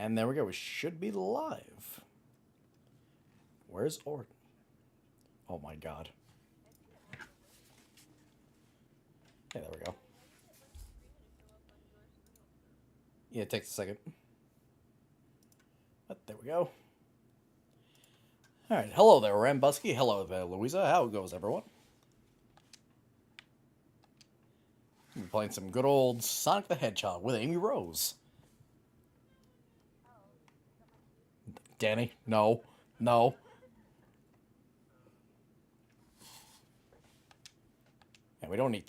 And there we go. We should be live. Where's Orton? Oh my god. Yeah, there we go. Yeah, it takes a second. But there we go. Alright, hello there, Rambusky. Hello there, Louisa. How goes, everyone? We're playing some good old Sonic the Hedgehog with Amy Rose. Dani, no. No. Yeah, we don't need...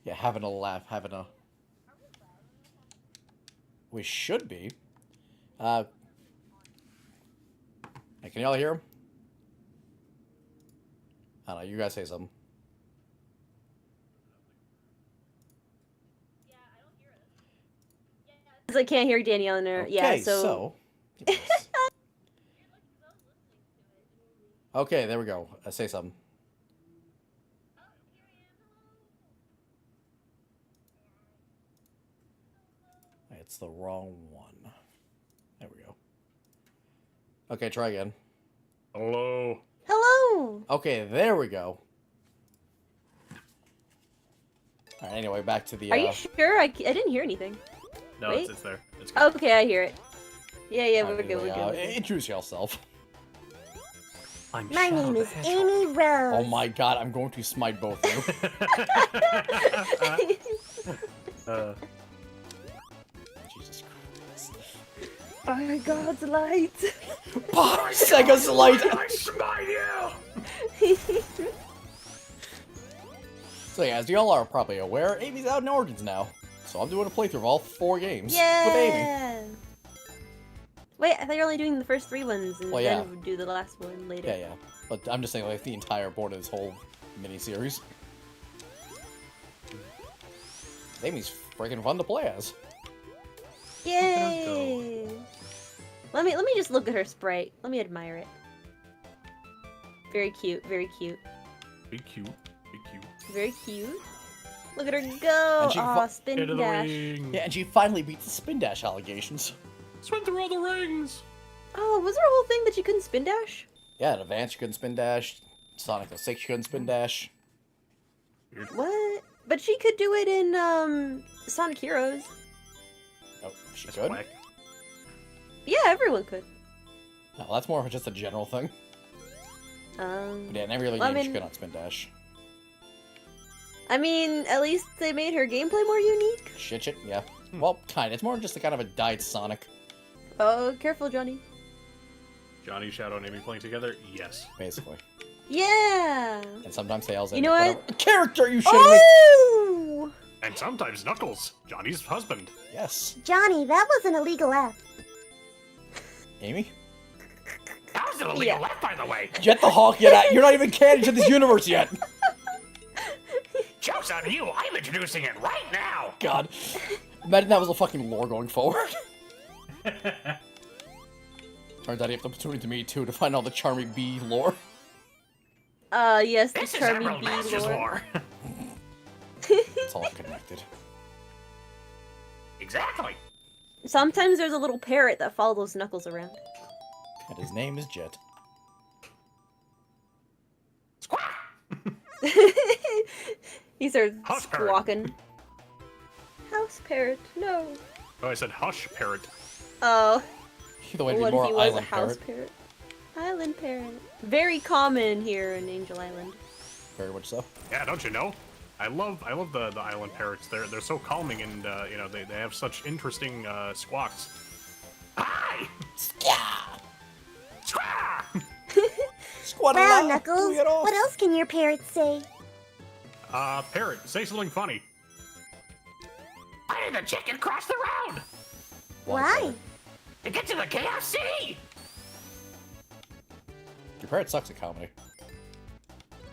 Yeah, having a laugh, having a... We should be. Hey, can y'all hear him? I don't know, you guys say something. I can't hear Danielle in there. Okay, yeah, so... Okay, there we go. Say something. It's the wrong one. There we go. Okay, try again. Hello. Hello! Okay, there we go. Alright, anyway, back to the... Are you sure? I didn't hear anything. No, Wait? it's there. It's good. Okay, I hear it. Yeah, we're Alright, good, anyway, we're good. Introduce yourself. I'm My Shadow name the is Hedgehog. Amy Rose. Oh my god, I'm going to smite both of you. Jesus Christ. By God's light! Sega's light! I smite you! So yeah, as y'all are probably aware, Amy's out in Origins now. So I'm doing a playthrough of all 4 games with Amy. Yeah! Wait, I thought you were only doing the first 3 ones, and Well, then yeah. we'd do the last one later. Yeah. But I'm just saying, like, the entire board of this whole mini-series. Amy's freaking fun to play as. Yay! Let me just look at her sprite. Let me admire it. Very cute, very cute. Be cute. Be cute. Very cute. Look at her go! And she Aw, Into spin the dash. ring. Yeah, and she finally beat the spin dash allegations. Swim through all the rings. Oh, was there a whole thing that you couldn't spin dash? Yeah, in Advance you couldn't spin dash. Sonic 06 you couldn't spin dash. What? But she could do it in, Sonic Heroes. Oh, she That's could? whack. Yeah, everyone could. No, that's more of just a general thing. But yeah, in every other well, game I she mean- could not spin dash. I mean, at least they made her gameplay more unique. Shit, yeah. Well, kinda. It's more just a kind of a died Sonic, Oh, careful, Johnny. Johnny, Shadow, and Amy playing together? Yes. basically. Yeah! And sometimes Tails. You know what? A character you shouldn't. Oh! And sometimes Knuckles, Johnny's husband. Yes. Johnny, that was an illegal F. Amy? That was an illegal Yeah. left, by the way. Get the Hawk yet out. You're not even canon to this universe yet. Joke's on you. I'm introducing it right now. God. Imagine that was a fucking lore going forward. Turns out you have to tune into me too to find all the Charming Bee lore. Yes, the This is Charming Emerald Bee Master's lore. lore. It's all connected. Exactly. Sometimes there's a little parrot that follows Knuckles around. And his name is Jet. Squawk. He starts House parrot. squawking. House parrot, no. Oh, I said hush, parrot. Oh, Either way, it'd what be if more he was a Island house Parrot. parrot? Island parrot. Very common here in Angel Island. Very much so. Yeah, don't you know? I love the island parrots. They're so calming and you know they have such interesting squawks. Hi! Skia! Squawk! Squad Wow, Knuckles, what else can your parrot say? Parrot, say something funny. I need the chicken cross the road Why? to get to the KFC. Your parrot sucks at comedy.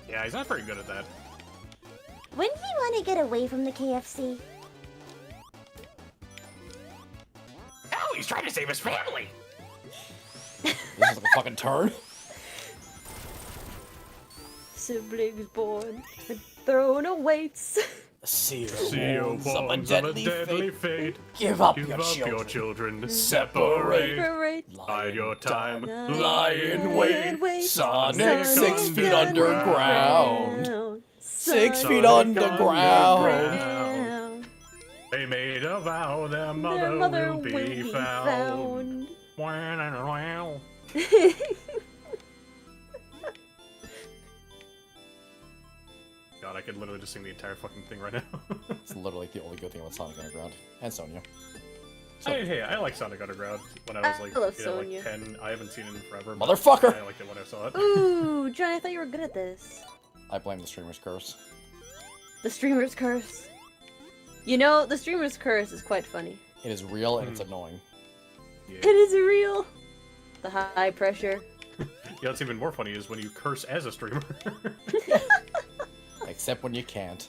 Yeah, he's not very good at that. When do you want to get away from the KFC? Oh, he's trying to save his family. This is like a fucking turn. Siblings born, the throne awaits. CEO bones of a born deadly fate. fate. Give up Give your up children. your children. Separate. Separate. Bide your time. Lie in wait. Sonic, Sonic 6 feet underground. underground. 6 feet Sonic underground. Underground. They made a vow their Their mother, mother will be found. Wow. God, I could literally just sing the entire fucking thing right now. It's literally the only good thing about Sonic Underground. And Sonya. Hey, I like Sonic Underground when I was I like, love like Sonya. 10. I haven't seen it in forever. but Motherfucker! I liked it when I saw it. Ooh, John, I thought you were good at this. I blame the streamer's curse. The streamer's curse. You know, the streamer's curse is quite funny. It is real and it's annoying. Yeah. It is real. The high pressure. Yeah, what's even more funny is when you curse as a streamer. Except when you can't.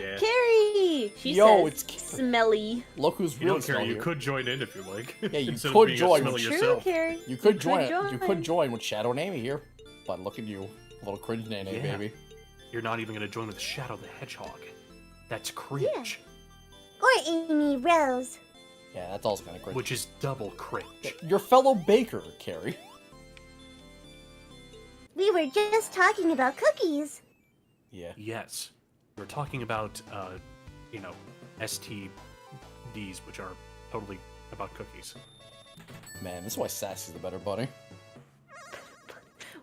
Yeah. Carrie! She Yo, says it's Carrie. smelly. Look who's You real don't care. smelly You here. could join in if you like. Yeah, you Instead of could being a join. smelly True, yourself. Carrie. You could join. join. You could join with Shadow and Amy here. But look at you. Little cringe nene, Yeah. baby. You're not even gonna join with Shadow the Hedgehog. That's cringe. Or Amy Rose. Yeah, that's also kind of cringe. Which is double cringe. Your fellow baker, Carrie. We were just talking about cookies. Yeah. Yes. We're talking about, you know, STDs, which are totally about cookies. Man, this is why Sassy's the better bunny.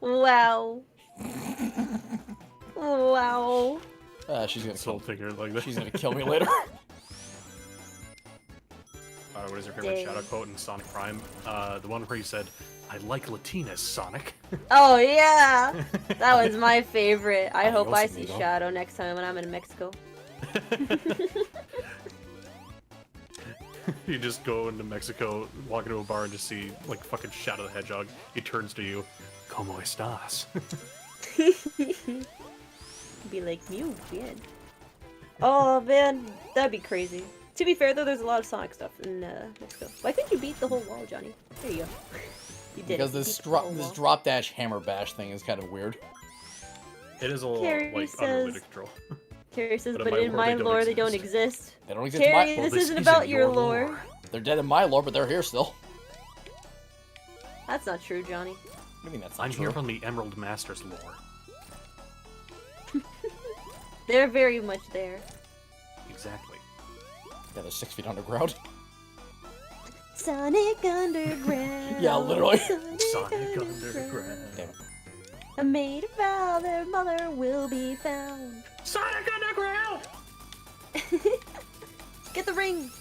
Wow. Wow. She's gonna Soul kill. figure like that. She's gonna kill me later. What is your favorite Dang. Shadow quote in Sonic Prime? The one where he said, "I like Latinas, Sonic." Oh yeah, that one's my favorite. I hope I Adios, see amigo. Shadow next time when I'm in Mexico. You just go into Mexico, walk into a bar, and just see like fucking Shadow the Hedgehog. He turns to you, "Cómo estás?" Be like, you kid. Oh man, that'd be crazy. To be fair though, there's a lot of Sonic stuff in Mexico. Why couldn't you beat the whole wall, Johnny? There you go. You did Because it. You this beat the whole drop wall. drop dash hammer bash thing is kind of weird. It is a little Carrie like says- unrelated control. Carrie says, But but in my lore they don't exist. They don't exist in Carrie, my. this this isn't isn't about your your lore. lore. They're dead in my lore, but they're here still. That's not true, Johnny. I mean, that's not I'm true. here from the Emerald Masters lore. They're very much there. Exactly. Yeah, they're 6 feet underground. Sonic Underground. Yeah, literally. Sonic Underground. Damn it. I made a vow their mother will be found. Sonic Underground! Get the ring!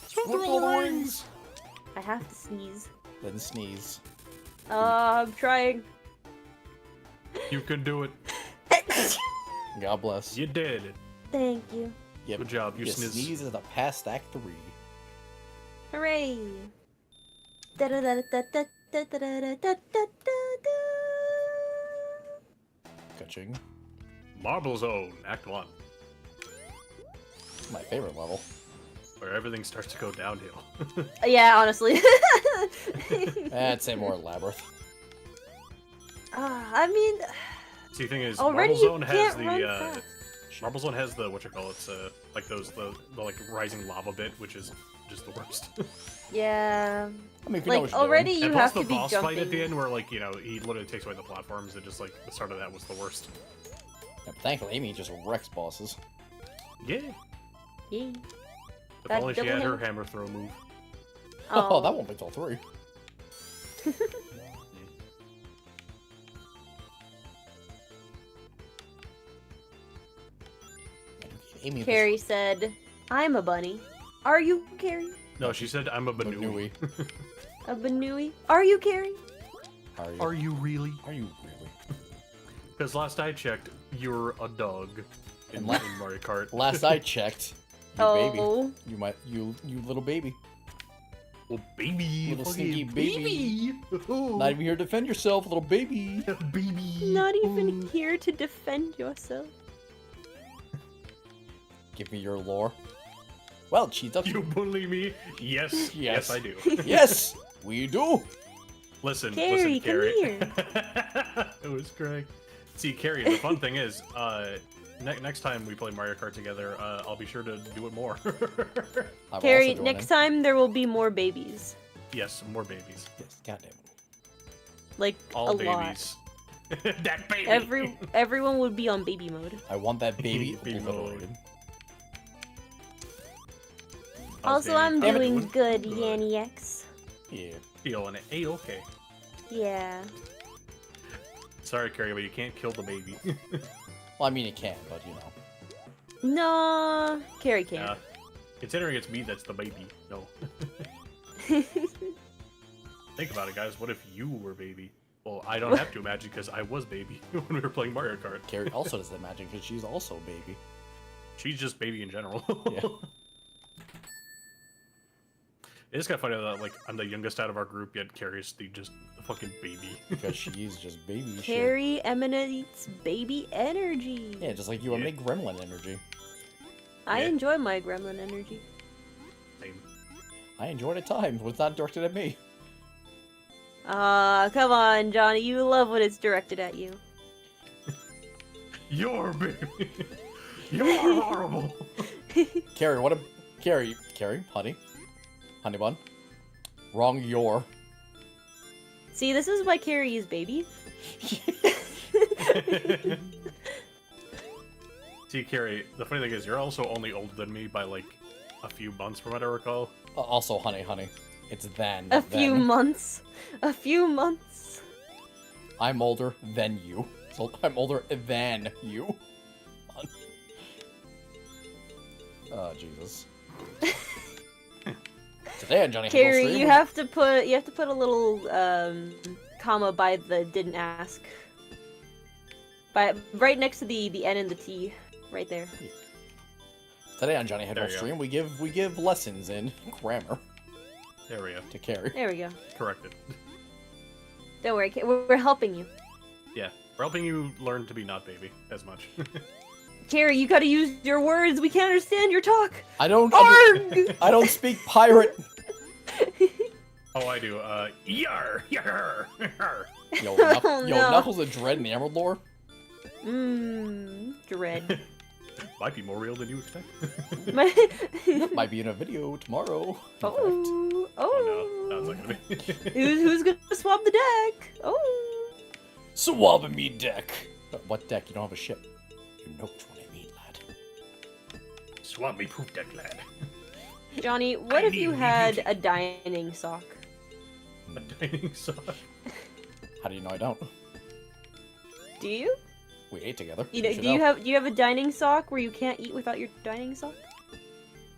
Swirl the rings! I have to sneeze. Then sneeze. I'm trying. You can do it. God bless. You did. Thank you. Yep. Good job. You sneeze. sneeze is the past Act 3. Hooray! Catching. Marble Zone, Act 1, My favorite level. where everything starts to go downhill. Yeah, honestly. I'd say more Labyrinth. I mean, See, the thing is, already Marble you Zone has can't the run fast. Marble Zone has the whatchamacallits, like those the like rising lava bit, which is just the worst. Yeah. I mean, if you know Like, what you're already doing. you and have plus to the be boss jumping. fight at the end, where like he literally takes away the platforms, and just like the start of that was the worst. Yeah, thankfully, Amy just wrecks bosses. Yeah. Yeah. If That only she double had her hammer? hammer throw move. Oh, that won't be till 3. Amy Carrie said, I'm a bunny. Are you, Carrie? No, she said, "I'm a Banui." A Banui? Are you, Carrie? Are you? Are you really? Are you really? Because last I checked, you're a dog in, And la- in Mario Kart. Last I checked, you baby. Oh. You little baby. Oh, baby. Little fucking stinky baby. Oh, Not even here to defend yourself, little baby. baby. Not even here to defend yourself. Give me your lore. Well, cheat up. You bully me? Yes. Yes. Yes, I do. Yes, we do. Listen, Carrie, listen, come Carrie. here. It was great. See, Carrie, the fun thing is, next time we play Mario Kart together, I'll be sure to do it more. I will Carrie, also join next in. time there will be more babies. Yes, more babies. Yes, goddamn it. Like, All a babies. That baby! lot. Everyone would be on baby mode. I want that baby Baby mode. obliterated. Also, I'm Damn it. doing good, Good. Yanny X. Yeah. Feeling it. A-okay. Yeah. Sorry, Carrie, but you can't kill the baby. Well, I mean, it can, but you know. No, Carrie can't. Considering it's me that's the baby. No. Think about it, guys. What if you were baby? Well, I don't have to imagine because I was baby when we were playing Mario Kart. Carrie also does that magic because she's also a baby. She's just baby in general. Yeah. It's kind of funny that, like, I'm the youngest out of our group, yet Carrie's the fucking baby. Because she's just baby shit. Carrie emanates baby energy. Yeah, just like you emanate gremlin energy. I Yeah. enjoy my gremlin energy. Same. I enjoyed it at times when it's not directed at me. Come on, Johnny. You love when it's directed at you. You're baby. You're horrible. Carrie, what a... Carrie, honey. Honey bun. Wrong your. See, this is why Carrie is baby. See, Carrie, the funny thing is, you're also only older than me by, like, a few months from what I recall. Also, honey. It's then. A few then. months. A few months. I'm older than you. So I'm older than you. Oh, Jesus. Today on Johnny Carrie, Hedgewolf you have to put a little comma by the didn't ask. Right next to the N and the T, right there. Today on Johnny There Hedgewolf you stream, we give lessons in grammar There we go. to Carrie. There we go. Corrected. Don't worry, we're helping you. Yeah, we're helping you learn to be not baby as much. Carrie, you gotta use your words. We can't understand your talk. I don't. Arg! I don't speak pirate. Oh, I do. Yar, yar, yar. Yo, Oh, yo, no. Knuckles the Dread in the Emerald lore Dread. Might be more real than you expect. might be in a video tomorrow. in fact. Oh, Oh no, oh. that's not gonna be. Who's gonna swap the deck? Oh. Swab me deck. What deck? You don't have a ship. You know which one I mean, lad. Swap me poop deck, lad. Johnny, what I if you need had you. a dining sock? A dining sock. How do you know I don't? Do you? We ate together. You know, should do you have a dining sock where you can't eat without your dining sock?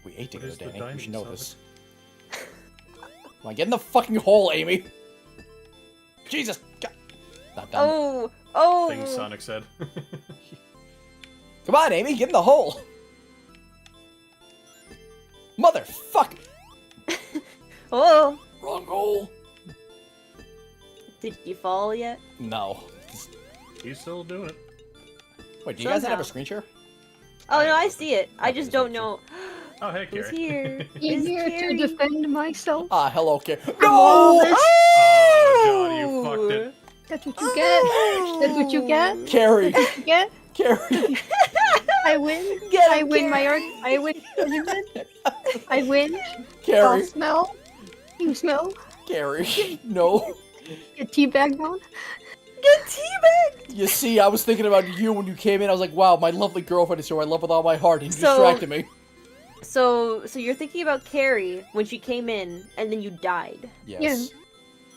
We ate together, is the Danny. You dining should know sock? this. Come on, get in the fucking hole, Amy. Jesus. God. Not done. Oh, Thing Sonic said. Come on, Amy, get in the hole. Motherfuck. oh. Wrong hole. Did you fall yet? No. He's still doing it. Wait, do you guys not have a Somehow. screen share? Oh no, I see it. I Okay, just just don't make know. Oh, hey, Who's Carrie. here? I'm Is here Carrie- to defend myself. Ah, hello, Carrie. all No! this. Oh, Johnny, you fucked it. That's what you get. That's what you get. Carrie. You get. Carrie. I win. Get him, I win my Carrie. art. I win. Argument. I win. I'll Carrie. smell. You smell. Carrie. No. Get teabagged on. Get teabagged! You see, I was thinking about you when you came in. I was like, wow, my lovely girlfriend is who I love with all my heart. And you So- distracted me. So you're thinking about Carrie when she came in and then you died. Yes. Yeah.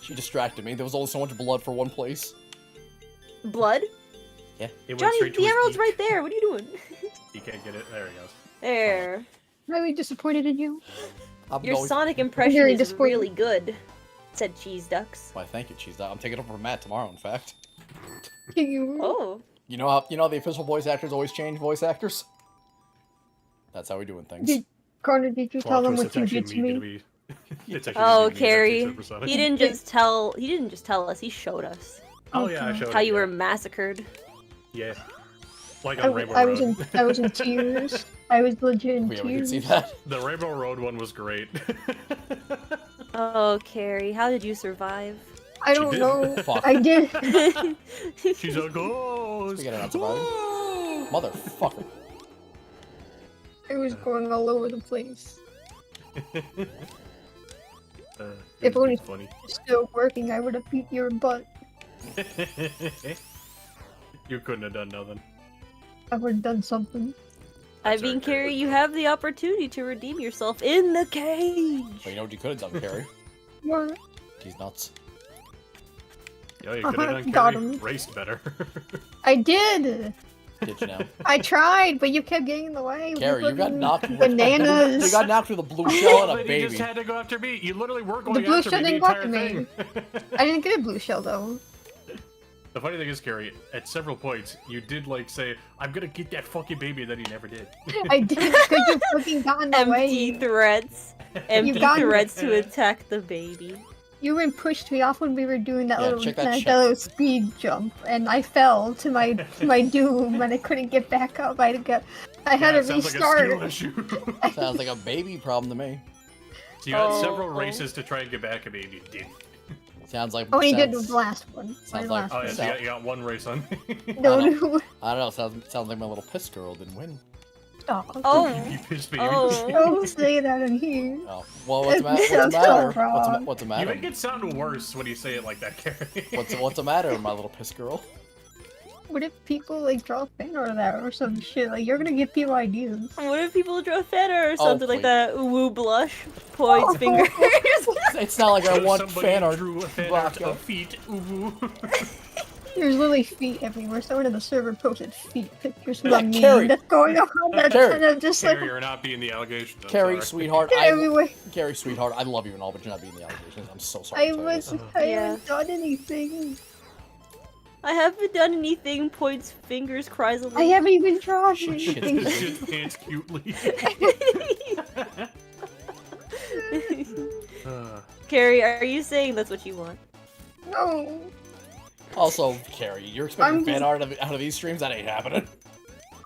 She distracted me. There was only so much blood for one place. Blood? It went Johnny, straight to the his emerald's beak. right there. What are you doing? He can't get it. There he goes. There. Really disappointed in you. I'm Your going... Sonic impression very is disappointed. really good, said Cheese Ducks. Why, thank you, Cheese Dot. I'm taking over from Matt tomorrow, in fact. You. Oh. You know how the official voice actors always change voice actors? That's how we're doing things. Connor, did you tell them Plot what twist, you it's did to actually me? It's actually Oh, me, the Carrie. exact same persona. He didn't just tell us, he showed us Oh yeah, I showed how it, you yeah. were massacred. Yeah. Like I on Rainbow was Road. in. I was in tears. I was legit in Yeah, we can tears. see that. The Rainbow Road one was great. Oh, Carrie, how did you survive? I She don't did. know. Fuck. I did. She's like, oh, almost. We get it out surviving. Motherfucker. I was going all over the place. It If only was funny. still working, I would have beat your butt. You couldn't have done nothing. I would have done something. I mean, Carrie, you have the opportunity to redeem yourself in the cage. But you know what you could have done, Carrie? What? He's nuts. Yo, you could have done Got Carrie him. raced better. I did! Did you now? I tried, but you kept getting in the way. with Carrie, you got fucking knocked with Bananas! You got knocked with a blue shell and a But baby. you just had to go after me. You literally were going The blue after shell me the didn't go entire after me. thing. I didn't get a blue shell though. The funny thing is, Carrie, at several points, you did like say, "I'm gonna get that fucking baby," and then you never did. I did because you fucking got in the Empty way. threats. Empty got- threats to attack the baby. You even pushed me off when we were doing that Yeah, little check that that shit. little speed jump, and I fell to my doom, and I couldn't get back up. I had Yeah, to it sounds restart. like a skill issue. Sounds like a baby problem to me. So you had Oh. several races to try and get back a baby. You did. Sounds like. Oh, he did sounds- the last one. sounds My like- last Oh, yeah, one. so you got one race on. No, I no. I don't know. Sounds like my little piss girl didn't win. Stop. Oh. You pissed me. Oh. Don't say that in here. Oh, well, what's the matter? That What's the sounds matter? so wrong. What's the You matter? make it sound worse when you say it like that, Carrie. What's the matter, my little piss girl? What if people like draw a fan art of that or some shit? Like you're gonna give people ideas. What if people draw Feta or Oh, something like please. that? Woo blush, points, Oh. fingers. It's not like I want Somebody fan art. drew a fan art Vodka. of feet. Ooh. There's literally feet everywhere. Someone in the server posted feet pictures of Yeah, a meme Carrie. that's going on. That's Carrie. kind of just like Carrie, you're not being the allegation. I'm Carrie, sorry. sweetheart, everywhere. Carrie, sweetheart, I love you and all, but you're not being the allegations. I'm so sorry. I to tell you was. this. I Yeah. haven't done anything. I haven't done anything. Points, fingers, cries a I haven't even drawn Shit. anything. Just dance cutely. Carrie, are you saying that's what you want? No. Also, Carrie, you're expecting I'm fan just- art out of these streams? That ain't happening.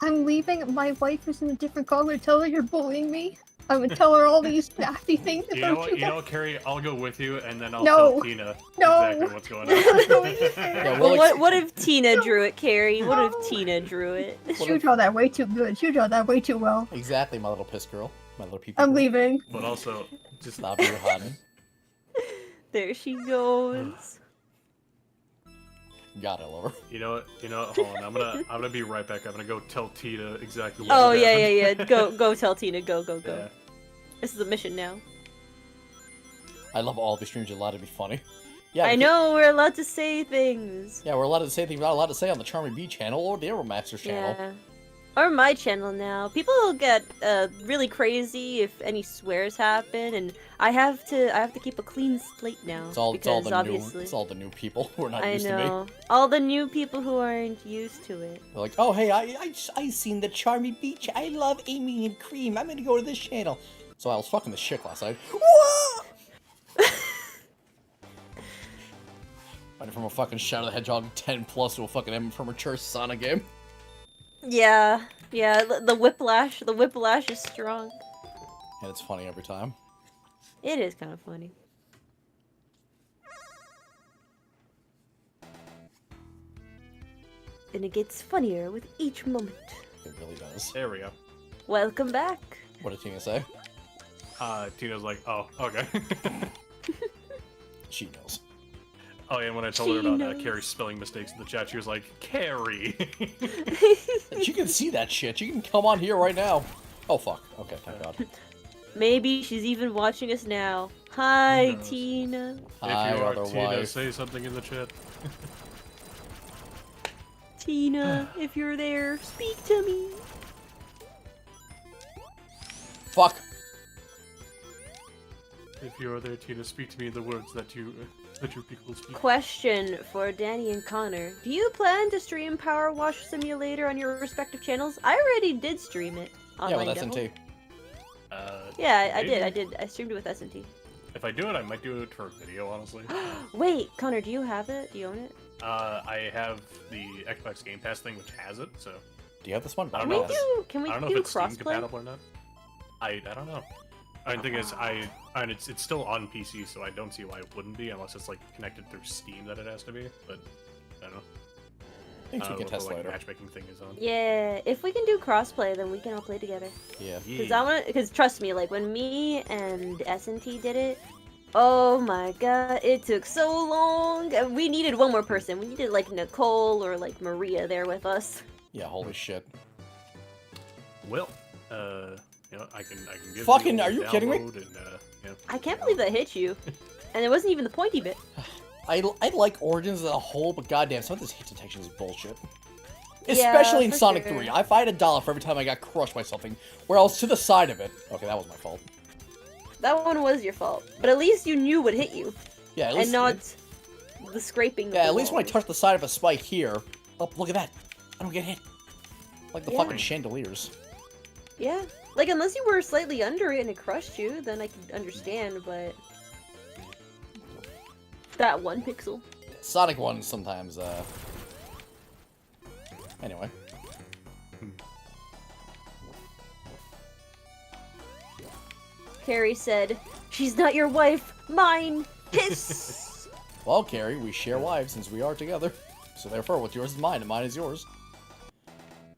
I'm leaving. My wife is in a different color. Tell her you're bullying me. I'm gonna tell her all these nasty things You know about what? you. You know what, Carrie? I'll go with you, and then I'll No. tell Tina No. exactly what's going No, on. Yeah, Well, we'll what if Tina drew it, Carrie? What if No. Tina drew it? You draw that way too good. You draw that way too well. Exactly, my little piss girl. My little pee-pee I'm girl. leaving. But also, just Stop you, honey. There she goes. God, I love her. you know what? Hold on. I'm gonna be right back. I'm gonna go tell Tina exactly what Oh happened. yeah. Go tell Tina. Go. Yeah. This is a mission now. I love all these streams. You're allowed to be funny. Yeah, I because- know we're allowed to say things. Yeah, we're allowed to say things we're not allowed to say on the Charming Bee channel or the Aeromaxers channel. Yeah. Or my channel now. People get really crazy if any swears happen, and I have to keep a clean slate now. It's all because the obviously new, it's all the new people who are not I used to me. know all the new people who aren't used to it. They're like, oh hey, I seen the Charming Beach. I love Amy and Cream. I'm gonna go to this channel. So I was fucking the shit last night. Whoa! Went from a fucking Shadow the Hedgehog 10 plus to a fucking immature Sonic game. Yeah. The whiplash is strong. And it's funny every time. It is kind of funny. And it gets funnier with each moment. It really does. There we go. Welcome back. What did Tina say? Tina's like, oh, okay. She knows. Oh yeah, and when I told her about She knows. Carrie's spelling mistakes in the chat, she was like, Carrie. She can see that shit. She can come on here right now. Oh fuck. Okay, thank God. Maybe she's even watching us now. Hi, Who knows? Tina. Hi, if you are other Tina, wife. say something in the chat. Tina, if you're there, speak to me. Fuck. If you are there, Tina, speak to me in the words that you people speak. Question for Danny and Connor. Do you plan to stream Power Wash Simulator on your respective channels? I already did stream it on Yeah, my with Devil. SNT. Yeah, I maybe. did. I streamed it with SNT. If I do it, I might do it for video, honestly. Wait, Connor, do you have it? Do you own it? I have the Xbox Game Pass thing, which has it, so Do you have this one? I Can don't we know. do? Can we I don't know do if it's Steam crossplay? compatible or not. I don't know. I think it's still on PC, so I don't see why it wouldn't be unless it's like connected through Steam that it has to be. But I don't know. Thanks, we can what the, test like, later. matchmaking thing is on. Yeah, if we can do crossplay, then we can all play together. Yeah. Because trust me, like when me and S&T did it, oh my god, it took so long. We needed one more person. We needed like Nicole or like Maria there with us. Yeah, holy shit. Well, you know, I can give Fucking, you a are you kidding me? download and, you know, I can't believe that hit you. And it wasn't even the pointy bit. I like Origins as a whole, but goddamn, some of this hit detection is bullshit. Yeah, Especially in for Sonic sure. 3. If I had $1 for every time I got crushed by something, where I was to the side of it. Okay, that was my fault. That one was your fault. But at least you knew what hit you. Yeah, at least. And not the scraping. Yeah, of at the least when I walls. touch the side of a spike here. Oh, look at that. I don't get hit. Like the Yeah. fucking chandeliers. Yeah. Like, unless you were slightly under it and it crushed you, then I could understand, but... That 1 pixel. Sonic 1 sometimes, Anyway. Carrie said, "She's not your wife, mine! Hiss!" Well, Carrie, we share wives since we are together. So therefore, what's yours is mine, and mine is yours.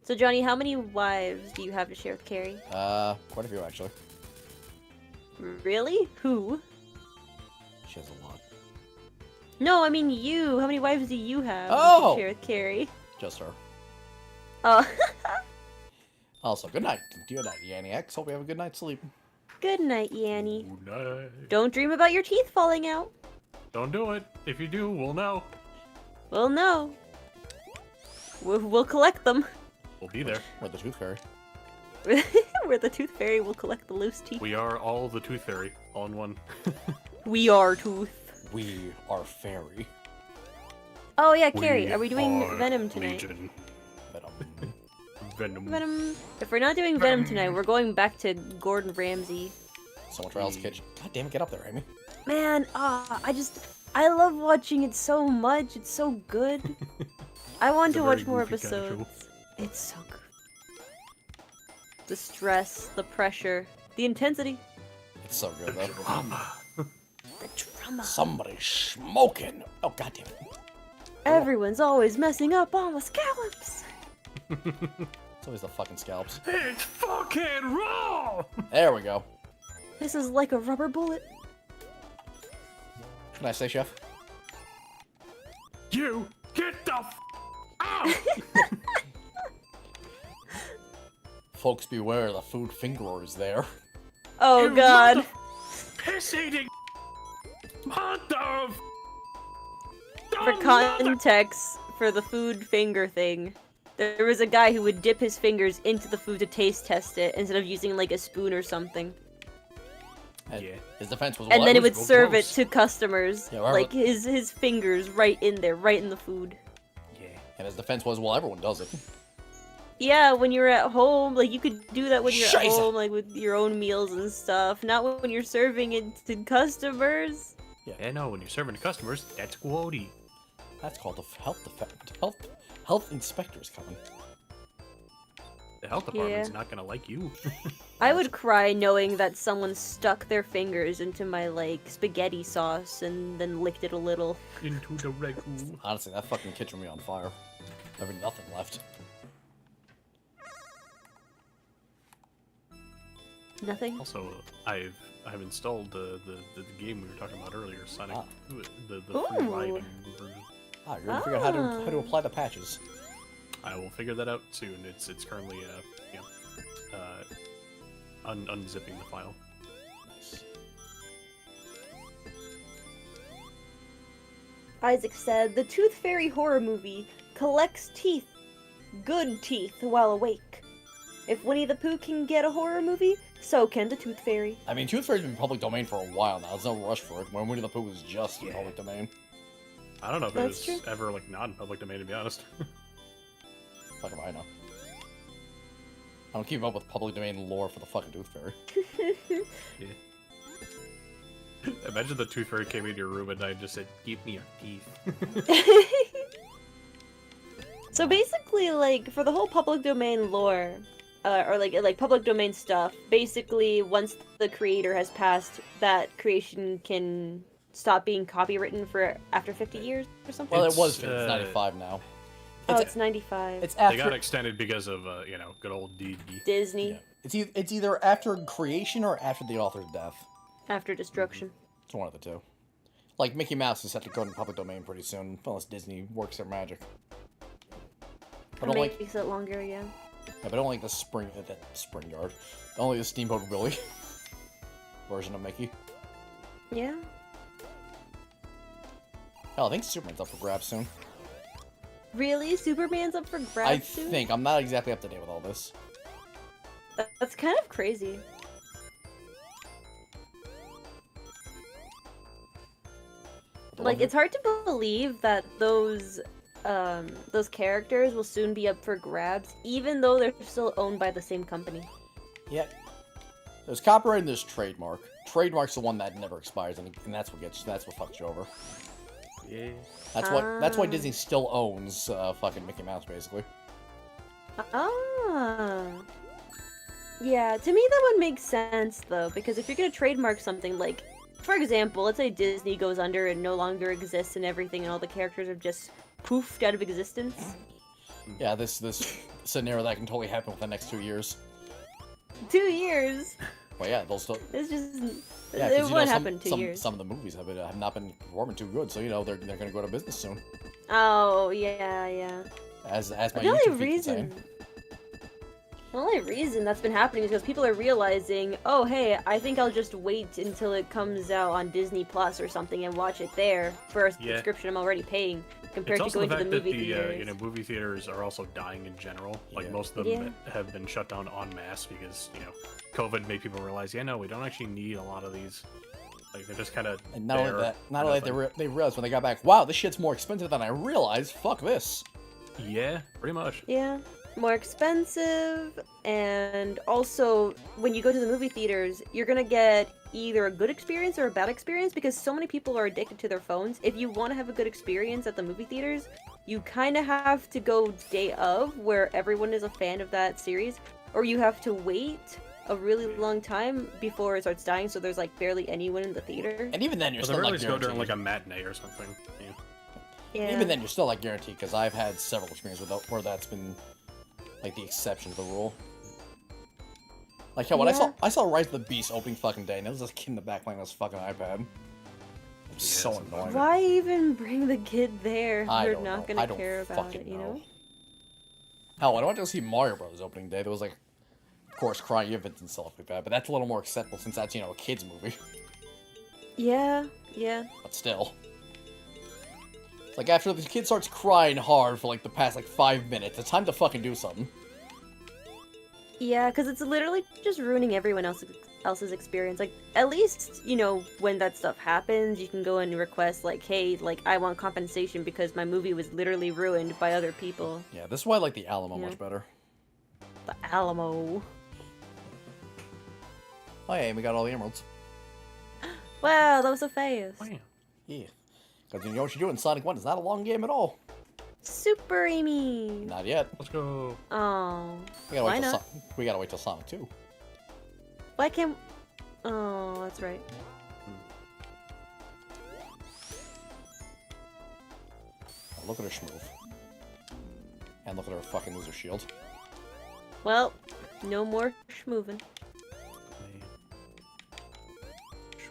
So, Johnny, how many wives do you have to share with Carrie? Quite a few, actually. Really? Who? She has a lot. No, I mean you. How many wives do you have Oh! to share with Carrie? Just her. Oh, Also, good night. Good night, Yanny X. Hope you have a good night's sleep. good night, Yanny. Good night. Don't dream about your teeth falling out. Don't do it. If you do, we'll know. Well, no. We'll collect them. We'll be there. We're the Tooth Fairy. Where the Tooth Fairy will collect the loose teeth. We are all the Tooth Fairy, all in one. We are Tooth. We are fairy. Oh yeah, Carrie, are we doing are Venom tonight? Legion. Venom. Venom. If we're not doing Venom tonight, we're going back to Gordon Ramsay. Someone try Hell's Kitchen. God damn it, get up there, Amy. Man, I love watching it so much. It's so good. I want It's a to watch very more goofy kind of episodes. It's so good. The stress, the pressure, the intensity, It's so good, though. Drama. the drama. Somebody's smoking. Oh, god damn it. Everyone's always messing up on the scallops. It's always the fucking scalps. It's fucking raw! There we go. This is like a rubber bullet. Can I say, Chef? You get the f out! Folks beware, the food fingerer is there. Oh You god. Piss-eating mother! For context, for the food finger thing, there was a guy who would dip his fingers into the food to taste test it instead of using like a spoon or something. And Yeah. his defense was, And well, then I it would was- serve gross. it to customers. Yeah, whatever. Like his fingers right in there, right in the food. Yeah. And his defense was, well, everyone does it. Yeah, when you're at home, like you could do that when you're at Scheisse. home, like with your own meals and stuff. Not when you're serving it to customers. Yeah, no, when you're serving to customers, that's quotey. That's called the health inspector's coming. The health department's Yeah. not gonna like you. I would cry knowing that someone stuck their fingers into my like spaghetti sauce and then licked it a little. Into the ragu. Honestly, that fucking kitchen would be on fire. There'd be nothing left. Nothing. Also, I've installed the game we were talking about earlier, Sonic. Ah. The Ooh. free riding version. Ah, you're gonna figure out how to apply the patches. I will figure that out soon. It's currently unzipping the file. Nice. Isaac said, the Tooth Fairy horror movie collects teeth, good teeth, while awake. If Winnie the Pooh can get a horror movie, so can the Tooth Fairy. I mean, Tooth Fairy's been public domain for a while now. There's no rush for it. When Winnie the Pooh was just in Yeah. public domain. I don't know if That's it was true. ever like not in public domain, to be honest. Fuck if I know. I don't keep up with public domain lore for the fucking Tooth Fairy. Imagine the Tooth Fairy came into your room at night and just said, "Give me your teeth." So basically, like, for the whole public domain lore, or like public domain stuff, basically, once the creator has passed, that creation can stop being copywritten for after 50 years or something? Well, It's, it was 95 now. Oh, it's 95. It's They after. got extended because of you know, good old D. Disney. Yeah. It's either after creation or after the author's death. After destruction. It's one of the two. Like Mickey Mouse is set to go into public domain pretty soon, unless Disney works their magic. But I don't like. Makes it longer, yeah. Yeah, but I don't like the spring yard. Only the Steamboat Willie version of Mickey. Yeah. Hell, I think Superman's up for grabs soon. Really? Superman's up for I grabs soon? think. I'm not exactly up to date with all this. That's kind of crazy. Like, it's hard to believe that those characters will soon be up for grabs, even though they're still owned by the same company. Yeah. There's copyright and there's trademark. Trademark's the one that never expires, and that's what fucks you over. Yeah. That's why Disney still owns fucking Mickey Mouse, basically. Ah. Yeah, to me that would make sense, though, because if you're gonna trademark something, like, for example, let's say Disney goes under and no longer exists and everything, and all the characters have just poofed out of existence. Yeah, this scenario that can totally happen within the next 2 years. 2 years? Well, yeah, they'll still. It's just... Yeah, it 'cause, won't happen in 2 years. Some of the movies have not been performing too good, so you know they're gonna go out of business soon. Oh, yeah, yeah. As my The YouTube only feed keeps reason... saying. The only reason that's been happening is because people are realizing, oh hey, I think I'll just wait until it comes out on Disney Plus or something and watch it there for a subscription I'm already paying, compared to going to the movie theaters. You know, movie theaters are also dying in general. Like most of them have been shut down en masse because, you know, COVID made people realize, yeah, no, we don't actually need a lot of these. Like they're just kind of. And not only that, not only they realized when they got back, wow, this shit's more expensive than I realized. Fuck this. Yeah, pretty much. Yeah. More expensive, and also when you go to the movie theaters, you're gonna get either a good experience or a bad experience because so many people are addicted to their phones. If you want to have a good experience at the movie theaters, you kind of have to go day of where everyone is a fan of that series, or you have to wait a really long time before it starts dying, so there's like barely anyone in the theater. And even then, you're still really not just go guaranteed. during like a matinee or something. Yeah. Even then, you're still like guaranteed because I've had several experiences where that's been like the exception to the rule. Like hell, when I saw Rise of the Beast opening fucking day, and there was this kid in the back playing on his fucking iPad. It's so annoying. Why even bring the kid there? You're don't not know. gonna care about it, you know? Hell, when I went to go see Mario Bros. Opening day, there was like, of course, crying infants and stuff like that, but that's a little more acceptable since that's, you know, a kid's movie. Yeah, yeah. But still. It's like after the kid starts crying hard for like the past like 5 minutes, it's time to fucking do something. Yeah, because it's literally just ruining everyone else's experience. Like, at least, you know, when that stuff happens, you can go and request, like, hey, like, I want compensation because my movie was literally ruined by other people. Yeah, this is why I like the Alamo much better. The Alamo. Oh yeah, and we got all the emeralds. Wow, that was so fast. Wow. Yeah. Because you know what you do in Sonic 1, it's not a long game at all. Super Amy. Not yet. Let's go. Oh. Why not? We gotta wait till Sonic 2. Why can't... Oh, that's right. Now look at her schmove. And look at her fucking loser shield. Well, no more schmoovin'.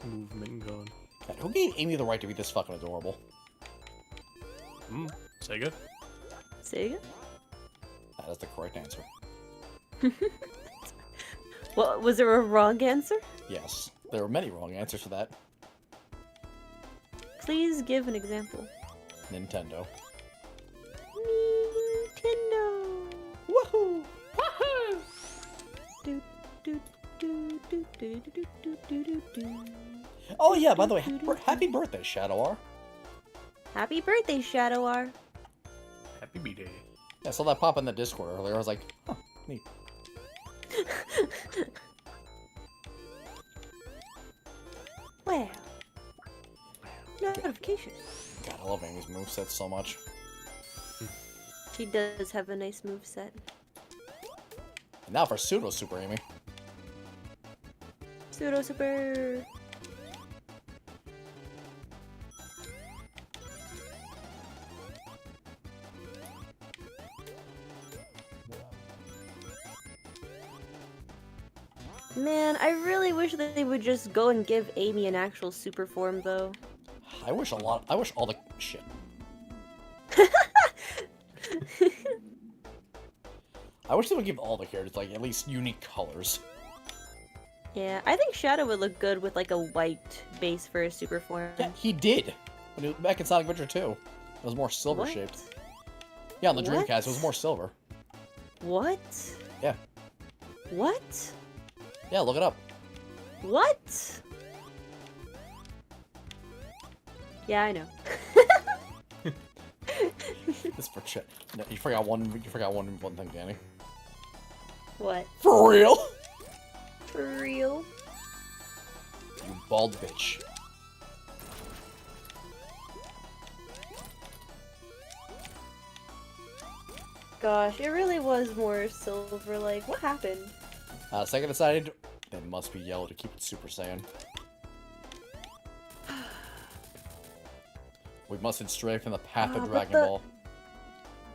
Movement going. God, who gave Amy the right to be this fucking adorable? Sega? Sega? That is the correct answer. Well, was there a wrong answer? Yes. There were many wrong answers for that. Please give an example. Nintendo. Nintendo. Woohoo! Woohoo! Do, do, do, do, do, do, do, do, do, do. Oh yeah, by the way, happy birthday, Shadow R. Happy birthday, Shadow R. Happy B-Day. Yeah, I saw that pop in the Discord earlier. I was like, huh, neat. Wow. Notification. God, I love Amy's moveset so much. She does have a nice moveset. And now for Pseudo Super Amy. Pseudo Super. Man, I really wish that they would just go and give Amy an actual super form, though. I wish all the shit. I wish they would give all the characters like at least unique colors. Yeah, I think Shadow would look good with like a white base for his super form. Yeah, he did. When he was back in Sonic Adventure 2, it was more silver What? shaped. Yeah, on the What? Dreamcast, it was more silver. What? Yeah. What? Yeah, look it up. What? Yeah, I know. This for shit. No, you forgot one thing, Danny. What? For real? For real? You bald bitch. Gosh, it really was more silver. Like, what happened? Sega decided it must be yellow to keep it Super Saiyan. We mustn't stray from the path of but Dragon the- Ball.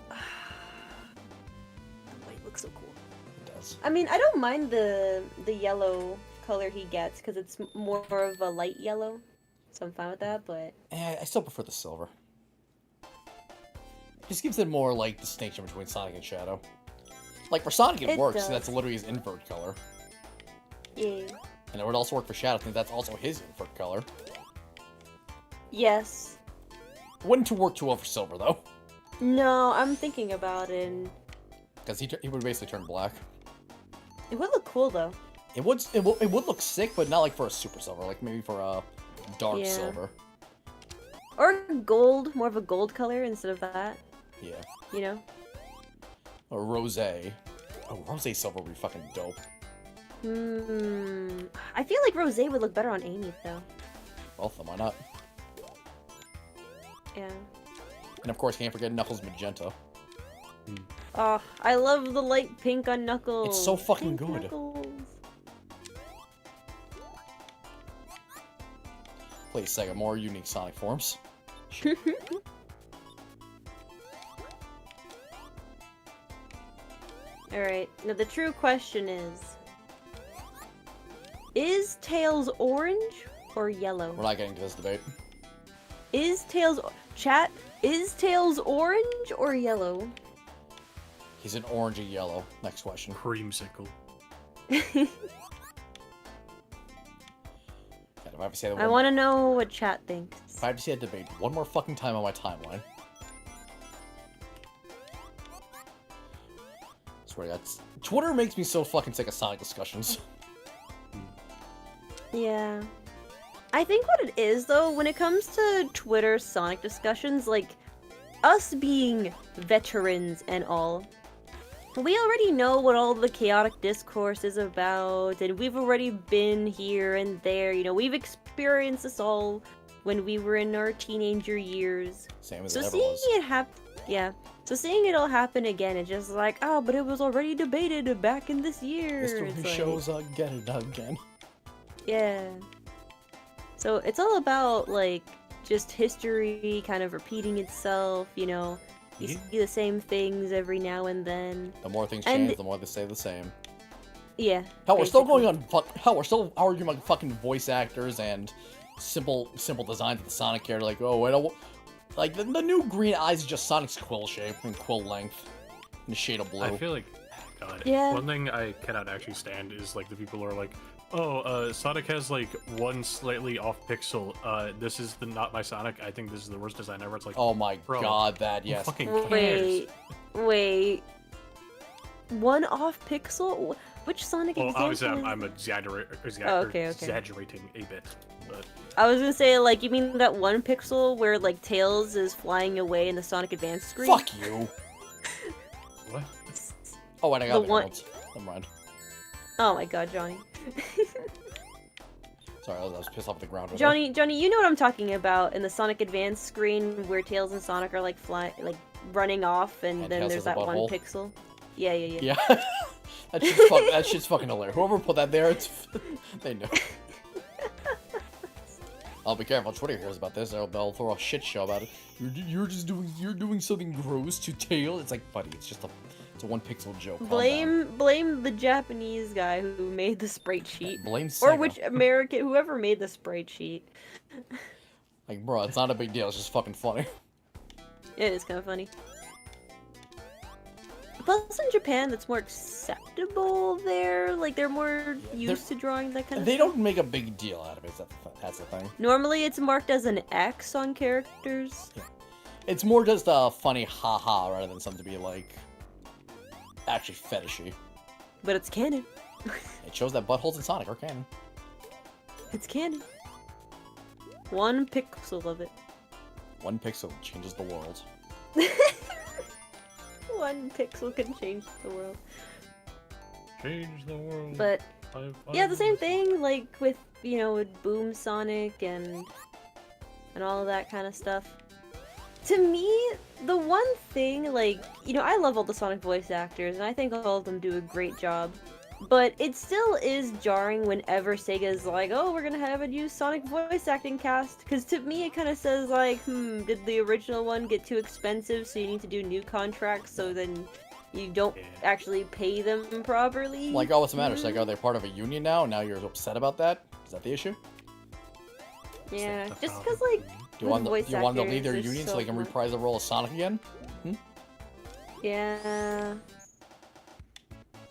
The white looks so cool. It does. I mean, I don't mind the yellow color he gets because it's more of a light yellow, so I'm fine with that. But I still prefer the silver. Just gives it more, like, distinction between Sonic and Shadow. Like, for Sonic it works, does. that's literally his invert color. yeah, And it would also work for Shadow, since that's also his invert color. yes, Wouldn't work too well for Silver, though. no, I'm thinking about it. And Because he would basically turn black. it would look cool though. It would look sick, but not like for a Super Silver, like maybe for a Dark Yeah. Silver. Or gold, more of a gold color instead of that. Yeah. You know? Or Rosé. Oh, Rosé Silver would be fucking dope. I feel like Rosé would look better on Amy though. Well, then why not? Yeah. And of course, can't forget Knuckles Magenta. Oh, I love the light pink on Knuckles. It's so fucking Pink good. Knuckles. Please, Sega, more unique Sonic forms. Alright, now the true question is Tails orange or yellow? We're not getting to this debate. Is Tails... Chat, is Tails orange or yellow? He's an orangey yellow. Next question. Creamsicle. God, if I have to say that I want to know what chat thinks. if I have to see that debate one more fucking time on my timeline. Swear to God, Twitter makes me so fucking sick of Sonic discussions. Yeah. I think what it is, though, when it comes to Twitter Sonic discussions, like, us being veterans and all, we already know what all the chaotic discourse is about, and we've already been here and there, you know, we've experienced this all when we were in our teenager years. Same as So it ever seeing was. it happen, yeah. So seeing it all happen again, it's just like, oh, but it was already debated back in this year. History It's like- shows again and again. Yeah. So it's all about, like, just history kind of repeating itself, you know? You Yeah. see the same things every now and then. The more things And- change, the more they stay the same. Yeah. Hell, we're still basically. going on. Hell, we're still arguing about fucking voice actors and simple designs of the Sonic character. Like, oh, I don't. Like the new green eyes is just Sonic's quill shape and quill length, and a shade of blue. I feel like, God, Yeah. one thing I cannot actually stand is like the people who are like, oh, Sonic has like one slightly off pixel. This is not my Sonic. I think this is the worst design ever. It's like, Oh my Bro, God, that who yes. fucking cares? Wait. One off pixel? Which Sonic Well, example? obviously, is- I'm okay. exaggerating a bit, but I was gonna say, like, you mean that one pixel where, like, Tails is flying away in the Sonic Advance screen? Fuck you. what? Oh, wait, I got The the one- notes. Never mind. Oh my god, Johnny. Sorry, I was pissed off at the ground. Johnny, you know what I'm talking about in the Sonic Advance screen where Tails and Sonic are like running off, and And then Tails there's has a that one butthole? pixel. Yeah. Yeah. that shit's fucking hilarious. Whoever put that there, they know. I'll be careful. Twitter hears about this. They'll throw a shit show about it. You're doing something gross to Tail. It's like, buddy, it's a a 1 pixel joke. Calm Blame the Japanese guy who made the sprite sheet. down. Blame Sega. Or which American, whoever made the sprite sheet. Like, bro, it's not a big deal. It's just fucking funny. It is kind of funny. Plus, in Japan, that's more acceptable there. Like, they're more used to drawing that kind of They stuff. don't make a big deal out of it. That's the thing. Normally, it's marked as an X on characters. Yeah. It's more just a funny haha rather than something to be, like, actually fetishy. But it's canon. It shows that buttholes in Sonic are canon. It's canon. 1 pixel of it. 1 pixel changes the world. 1 pixel can change the world. Change the world. But yeah, the same thing, like with, you know, with Boom Sonic and all of that kind of stuff. To me, the one thing, like, you know, I love all the Sonic voice actors, and I think all of them do a great job. But it still is jarring whenever Sega's like, oh, we're gonna have a new Sonic voice acting cast. Because to me, it kind of says, like, did the original one get too expensive, so you need to do new contracts, so then you don't actually pay them properly? Like, oh, what's the matter? Like, are they part of a union now? Now you're upset about that? Is that the issue? Yeah, just because, like, Do you want them to leave their there's union so so they can much. reprise the role of Sonic again? Yeah.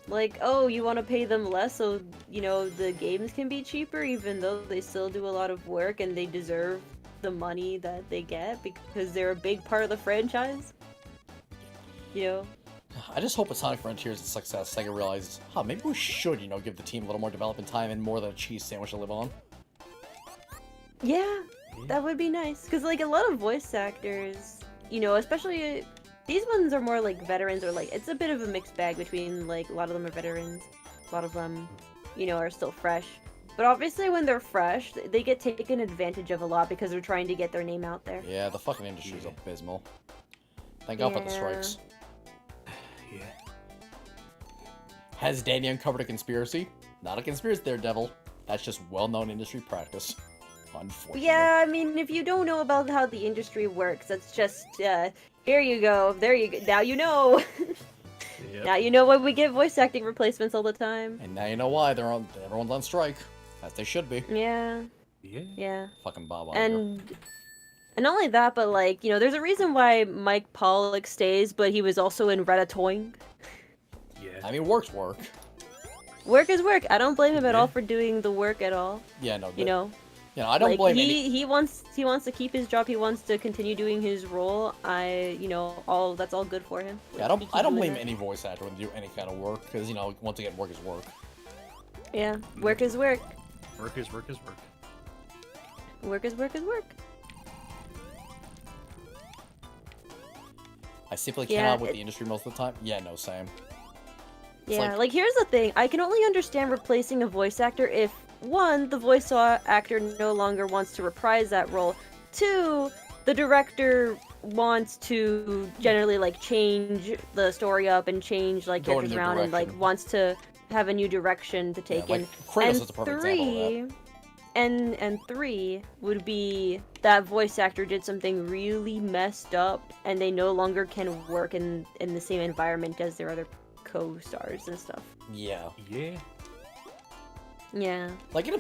Like, oh, you want to pay them less so, you know, the games can be cheaper, even though they still do a lot of work and they deserve the money that they get because they're a big part of the franchise? You know? I just hope with Sonic Frontiers is a success. Sega realizes, maybe we should, you know, give the team a little more development time and more than a cheese sandwich to live on. Yeah, that would be nice. Because, like, a lot of voice actors, you know, especially... These ones are more like veterans, or like, it's a bit of a mixed bag between, like, a lot of them are veterans, a lot of them, you know, are still fresh. But obviously when they're fresh, they get taken advantage of a lot because they're trying to get their name out there. Yeah, the fucking industry's abysmal. Thank God for the strikes. Yeah. Has Dani uncovered a conspiracy? Not a conspiracy there, Devil. That's just well-known industry practice. Unfortunately. Yeah, I mean, if you don't know about how the industry works, that's just, here you go, there you go, now you know! Yep. Now you know why we get voice acting replacements all the time. And now you know why everyone's on strike. As they should be. Yeah. Yeah. Yeah. Fucking Bob Iger. And not only that, but, like, you know, there's a reason why Mike Pollock stays, but he was also in Ratatouille. Yeah. I mean, work's work. Work is work. I don't blame him at all for doing the work at all. Yeah, no. You know? Yeah, I don't like, blame he wants to keep his job. He wants to continue doing his role. You know, that's all good for him. Yeah, Like, I don't blame that. any voice actor when they do any kind of work, because, you know, once again, work is work. Yeah, work is work. Work is work is work. Work is work is work. I simply Yeah, cannot with the industry most of the time. Yeah, no, same. It's Yeah, like, here's the thing. I can only understand replacing a voice actor if, 1, the voice actor no longer wants to reprise that role. 2, the director wants to generally, like, change the story up and change, like, Go in a characters new around and, like, direction. wants to have a new direction to take like, in. Kratos And is a perfect example of that. And 3 would be that voice actor did something really messed up and they no longer can work in the same environment as their other co-stars and stuff. Yeah. Yeah. Yeah. Like, it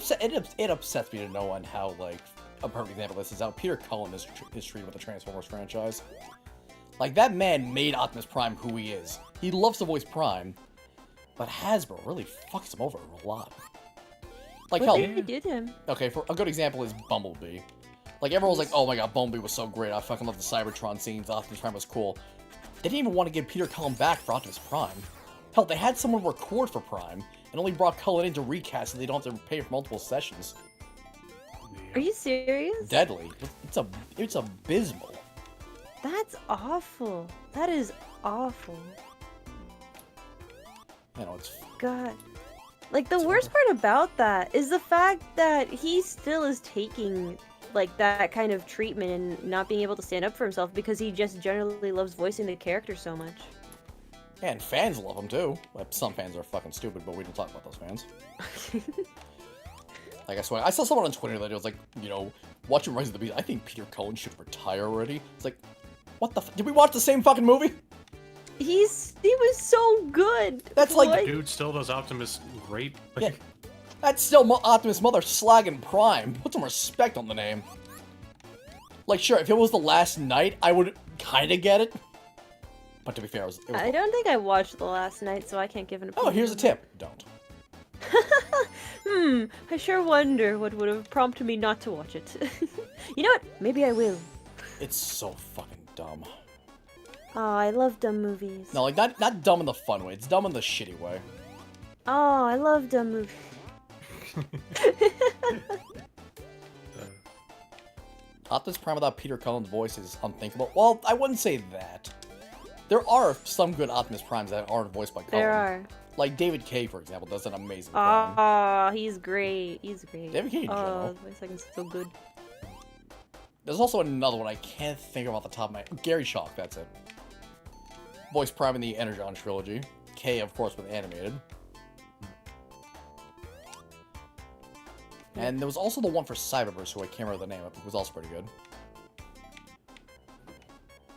upsets me to no end how, like, a perfect example of this is how Peter Cullen is treated with the Transformers franchise. Like, that man made Optimus Prime who he is. He loves to voice Prime, but Hasbro really fucks him over a lot. Like, What hell, did he do to him? okay, for a good example is Bumblebee. Like, everyone was like, oh my god, Bumblebee was so great, I fucking love the Cybertron scenes, Optimus Prime was cool. They didn't even want to give Peter Cullen back for Optimus Prime. Hell, they had someone record for Prime, and only brought Cullen in to recast so they don't have to pay for multiple sessions. Are you serious? Deadly. It's abysmal. That's awful. That is awful. You know, it's... God. Like, the worst part about that is the fact that he still is taking, like, that kind of treatment and not being able to stand up for himself because he just generally loves voicing the character so much. Yeah, and fans love him too. Like, some fans are fucking stupid, but we don't talk about those fans. Like, I swear, I saw someone on Twitter that was like, you know, watching Rise of the Beast, I think Peter Cullen should retire already. It's like, what the did we watch the same fucking movie? He was so good. That's like- What? Dude still does Optimus great. Yeah. That's still Optimus Mother slagging Prime. Put some respect on the name. Like, sure, if it was the last night, I would kinda get it. But to be fair, it was I don't think I watched The Last Night, so I can't give an opinion. Oh, here's a tip. Don't. I sure wonder what would have prompted me not to watch it. You know what? Maybe I will. It's so fucking dumb. Oh, I love dumb movies. No, like, not dumb in the fun way. It's dumb in the shitty way. Oh, I love dumb movies. Optimus Prime without Peter Cullen's voice is unthinkable. Well, I wouldn't say that. There are some good Optimus Primes that aren't voiced by Cullen. There are. Like David Cage, for example, does an amazing Prime. Ah, he's great. He's great. David Cage in Oh, general. the voice acting's so good. There's also another one I can't think of off the top of my... Gary Chalk, that's it. Voice Prime in the Energon trilogy. K, of course, with animated. And there was also the one for Cyberverse, who I can't remember the name of, it was also pretty good.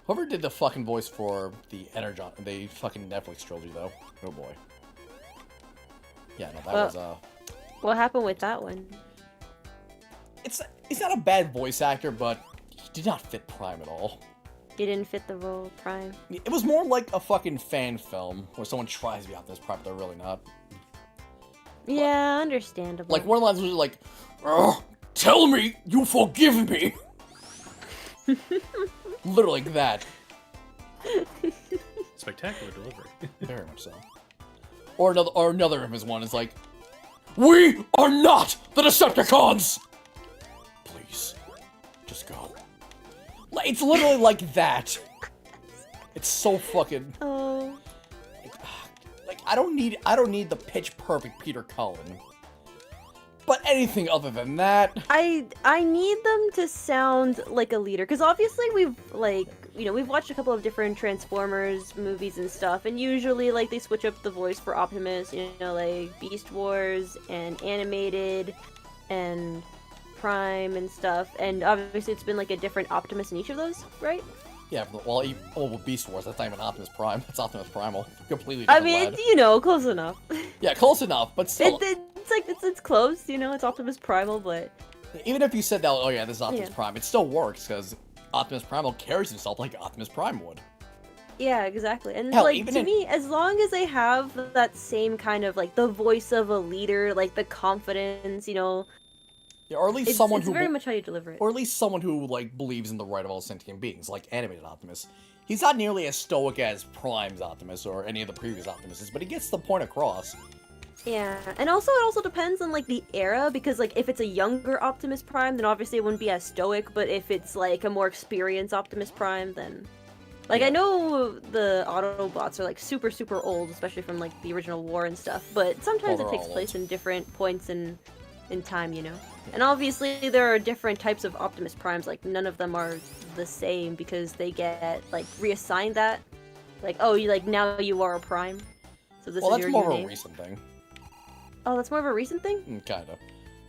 Whoever did the fucking voice for the Energon, the fucking Netflix trilogy, though. Oh boy. Yeah, no, that was, What happened with that one? He's not a bad voice actor, but he did not fit Prime at all. He didn't fit the role, Prime. It was more like a fucking fan film, where someone tries to be Optimus Prime, but they're really not. Yeah, understandable. Like, one of the lines was like, "Ugh, tell me you forgive me!" Literally like that. Spectacular delivery. Very much so. Or another of his one is like, "We are not the Decepticons! Please, just go." Like, it's literally like that. It's so fucking... Oh. Like, I don't need the pitch perfect Peter Cullen. But anything other than that... I need them to sound like a leader, because obviously we've, like, you know, we've watched a couple of different Transformers movies and stuff, and usually, like, they switch up the voice for Optimus, you know, like, Beast Wars, and Animated, and Prime, and stuff, and obviously it's been, like, a different Optimus in each of those, right? Yeah, well, with Beast Wars, that's not even Optimus Prime. That's Optimus Primal. Completely I different mean, lad. you know, close enough. Yeah, close enough, but still... It's close, you know, it's Optimus Primal, but... Even if you said that, oh yeah, this is Optimus Yeah. Prime, it still works, because Optimus Primal carries himself like Optimus Prime would. Yeah, exactly. And Hell, like even to in- me, as long as they have that same kind of like the voice of a leader, like the confidence, you know, Yeah, or at least it's, someone it's who... very much how you deliver it. Or at least someone who, like, believes in the right of all sentient beings, like animated Optimus. He's not nearly as stoic as Prime's Optimus or any of the previous Optimuses, but he gets the point across. Yeah, and also it also depends on like the era, because like if it's a younger Optimus Prime, then obviously it wouldn't be as stoic, but if it's like a more experienced Optimus Prime, then... Like, I know the Autobots are like super, super old, especially from like the original war and stuff, but sometimes Well, it they're takes all place old. in different points in time, you know? And obviously there are different types of Optimus Primes, like none of them are the same because they get like reassigned that. Like, oh, you like now you are a Prime. So this Well, is that's your more new of a name. recent thing. Oh, that's more of a recent thing? Kinda.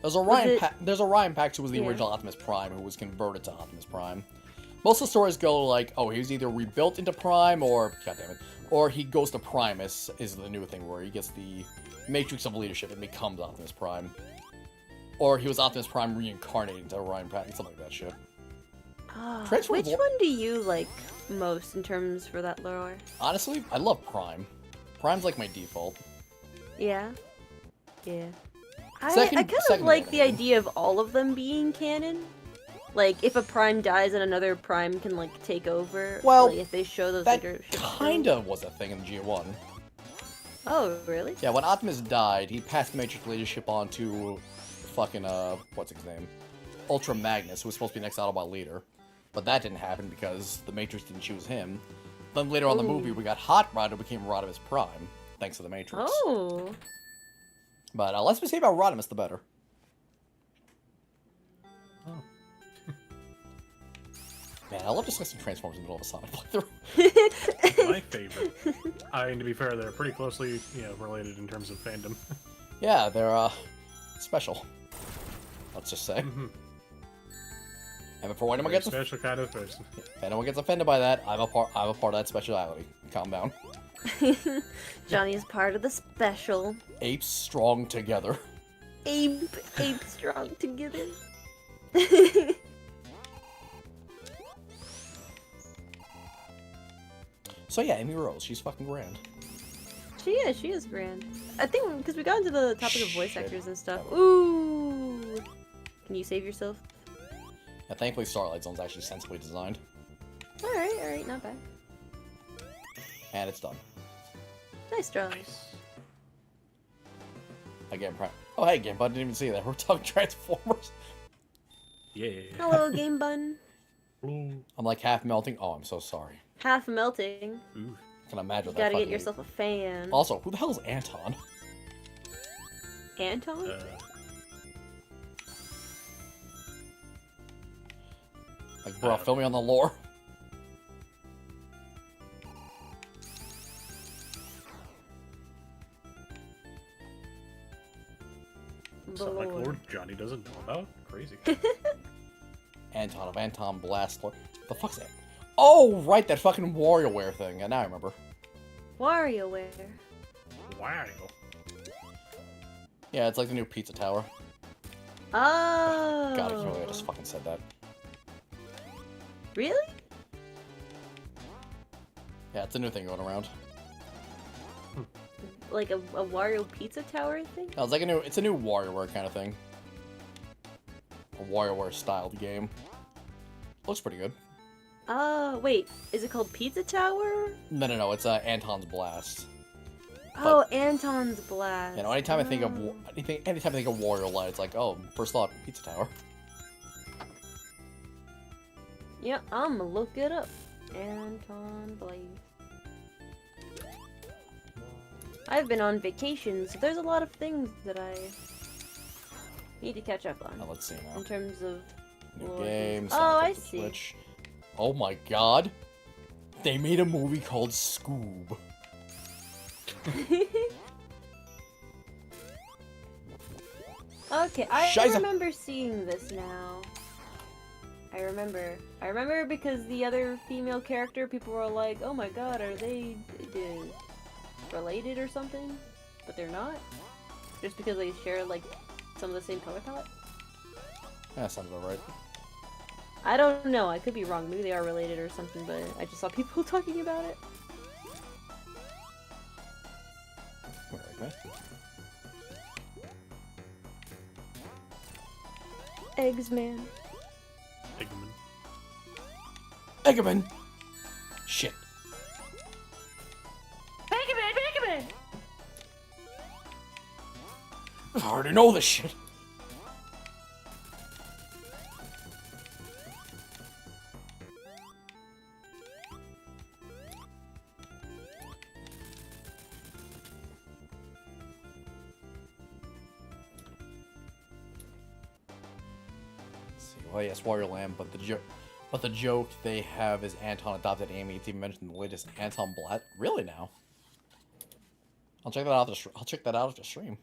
There's Orion Pax who was the Yeah. original Optimus Prime who was converted to Optimus Prime. Most of the stories go like, oh, he was either rebuilt into Prime or, goddammit, or he goes to Primus is the new thing where he gets the Matrix of Leadership and becomes Optimus Prime. Or he was Optimus Prime reincarnated into Orion Pax, something like that shit. Ah, Transformers which wa- one do you like most in terms for that lore? Honestly, I love Prime. Prime's like my default. Yeah. Yeah. I Second- kind of second like the one. idea of all of them being canon. Like, if a Prime dies and another Prime can, like, take over. Well, like, if they show those That leadership kinda was a thing in G1. skills. Oh, really? Yeah, when Optimus died, he passed the Matrix leadership on to fucking, what's his name? Ultra Magnus, who was supposed to be the next Autobot leader. But that didn't happen because the Matrix didn't choose him. Then later on in the movie, we got Hot Rod, who became Rodimus Prime, thanks to the Matrix. Oh. But less we say about Rodimus, the better. Oh. Man, I love discussing Transformers in the middle of a Sonic playthrough. My favorite. I mean, to be fair, they're pretty closely, related in terms of fandom. Yeah, they're, special. Let's just say. And before anyone Very gets special kind of person. if anyone gets offended by that, I'm a part of that speciality. Calm down. Johnny is part of the special. Apes strong together. Ape strong together. So yeah, Amy Rose, she's fucking grand. She is grand. I think because we got into the topic of voice Shit. actors and stuff. Ooh. Can you save yourself? Yeah, thankfully Starlight Zone's actually sensibly designed. Alright, not bad. And it's done. Nice draw. Again, oh hey, Game Bud, didn't even see that. We're talking Transformers. Yeah. Hello, Game Bun. Ooh. I'm like half melting. Oh, I'm so sorry. Half melting. Ooh. Can imagine You that. gotta get fucking- yourself a fan. Also, who the hell is Anton? Anton? Like, bro, fill me on the lore. Something like Lord. Lord Johnny doesn't know about? Crazy. Anton of Antonblast. The fuck's that? Oh, right, that fucking WarioWare thing. And now I remember. WarioWare. Wow. Yeah, it's like the new pizza tower. Oh. God, I can't believe I just fucking said that. Really? Yeah, it's a new thing going around. Like a Wario pizza tower thing? No, it's a new WarioWare kind of thing. A WarioWare styled game. Looks pretty good. Oh, wait. Is it called Pizza Tower? No, it's Anton's Blast. Oh, Anton's Blast. You know, anytime I think of Oh. anytime I think of Wario Light, it's like, oh, first thought, pizza tower. Yeah, I'm gonna look it up. Anton Blaze. I've been on vacation, so there's a lot of things that I need to catch up Now on let's see now. in terms of New lore. games. Oh, I see. Switch. Oh my god. They made a movie called Scoob. Okay, I Shiza. remember seeing this now. I remember because the other female character, people were like, oh my god, are they related or something? But they're not? Just because they share, like, some of the same color palette? That sounds about right. I don't know, I could be wrong. Maybe they are related or something, but I just saw people talking about it. Alright, man. Eggs, man. Eggman. Eggerman! Shit. Pikmin! I already know this shit. Well, yes, Wario Land, but the joke they have is Anton adopted Amy. It's even mentioned in the latest Antonblast. Really now? I'll check that out. I'll check that out after stream.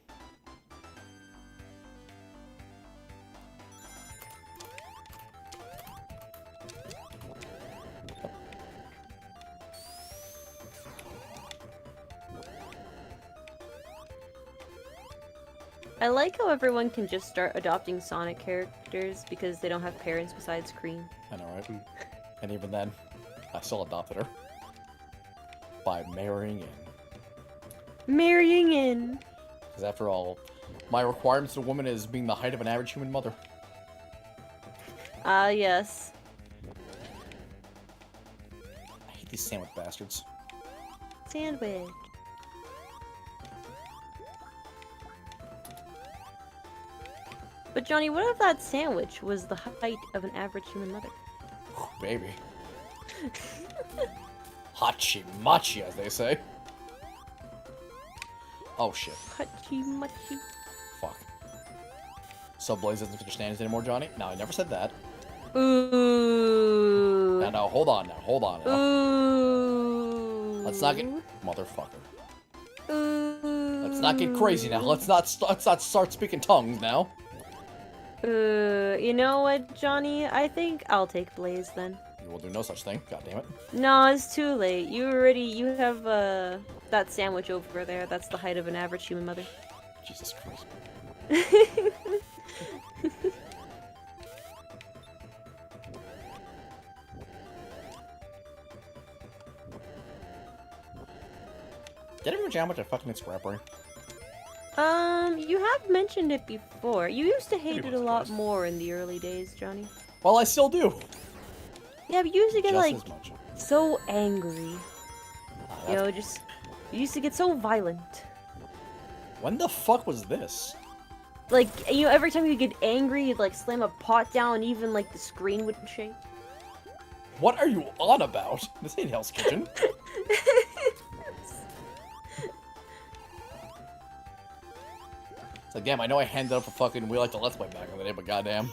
I like how everyone can just start adopting Sonic characters because they don't have parents besides Cream. I know, right? And even then, I still adopted her by marrying in. Marrying in. Because after all, my requirements to a woman is being the height of an average human mother. Ah, yes. I hate these sandwich bastards. Sandwich. But Johnny, what if that sandwich was the height of an average human mother? Whew, baby. Hachi machi, as they say. Oh shit. Hachi machi. Fuck. So Blaze doesn't finish standings anymore, Johnny? No, I never said that. Ooh. No, hold on now. Ooh. Let's not get... Motherfucker. Ooh. Let's not get crazy now. Let's not start speaking tongues now. You know what, Johnny? I think I'll take Blaze then. You will do no such thing. God damn it. No, it's too late. You have that sandwich over there. That's the height of an average human mother. Jesus Christ. Did everyone jam with a fucking scrapper? You have mentioned it before. You used to hate Pretty it a much lot was. more in the early days, Johnny. Well, I still do. Yeah, but you used to get Just like as much. so angry. You That's- know, you used to get so violent. When the fuck was this? Like, you know, every time you get angry, you'd like slam a pot down, and even like the screen would shake. What are you on about? This ain't Hell's Kitchen. It's like, damn, I know I handed up a fucking We Like to Let's Play back in the day, but goddamn.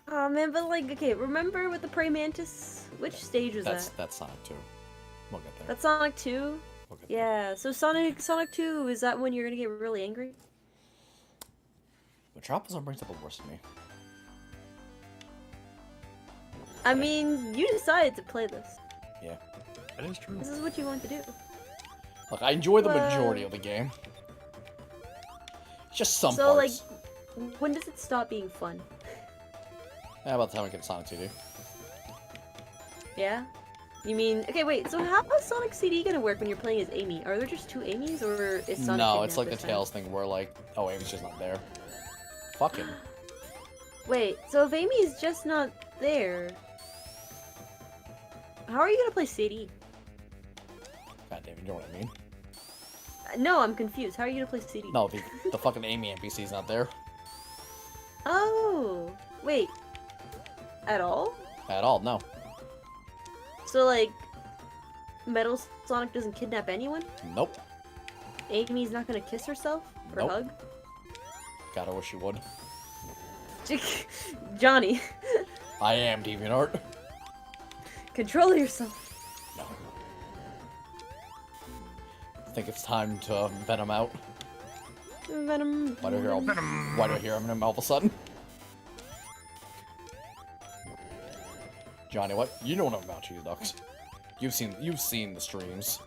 Oh man, but like, okay, remember with the Prey Mantis? Which stage was that? That's Sonic 2. We'll get there. That's Sonic 2? We'll get there. Yeah, so Sonic 2, is that when you're gonna get really angry? Metropolitan brings up the worst of me. I mean, you decided to play this. Yeah. That is true. This is what you want to do. Look, I enjoy the Well- majority of the game. Just some So, parts. like, when does it stop being fun? Yeah, about the time I get Sonic 2D. Yeah? You mean, okay, wait, so how is Sonic CD gonna work when you're playing as Amy? Are there just two Amy's, or is Sonic No, it's kidnapped like the this time? Tails thing where, like, oh, Amy's just not there. Fucking. Wait, so if Amy is just not there, how are you gonna play CD? God damn, you know what I mean? No, I'm confused. How are you gonna play CD? No, the fucking Amy NPC's not there. Oh, wait. At all? At all, no. So, like, Metal Sonic doesn't kidnap anyone? Nope. Amy's not gonna kiss herself? Or Nope. hug? God, I wish you would. Johnny, I am DeviantArt. control yourself. No. I think it's time to Venom out. Venom. Why do I hear him all of a sudden? Johnny, what? You know what I'm about, cheese ducks. You've seen the streams.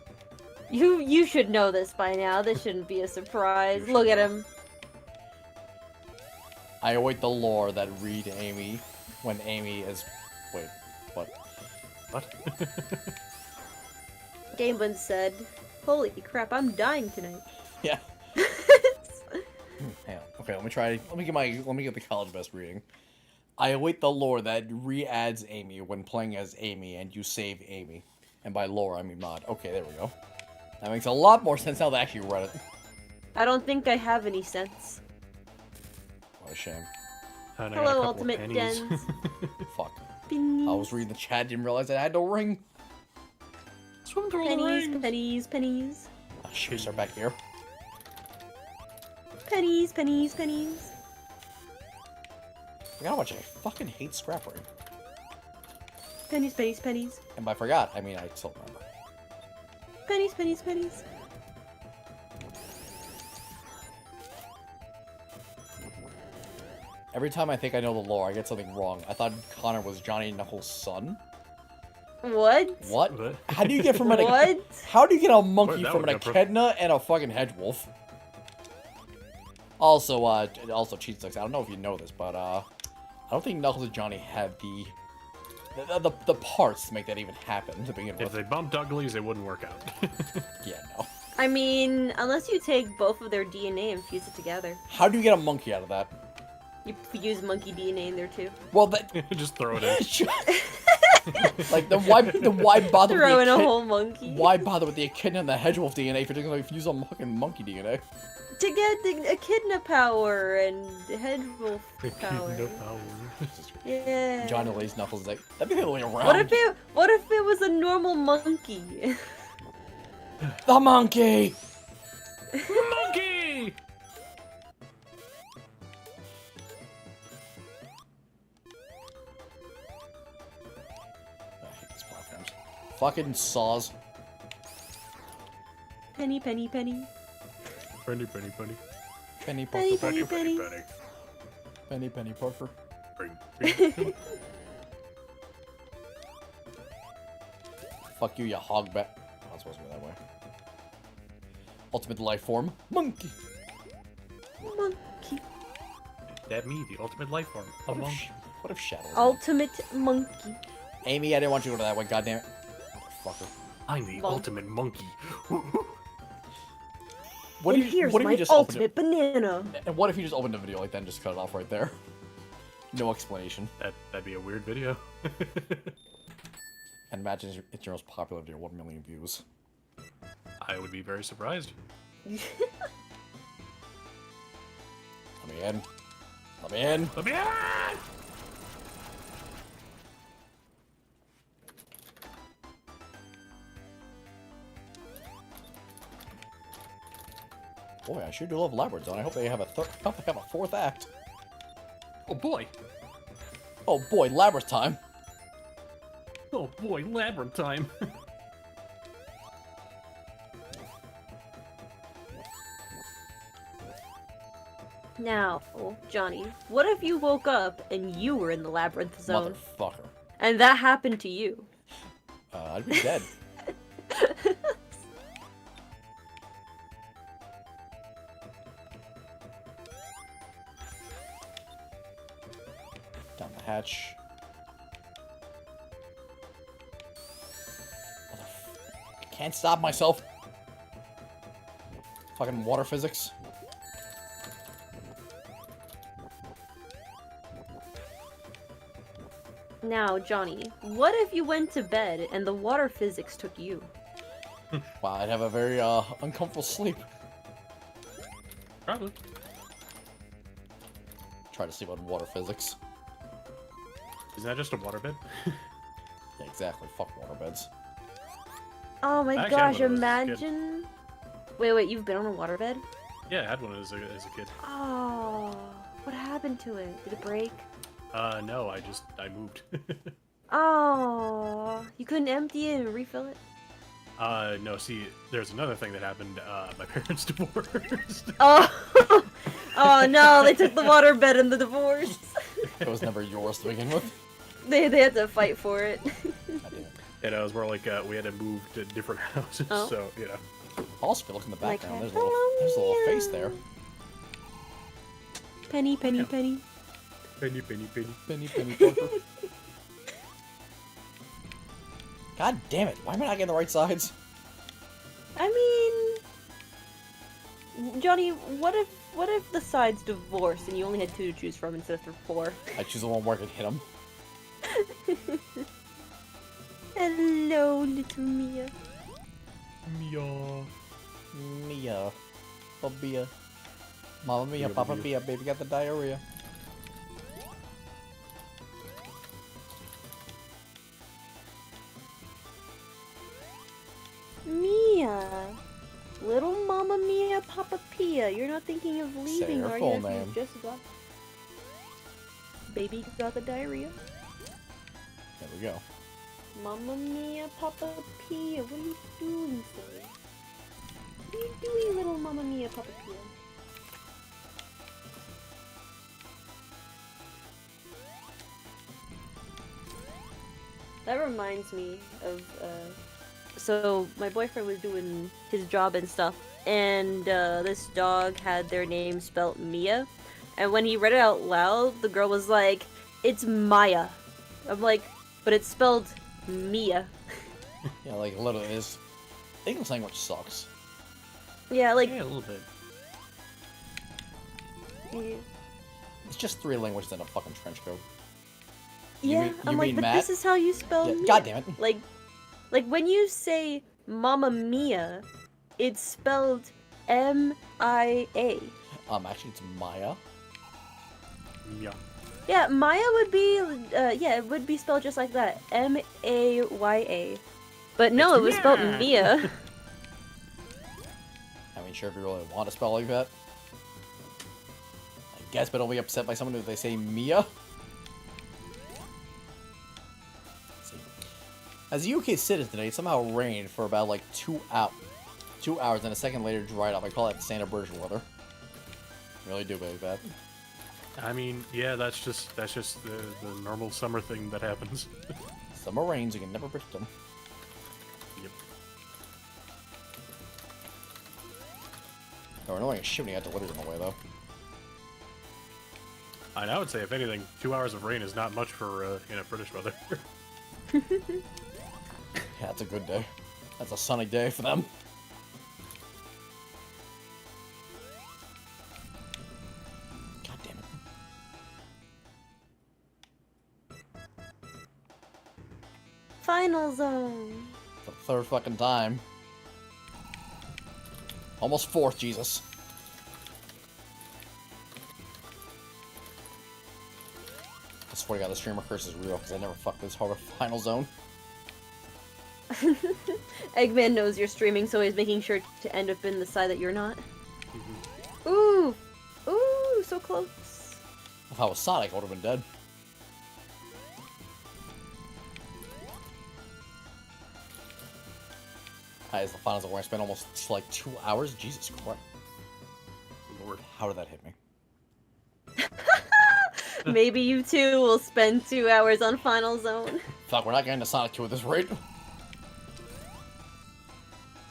You should know this by now. This shouldn't be a surprise. You Look should at know. him. I await the lore that read Amy when Amy is. Wait, what? What? Gamebun said, "Holy crap, I'm dying tonight." Yeah. Hang on. Okay, let me try. Let me get the college best reading. I await the lore that re-adds Amy when playing as Amy and you save Amy. And by lore, I mean mod. Okay, there we go. That makes a lot more sense now that I actually read it. I don't think I have any sense. What a shame. And I got a Hello, couple Ultimate pennies. Dens. Fuck. Pennies. I was reading the chat, didn't realize I had no ring. Swim through the Pennies, rings. pennies, pennies. Oh, should we start back here? Pennies, pennies, pennies. I forgot how much I fucking hate scrapper. Pennies, pennies, pennies. And by forgot, I mean I still remember. Pennies, pennies, pennies. Every time I think I know the lore, I get something wrong. I thought Connor was Johnny Knuckles' son. What? What? What? How do you get from an What? How do you get a monkey That from would an go from- echidna and a fucking hedgewolf? Also, cheat sticks. I don't know if you know this, but I don't think Knuckles and Johnny had the parts to make that even happen to begin If with. they bumped uglies, it wouldn't work out. Yeah, no. I mean, unless you take both of their DNA and fuse it together. How do you get a monkey out of that? You use monkey DNA in there too. Well, that Just throw it in. like the why bother Throw with in the a whole monkey. why bother with the echidna and the hedgewolf DNA if you're just gonna use a fucking monkey DNA? To get the echidna power and hedgewolf power. No power. Yeah. Johnny lays Knuckles is like, that'd be the other way around. What if it was a normal monkey? The monkey! Monkey! I hate these platforms. Fucking saws. Penny, penny, penny. Penny, penny, penny. Penny, Penny, penny. penny, penny. Penny, penny, Parker. Fuck you, you hog bat. Not supposed to go that way. Ultimate life form, monkey. Monkey. That me, the ultimate life form. A monkey. What if Shadow? Ultimate monkey. Amy, I didn't want you to go that way. Goddamn it, motherfucker. I'm the ultimate monkey. What And if you, here's what if my you just opened ultimate banana. it? And what if you just opened the video like that and just cut it off right there? No explanation. That'd be a weird video. And imagine it's your most popular video, 1 million views. I would be very surprised. Let me in. Let me in. Let me in! Boy, I sure do love Labyrinth Zone. I hope they have a fourth act. Oh boy! Oh boy, Labyrinth time. Oh boy, labyrinth time! Now, Johnny, what if you woke up and you were in the labyrinth zone? Motherfucker. And that happened to you? I'd be dead. Down the hatch. I can't stop myself. Fucking water physics. Now, Johnny, what if you went to bed and the water physics took you? Wow, I'd have a very uncomfortable sleep. Probably. Try to sleep on water physics. Isn't that just a waterbed? Yeah, exactly. Fuck waterbeds. Oh my I actually gosh, had one of those as a kid. imagine... Wait, you've been on a waterbed? Yeah, I had one as a kid. Oh, what happened to it? Did it break? No, I moved. Oh, you couldn't empty it and refill it? No, see, there's another thing that happened. My parents divorced. Oh, oh no, they took the waterbed in the divorce. It was never yours to begin with. They had to fight for it. And it was more like we had to move to different houses, Oh. so, you know. Also, if you look in the Like background, that. there's a little face there. Penny, penny, penny. Penny, penny, penny. Penny, penny, Parker. God damn it! Why am I not getting the right sides? I mean, Johnny, what if the sides divorced and you only had 2 to choose from instead of 4? I choose the one where I can hit him. Hello, little Mia. Meow. Mia. Babia. Mama Mia, Mia, Papa Mia. Mia, baby got the diarrhea. Mia. Little Mama Mia, Papa Pia. You're not thinking of leaving, her are full you? name. You just got... Baby got the diarrhea. There we go. Mamma Mia, Papa Pia. What are you doing, sir? What are you doing, little Mamma Mia, Papa Pia? That reminds me of, so my boyfriend was doing his job and stuff, and this dog had their name spelt Mia, and when he read it out loud, the girl was like, "It's Maya." I'm like, "But it's spelled Mia." Yeah, like literally, this English language sucks. Yeah, like, Yeah, a little bit. yeah, It's just 3 languages in a fucking trench coat. I'm like, mean but Matt? this is how you spell Yeah, Mia. God damn it. Like when you say Mamma Mia, it's spelled M-I-A. Actually, it's Maya. Meow. Yeah, Maya would be, yeah, it would be spelled just like that. M-A-Y-A. But no, it was spelled Mia. Mia. I mean, sure, if you really want to spell like that. I guess, but don't be upset by someone if they say Mia. Let's see. As a UK citizen today, it somehow rained for about like 2 hours, and a second later dried up. I call that Santa Bridge weather. Really do believe that. I mean, yeah, that's just the normal summer thing that happens. Summer rains, you can never predict them. Yep. They're annoying as shit when you have deliveries on the way, though. I would say, if anything, 2 hours of rain is not much for British weather. Yeah, it's a good day. That's a sunny day for them. God damn it. Final zone. For the third fucking time. Almost fourth, Jesus. I swear to God, the streamer curse is real, because I never fucked this hard final zone. Eggman knows you're streaming, so he's making sure to end up in the side that you're not. Ooh! Ooh, so close. If I was Sonic, I would have been dead. That is the final zone where I spent almost like 2 hours. Jesus Christ. Lord, how did that hit me? Maybe you too will spend 2 hours on Final Zone. Fuck, we're not getting to Sonic 2 at this rate.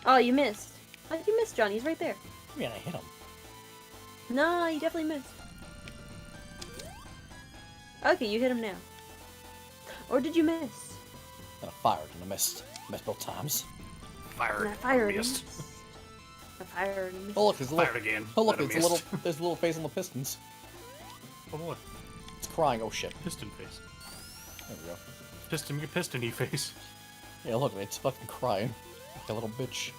Oh, you missed. How did you miss, Johnny? He's right there. I mean, I hit him. No, you definitely missed. Okay, you hit him now. Or did you miss? And I fired and I missed. Missed both times. Fired. And I fired and missed. missed. I fired and missed. Oh look, there's a little. Fired again. Oh look, and I it's a little. missed. There's a little face on the pistons. Oh look, It's crying. Oh shit. piston face. There we go. Pistony face. Yeah, look, it's fucking crying. Like a little bitch.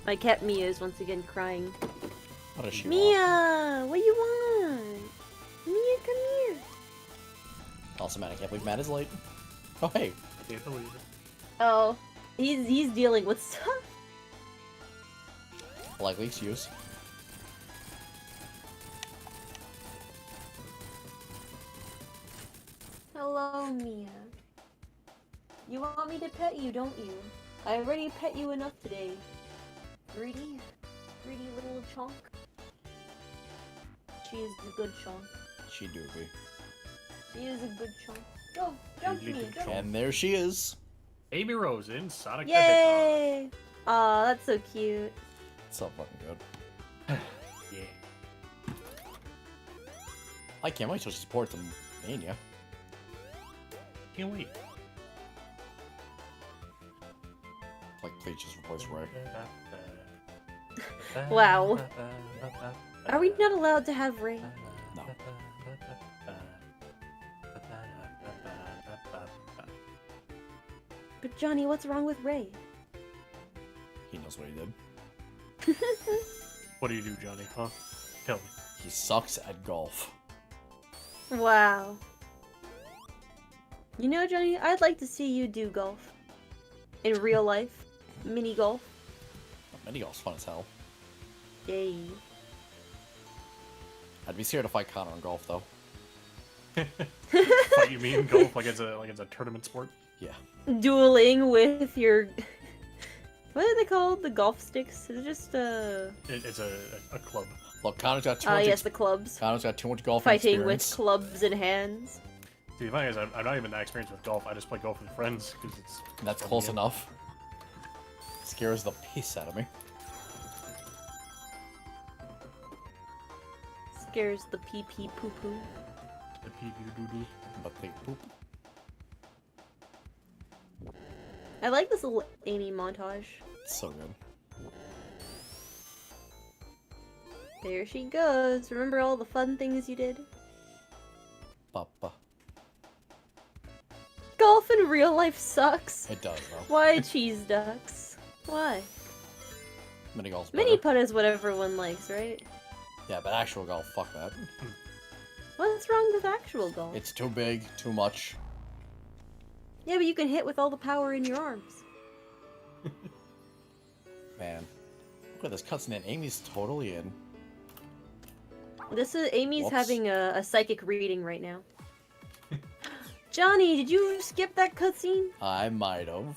My cat Mia is once again crying. What does she want? Mia, what do you want? Mia, come here. Also, man, I can't believe Matt is late. Oh hey. Can't believe it. Oh, he's dealing with stuff. Likely excuse. Hello, Mia. You want me to pet you, don't you? I already pet you enough today. Greedy little chonk. She is a good chonk. She do be. She is a good chonk. Go, jump, Mia, jump. And there she is. Amy Rose in Sonic the Hedgehog. Yay! Aw, that's so cute. So fucking good. Yeah. I can't wait till she supports the Mania. Can't wait. Like, please just replace Ray. Wow. Are we not allowed to have Ray? No. But Johnny, what's wrong with Ray? He knows what he did. What do you do, Johnny? Huh? Tell me. He sucks at golf. Wow. You know, Johnny, I'd like to see you do golf. In real life. Mini golf. Mini golf's fun as hell. Yay. I'd be scared to fight Connor in golf, though. What you mean golf like it's a tournament sport? Yeah. Dueling with your... What are they called? The golf sticks? Is it just It's a club. Look, Connor's got too much. yes, the clubs. Connor's got too much golf Fighting experience. with clubs in hands. See, the thing is, I'm not even that experienced with golf. I just play golf with friends because it's. That's close enough. Scares the piss out of me. Scares the pee-pee poo-poo. The pee-pee-doo-doo. But they poop. I like this little Amy montage. It's so good. There she goes. Remember all the fun things you did? Papa. Golf in real life sucks. It does, though. Why cheese ducks? Why? Mini golf's better. Mini putt is what everyone likes, right? Yeah, but actual golf, fuck that. What's wrong with actual golf? It's too big, too much. Yeah, but you can hit with all the power in your arms. Man. Look at this cutscene, and Amy's totally in. This is Amy's Whoops. having a psychic reading right now. Johnny, did you skip that cutscene? I might have.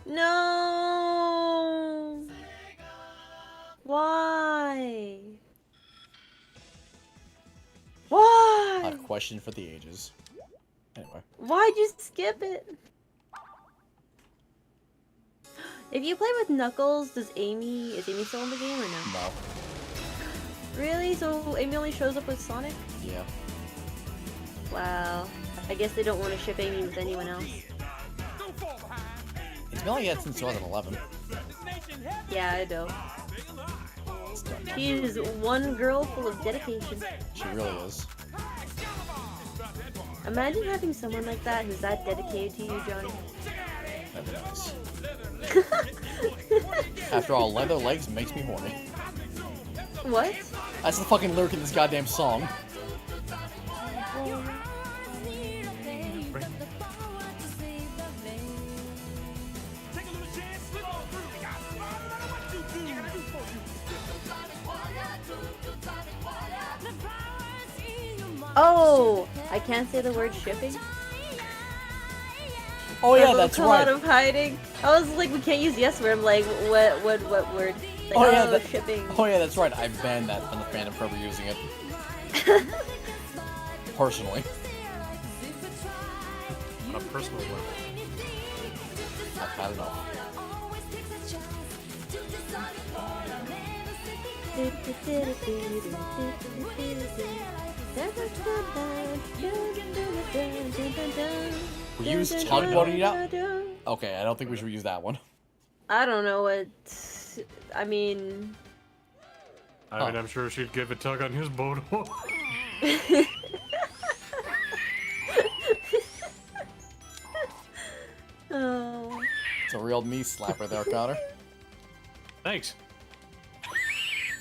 No. Why? Why? A question for the ages. Anyway. Why'd you skip it? If you play with Knuckles, is Amy still in the game or no? No. Really? So Amy only shows up with Sonic? Yeah. Wow. I guess they don't want to ship Amy with anyone else. It's been like that since 2011. Yeah, I know. She is one girl full of dedication. She really is. Imagine having someone like that who's that dedicated to you, Johnny. That'd be nice. After all, leather legs makes me horny. What? That's the fucking lyric in this goddamn song. Oh! I can't say the word shipping. Oh yeah, Rebel that's come right. out of hiding. I was like, we can't use yes word. I'm like, what word? Like, Oh yeah, shipping. Oh yeah, that's right. I banned that from the fandom for ever using it. Personally. On a personal level. I don't know. We use tugboating now? Okay, I don't think we should use that one. I don't know what. I mean. I'm sure she'd give a tug on his boat. Oh. It's a real knee slapper there, Connor. Thanks.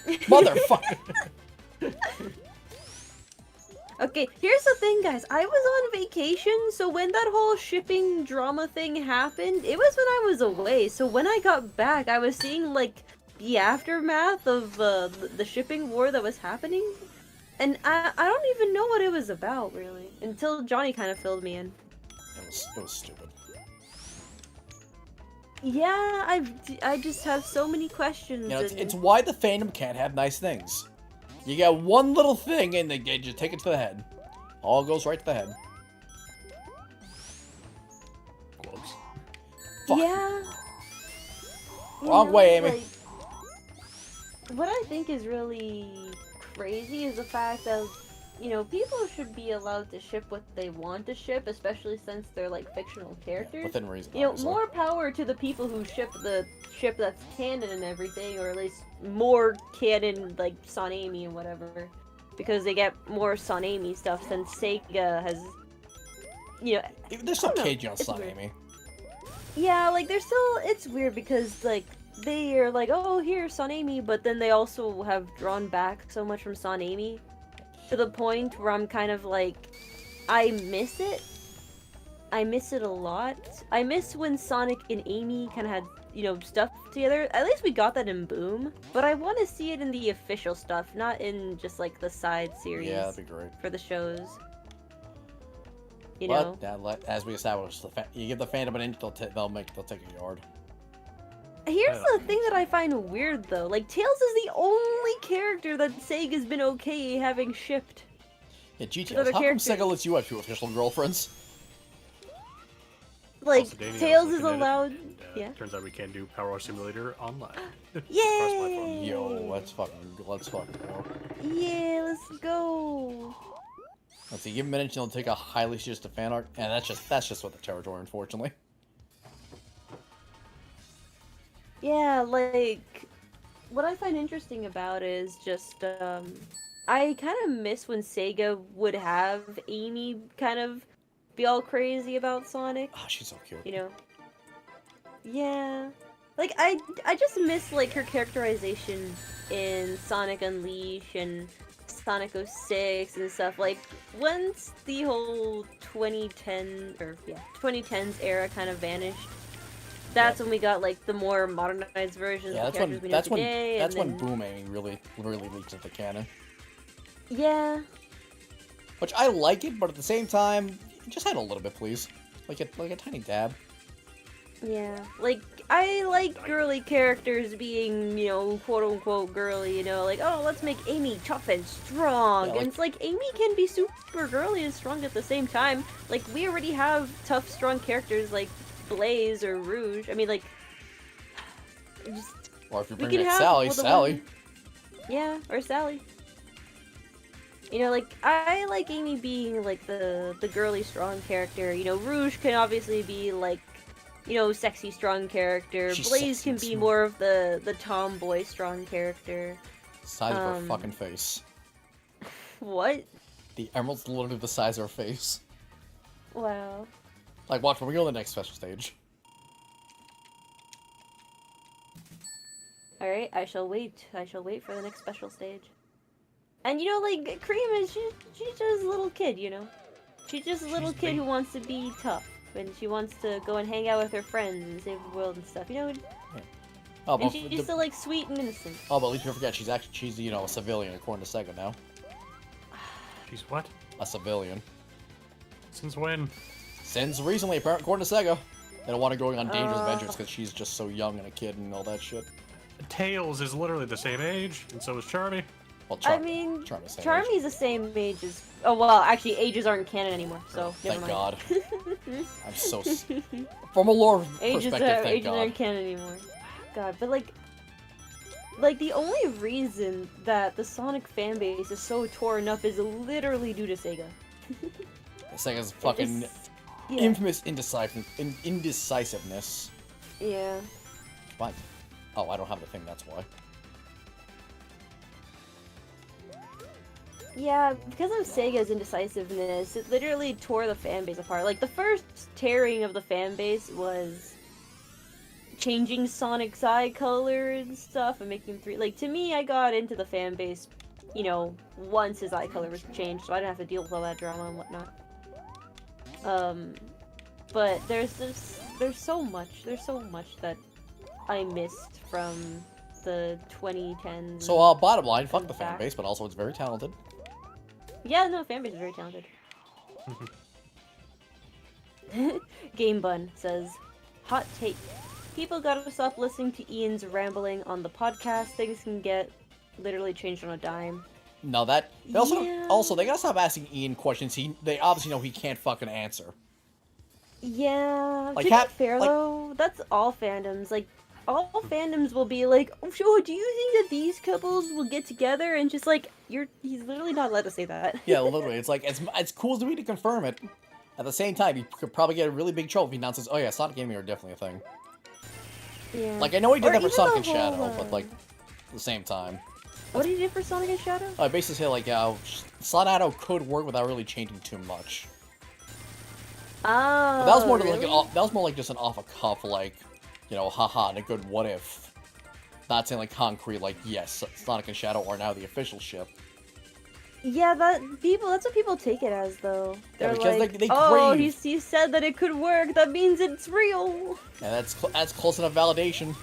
Motherfucker! Okay, here's the thing, guys. I was on vacation, so when that whole shipping drama thing happened, it was when I was away. So when I got back, I was seeing, like, the aftermath of the shipping war that was happening. And I don't even know what it was about, really. Until Johnny kind of filled me in. It was stupid. Yeah, I just have so many questions. You know, and... it's why the fandom can't have nice things. You get one little thing and they just take it to the head. All goes right to the head. Gloves. Fuck. Yeah. Wrong way, Amy. Like, what I think is really crazy is the fact that, you know, people should be allowed to ship what they want to ship, especially since they're like fictional characters. Within reason. You know, obviously. more power to the people who ship the ship that's canon and everything, or at least more canon like Sonami and whatever, because they get more Sonami stuff since Sega has, you know. There's some I don't know, cagey on it's Sun weird. Amy. Yeah, like they're still. It's weird because like they are like, oh, here's Sonami, but then they also have drawn back so much from Sonami to the point where I'm kind of like, I miss it. I miss it a lot. I miss when Sonic and Amy kind of had, you know, stuff together. At least we got that in Boom. But I want to see it in the official stuff, not in just like the side series. Yeah, that'd be great. For the shows. You know. But as we established, you give the fandom an inch, they'll take a yard. Here's the thing that I find weird though. Like Tails is the only character that Sega's been okay having shipped. Yeah, GTS. Other How come characters. Sega lets you have two official girlfriends? Like Also, Dani, I was Tails is looking at it, allowed. and, yeah. Turns out we can do Power Wash Simulator online. Yay! Yo, let's fucking go. Yeah, let's go. Let's see, give him an inch and he'll take a highly suggestive fan art. And that's just what the territory, unfortunately. Yeah, like what I find interesting about it is just I kind of miss when Sega would have Amy kind of be all crazy about Sonic. Oh, she's so cute. You know. Yeah. Like I just miss like her characterization in Sonic Unleashed and Sonic 06 and stuff. Like once the whole 2010s era kind of vanished, that's when we got like the more modernized versions Yeah, of the characters we know today. That's when Boom Amy really leaked into canon. Yeah. Which I like it, but at the same time, just add a little bit, please. Like a tiny dab. Yeah, like, I like girly characters being, you know, quote-unquote girly, you know, like, oh, let's make Amy tough and strong, Yeah, like... and it's like, Amy can be super girly and strong at the same time. Like, we already have tough, strong characters like Blaze or Rouge. I mean, like, just... Or if you're bringing back Sally, Sally. Yeah, or Sally. You know, like, I like Amy being, like, the girly, strong character. You know, Rouge can obviously be, like, you know, sexy, strong character. She's Blaze can be more of the tomboy, strong character. Size of her fucking face. What? The emerald's literally the size of her face. Wow. Like, watch when we go to the next special stage. Alright, I shall wait. I shall wait for the next special stage. And you know, like, Cream is, she's just a little kid, you know? She's just a little kid who wants to be tough. And she wants to go and hang out with her friends and save the world and stuff, you know? Yeah. Oh, and she's still, like, sweet and innocent. Oh, but at least you forget, she's, you know, a civilian according to Sega now. She's what? A civilian. Since when? Since recently, apparently, according to Sega. They don't want her going on dangerous adventures because she's just so young and a kid and all that shit. Tails is literally the same age, and so is Charmy. Well, I mean, Charmy's the same age as... Oh, well, actually, ages aren't canon anymore, so never Thank mind. God. I'm so... From a lore perspective, thank ages God. aren't canon anymore. God, but like, the only reason that the Sonic fanbase is so torn up is literally due to Sega. Sega's fucking yeah. infamous indecisiveness. Yeah. Why? Oh, I don't have the thing, that's why. Yeah, because of Sega's indecisiveness, it literally tore the fanbase apart. Like, the first tearing of the fanbase was changing Sonic's eye color and stuff and making him 3. Like, to me, I got into the fanbase, you know, once his eye color was changed, so I didn't have to deal with all that drama and whatnot. But there's so much that I missed from the 2010s. So, bottom line, fuck the fanbase, but also it's very talented. Yeah, no, fanbase is very talented. Game Bun says, hot take. People gotta stop listening to Ian's rambling on the podcast. Things can get literally changed on a dime. No, that... They also, they gotta stop asking Ian questions they obviously know he can't fucking answer. Yeah, like, to be fair though, that's all fandoms. Like, all fandoms will be like, oh, sure, do you think that these couples will get together? And just like, he's literally not allowed to say that. Yeah, literally. It's like, it's cool as to me to confirm it. At the same time, he could probably get a really big trouble if he announces, oh yeah, Sonic Gaming are definitely a thing. Yeah. Like, I know he did that for Sonic and Shadow, but like, at the same time. What did he do for Sonic and Shadow? I basically say like, Sonic Shadow could work without really changing too much. Oh, but that was more really? that was more like just an off a cuff, like, you know, haha, and a good what if. Not saying like concrete, like, yes, Sonic and Shadow are now the official ship. Yeah, that's what people take it as, though. They're because like, they oh, crave... he said that it could work, that means it's real! Yeah, that's close enough validation.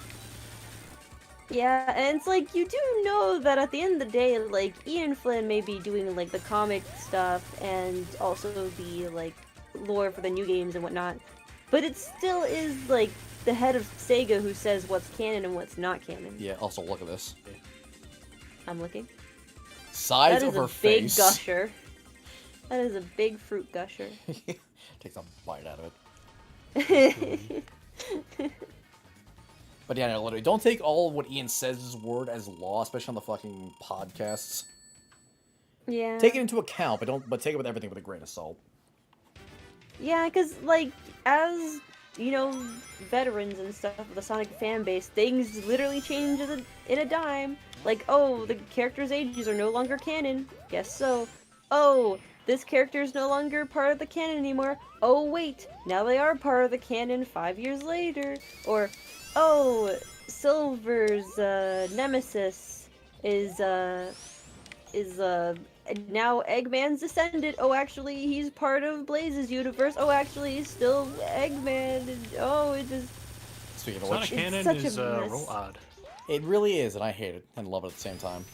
Yeah, and it's like, you do know that at the end of the day, like, Ian Flynn may be doing, like, the comic stuff, and also the, like, lore for the new games and whatnot, but it still is, like, the head of Sega who says what's canon and what's not canon. Yeah, also look at this. I'm looking. Size of her face. That is a big gusher. That is a big fruit gusher. Takes a bite out of it. But yeah, no, literally, don't take all what Ian says as word as law, especially on the fucking podcasts. Yeah. Take it into account, but take it with everything with a grain of salt. Yeah, because, like, as, you know, veterans and stuff of the Sonic fanbase, things literally change in a dime. Like, oh, the characters' ages are no longer canon. Guess so. Oh, this character is no longer part of the canon anymore. Oh, wait, now they are part of the canon 5 years later. Or, oh, Silver's nemesis is now Eggman's descendant. Oh, actually, he's part of Blaze's universe. Oh, actually, he's still Eggman. And, oh, it just... Speaking of Sonic which, canon such is a mess. real odd. It really is, and I hate it and love it at the same time.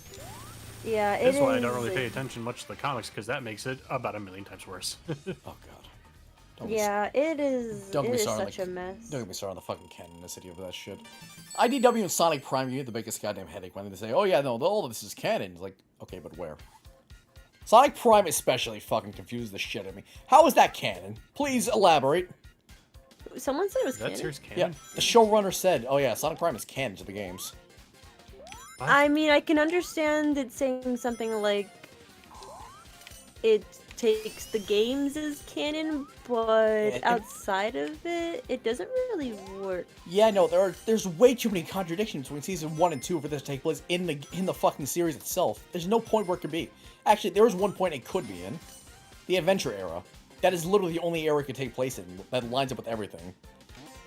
Yeah, it That's is. why I don't really pay attention much to the comics, because that makes it about 1,000,000 times worse. Oh god. Yeah, it is. Don't It get me is started such a mess. Don't get me started on the fucking canonicity of that shit. IDW and Sonic Prime give me the biggest goddamn headache when they say, "Oh yeah, no, all of this is canon." It's like, okay, but where? Sonic Prime especially fucking confused the shit out of me. How is that canon? Please elaborate. Someone said it was That's canon. yours canon? Yeah, the showrunner said, "Oh yeah, Sonic Prime is canon to the games." What? I mean, I can understand it saying something like it takes the games as canon, but outside of it, it doesn't really work. Yeah, no, there's way too many contradictions between season 1 and 2 for this to take place in the fucking series itself. There's no point where it could be. Actually, there is one point it could be in. The Adventure era. That is literally the only era it could take place in that lines up with everything.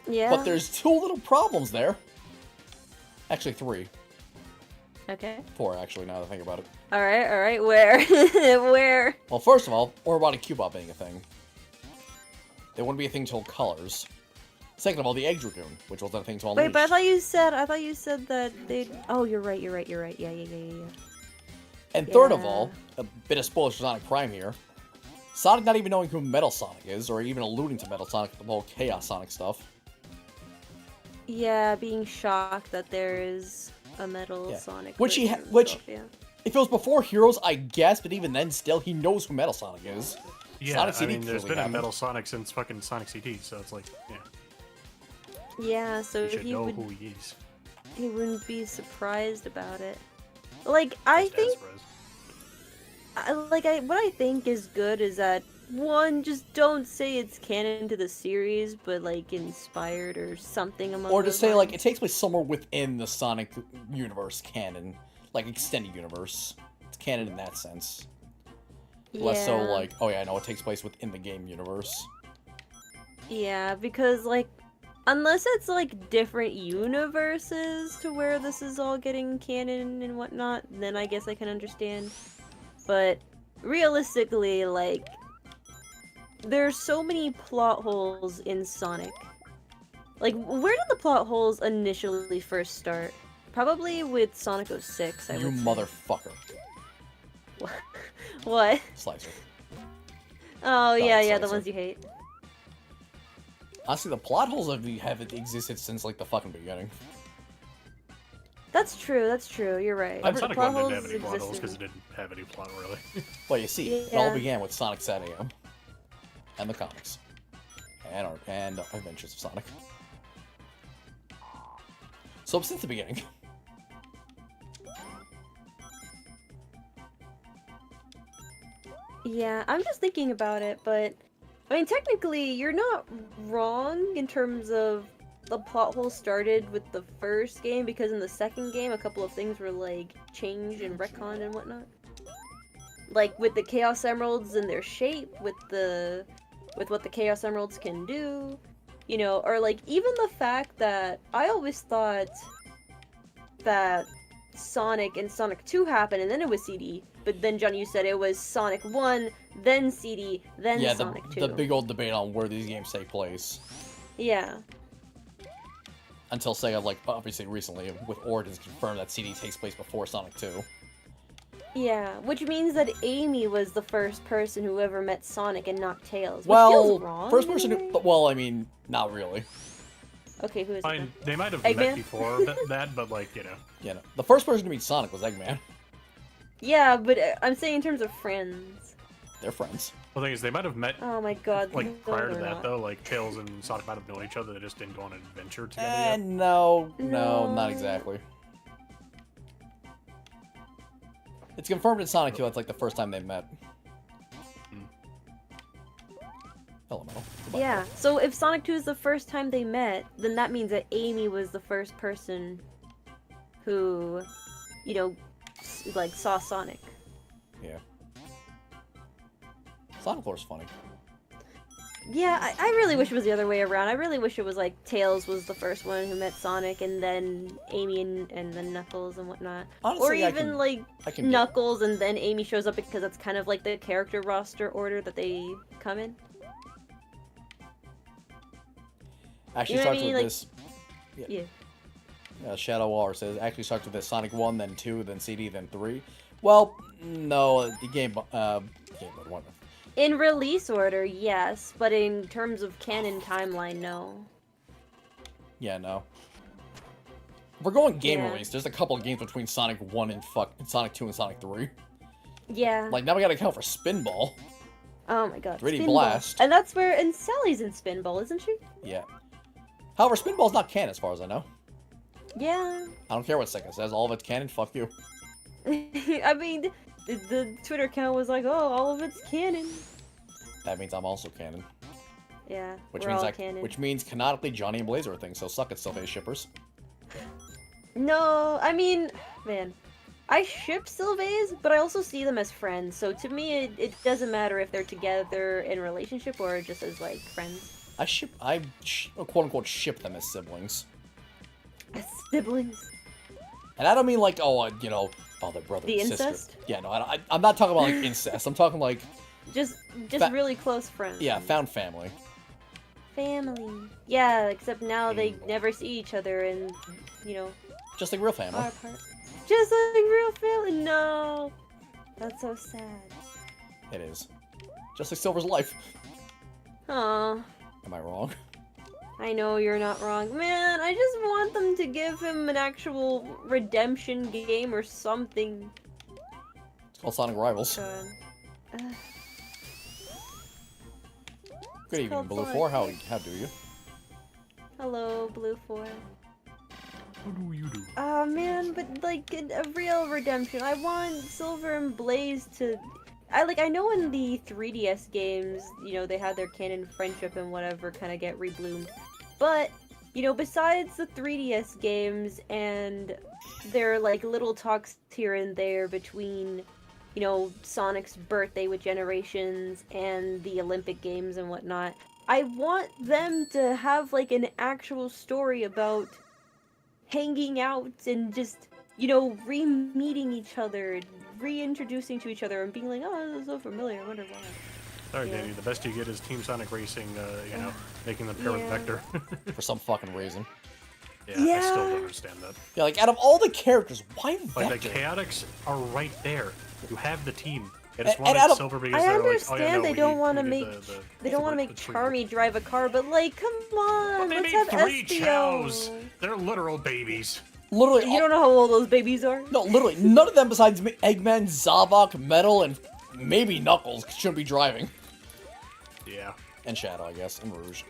Yeah. But there's 2 little problems there. Actually, 3. Okay. 4, actually, now that I think about it. Alright, where? Where? Well, first of all, Orobotic Cubot being a thing. They wouldn't be a thing till Colors. Second of all, the Egg Dragoon, which wasn't a thing till Wait, Unleashed. but I thought you said that they. Oh, you're right. Yeah. And third of Yeah. all, a bit of spoilers for Sonic Prime here. Sonic not even knowing who Metal Sonic is, or even alluding to Metal Sonic, the whole Chaos Sonic stuff. Yeah, being shocked that there is a Metal Yeah. Sonic. Which he version ha- of which- himself, yeah. If it was before Heroes, I guess, but even then, still, he knows who Metal Sonic is. Yeah, Sonic I CD mean, there's clearly been a happened. Metal Sonic since fucking Sonic CD, so it's like, yeah, Yeah, so you should he know would. who he is. He wouldn't be surprised about it. Like I Just as think, surprised. what I think is good is that one, just don't say it's canon to the series, but like inspired or something among. Or to those say, like, it lines. takes place somewhere within the Sonic universe canon. Like, extended universe. It's canon in that sense. Less so, Yeah. like, oh yeah, no, it takes place within the game universe. Yeah, because like, unless it's like different universes to where this is all getting canon and whatnot, then I guess I can understand. But realistically, like, there's so many plot holes in Sonic. Like, where did the plot holes initially first start? Probably with Sonic 06, I You would say. motherfucker. What? Slicer. Oh, yeah, the Slicer. ones you hate. Honestly, the plot holes have existed since, like, the fucking beginning. That's true, you're right. And The Sonic plot 1 didn't have any holes plot holes existed. because it didn't have any plot, really. Well, you see, it all Yeah. began with Sonic Sat AM. And the comics. And Adventures of Sonic. So, since the beginning. Yeah, I'm just thinking about it, but I mean, technically, you're not wrong in terms of the plot hole started with the first game, because in the second game, a couple of things were like changed and retconned and whatnot. Like with the Chaos Emeralds and their shape, with what the Chaos Emeralds can do, you know, or like even the fact that I always thought that Sonic and Sonic 2 happened and then it was CD. But then, Johnny, you said it was Sonic 1, then CD, then Yeah, Sonic 2. the big old debate on where these games take place. Yeah. Until Sega, like, obviously recently, with Origins, confirmed that CD takes place before Sonic 2. Yeah, which means that Amy was the first person who ever met Sonic and not Tails. Which Well, feels wrong first in a person who... way. Well, I mean, not really. Okay, who is it? Fine, then? they might have Eggman? met before that, but like, you know. Yeah, no. The first person to meet Sonic was Eggman. Yeah, but I'm saying in terms of friends. They're friends. The thing is, they might have met Oh my god. like no, prior to they're that not. though. Like Tails and Sonic might have known each other. They just didn't go on an adventure together yet. No, No. not exactly. It's confirmed in Sonic 2 that's like the first time they met. Hello, Metal. Goodbye, Yeah, Metal. so if Sonic 2 is the first time they met, then that means that Amy was the first person who, you know, like saw Sonic. Yeah. Sonic Lore's funny. Yeah, I really wish it was the other way around. I really wish it was like Tails was the first one who met Sonic, and then Amy and then Knuckles and whatnot. Honestly, Or I even can- like I can get- Knuckles and then Amy shows up, because that's kind of like the character roster order that they come in. Actually You know what I starts mean? with Like- this. Yeah. Shadow War says actually starts with this Sonic 1, then 2, then CD, then 3. Well, no, the Game Boy Wonder. In release order, yes, but in terms of canon timeline, no. Yeah, no. If we're going game Yeah. release, there's a couple of games between Sonic 1 and Sonic 2 and Sonic 3. Yeah. Like, now we gotta account for Spinball. Oh my god. 3D Spinball. Blast. And that's where, and Sally's in Spinball, isn't she? Yeah. However, Spinball's not canon as far as I know. Yeah. I don't care what Sega says, all of it's canon, fuck you. I mean, the Twitter account was like, oh, all of it's canon. That means I'm also canon. Yeah, Which we're means all canon. Which means canonically Johnny and Blaze are a thing, so suck it, Sylvain shippers. No, I mean, man, I ship Sylvains, but I also see them as friends. So to me, it doesn't matter if they're together in a relationship or just as like friends. I quote unquote ship them as siblings. As siblings. And I don't mean like, oh, you know, father, brother, The and sister. incest? Yeah, no, I'm not talking about like incest. I'm talking like, Just really close friends. yeah, found family. Family. Yeah, except now they never see each other and, you know, Just like real family. are apart. Just like real family. No. That's so sad. It is. Just like Silver's life. Aw. Am I wrong? I know you're not wrong. Man, I just want them to give him an actual redemption game or something. It's called Sonic Rivals. Good evening, called Blue Sonic. 4. How do you? Hello, Blue 4. What do you do? Oh man, but like a real redemption. I want Silver and Blaze to. I know in the 3DS games, you know, they had their canon friendship and whatever kind of get rebloomed. But, you know, besides the 3DS games and their like little talks here and there between, you know, Sonic's birthday with Generations and the Olympic Games and whatnot, I want them to have like an actual story about hanging out and just, you know, re-meeting each other, reintroducing to each other and being like, oh, this is so familiar, I wonder why. Sorry, Yeah. Danny, the best you get is Team Sonic Racing, you know, making them pair with Yeah. Vector. For some fucking reason. I still Yeah. don't understand that. Yeah, like out of all the characters, why Like, Vector? the Chaotix are right there. You have the team. I just And out wanted of- Silver because I they're like, oh understand yeah, no, they we don't need- want to we need make the they don't want to the make tree. Charmy drive a car, but like, come on, But they let's made have 3 Espio. chows. They're literal babies. Literally, You don't know how old those babies are. no, literally, none of them besides Eggman, Zavok, Metal, and maybe Knuckles should be driving. Yeah. And Shadow, I guess, and Rouge.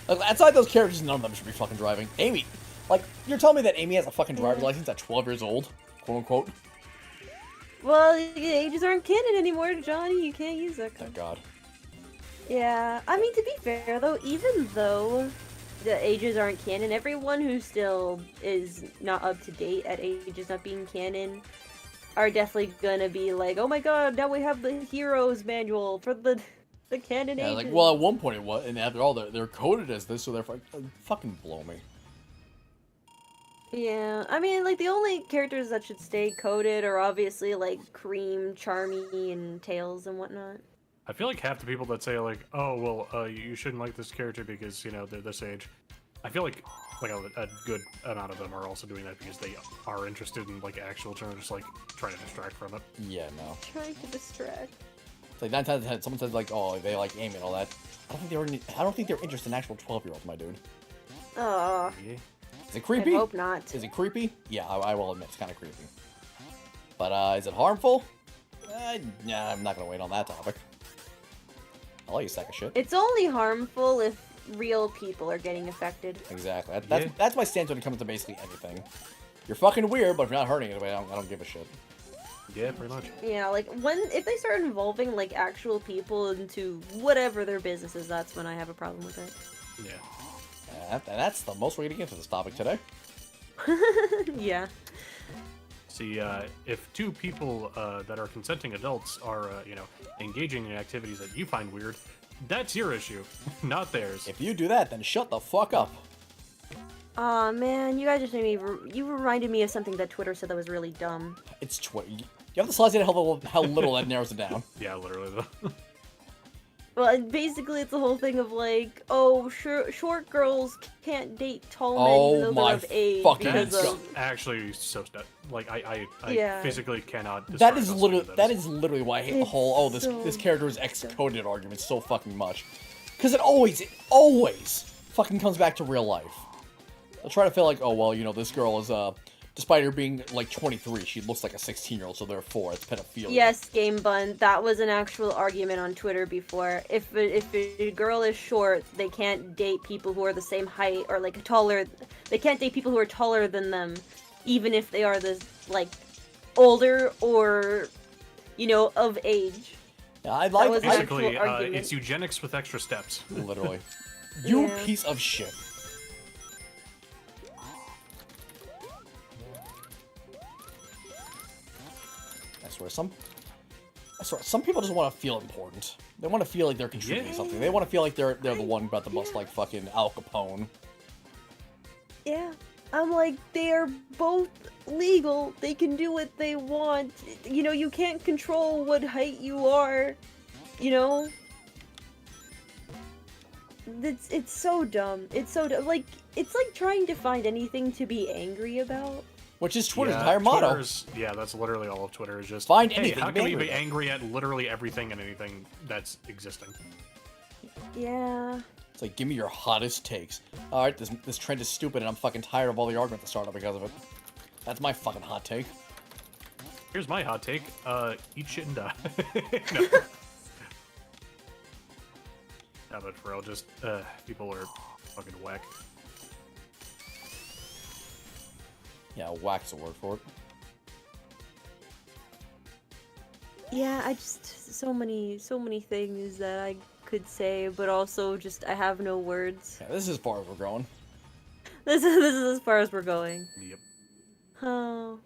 Like, outside those characters, none of them should be fucking driving. Amy, like, you're telling me that Amy has a fucking driver's license at 12 years old? Quote unquote. Well, the ages aren't canon anymore, Johnny. You can't use that. Thank God. Yeah, I mean, to be fair though, even though the ages aren't canon, everyone who still is not up to date at ages not being canon are definitely gonna be like, oh my god, now we have the heroes manual for the canon Yeah, ages. like, well, at one point it was, and after all, they're coded as this, so they're fucking blow me. Yeah, I mean, like, the only characters that should stay coded are obviously, like, Cream, Charmy, and Tails and whatnot. I feel like half the people that say like, oh well, you shouldn't like this character because you know they're this age. I feel like a good amount of them are also doing that because they are interested in like actual terms, just like trying to distract from it. Yeah, no. Trying to distract. It's like 9 times out of 10, someone says like, oh, they like Amy and all that. I don't think they're interested in actual 12-year-olds, my dude. Oh, Yeah. Is it I creepy? hope not. Is it creepy? Yeah, I will admit, it's kind of creepy. But, is it harmful? Yeah, I'm not gonna wait on that topic. I'll let you sack of shit. It's only harmful if real people are getting affected. Exactly. Yeah. That's my stance when it comes to basically anything. You're fucking weird, but if you're not hurting anybody, I don't give a shit. Yeah, pretty much. Yeah, like, if they start involving, like, actual people into whatever their business is, that's when I have a problem with it. Yeah. And that's the most we're gonna get into this topic today. Yeah. See, if 2 people that are consenting adults are, you know, engaging in activities that you find weird, that's your issue, not theirs. If you do that, then shut the fuck up. Aw, man, you guys just made me. You reminded me of something that Twitter said that was really dumb. It's You have to slice it how little that narrows it down. Yeah, literally though. Well, basically, it's the whole thing of like, oh, short girls can't date tall men Oh even though my they're of age fucking because That's God. of. actually so like I Yeah. physically cannot. That describe is how literally stupid that is literally why I hate the It's whole this so character is X-coded argument so fucking much. Because it always fucking comes back to real life. They'll try to feel like, oh well, you know, this girl is despite her being like 23, she looks like a 16-year-old, so therefore it's pedophilia. Yes, Game Bun. That was an actual argument on Twitter before. If a girl is short, they can't date people who are the same height or like taller. They can't date people who are taller than them, even if they are the like older or of age. Yeah, I That like was an Basically, actual argument. it's eugenics with extra steps. literally. You Yeah. piece of shit. I swear, some people just want to feel important. They want to feel like they're contributing Yeah. something. They want to feel like they're the one about to bust like fucking Al Capone. Yeah. I'm like, they are both legal. They can do what they want. You can't control what height you are. It's so dumb. It's so dumb. Like, it's like trying to find anything to be angry about. Which is Twitter's Yeah, entire motto. Yeah, that's literally all of Twitter is just Find hey, anything how to can be we angry be about. angry at literally everything and anything that's existing? Yeah. It's like, give me your hottest takes. Alright, this trend is stupid and I'm fucking tired of all the argument that started because of it. That's my fucking hot take. Here's my hot take. Eat shit and die. No. Yeah, but for real, just people are fucking whack. Yeah, whack's a word for it. Yeah, I just so many things that I could say, but also just I have no words. Yeah, this is as far as we're going. This is as far as we're going. Yep. Oh,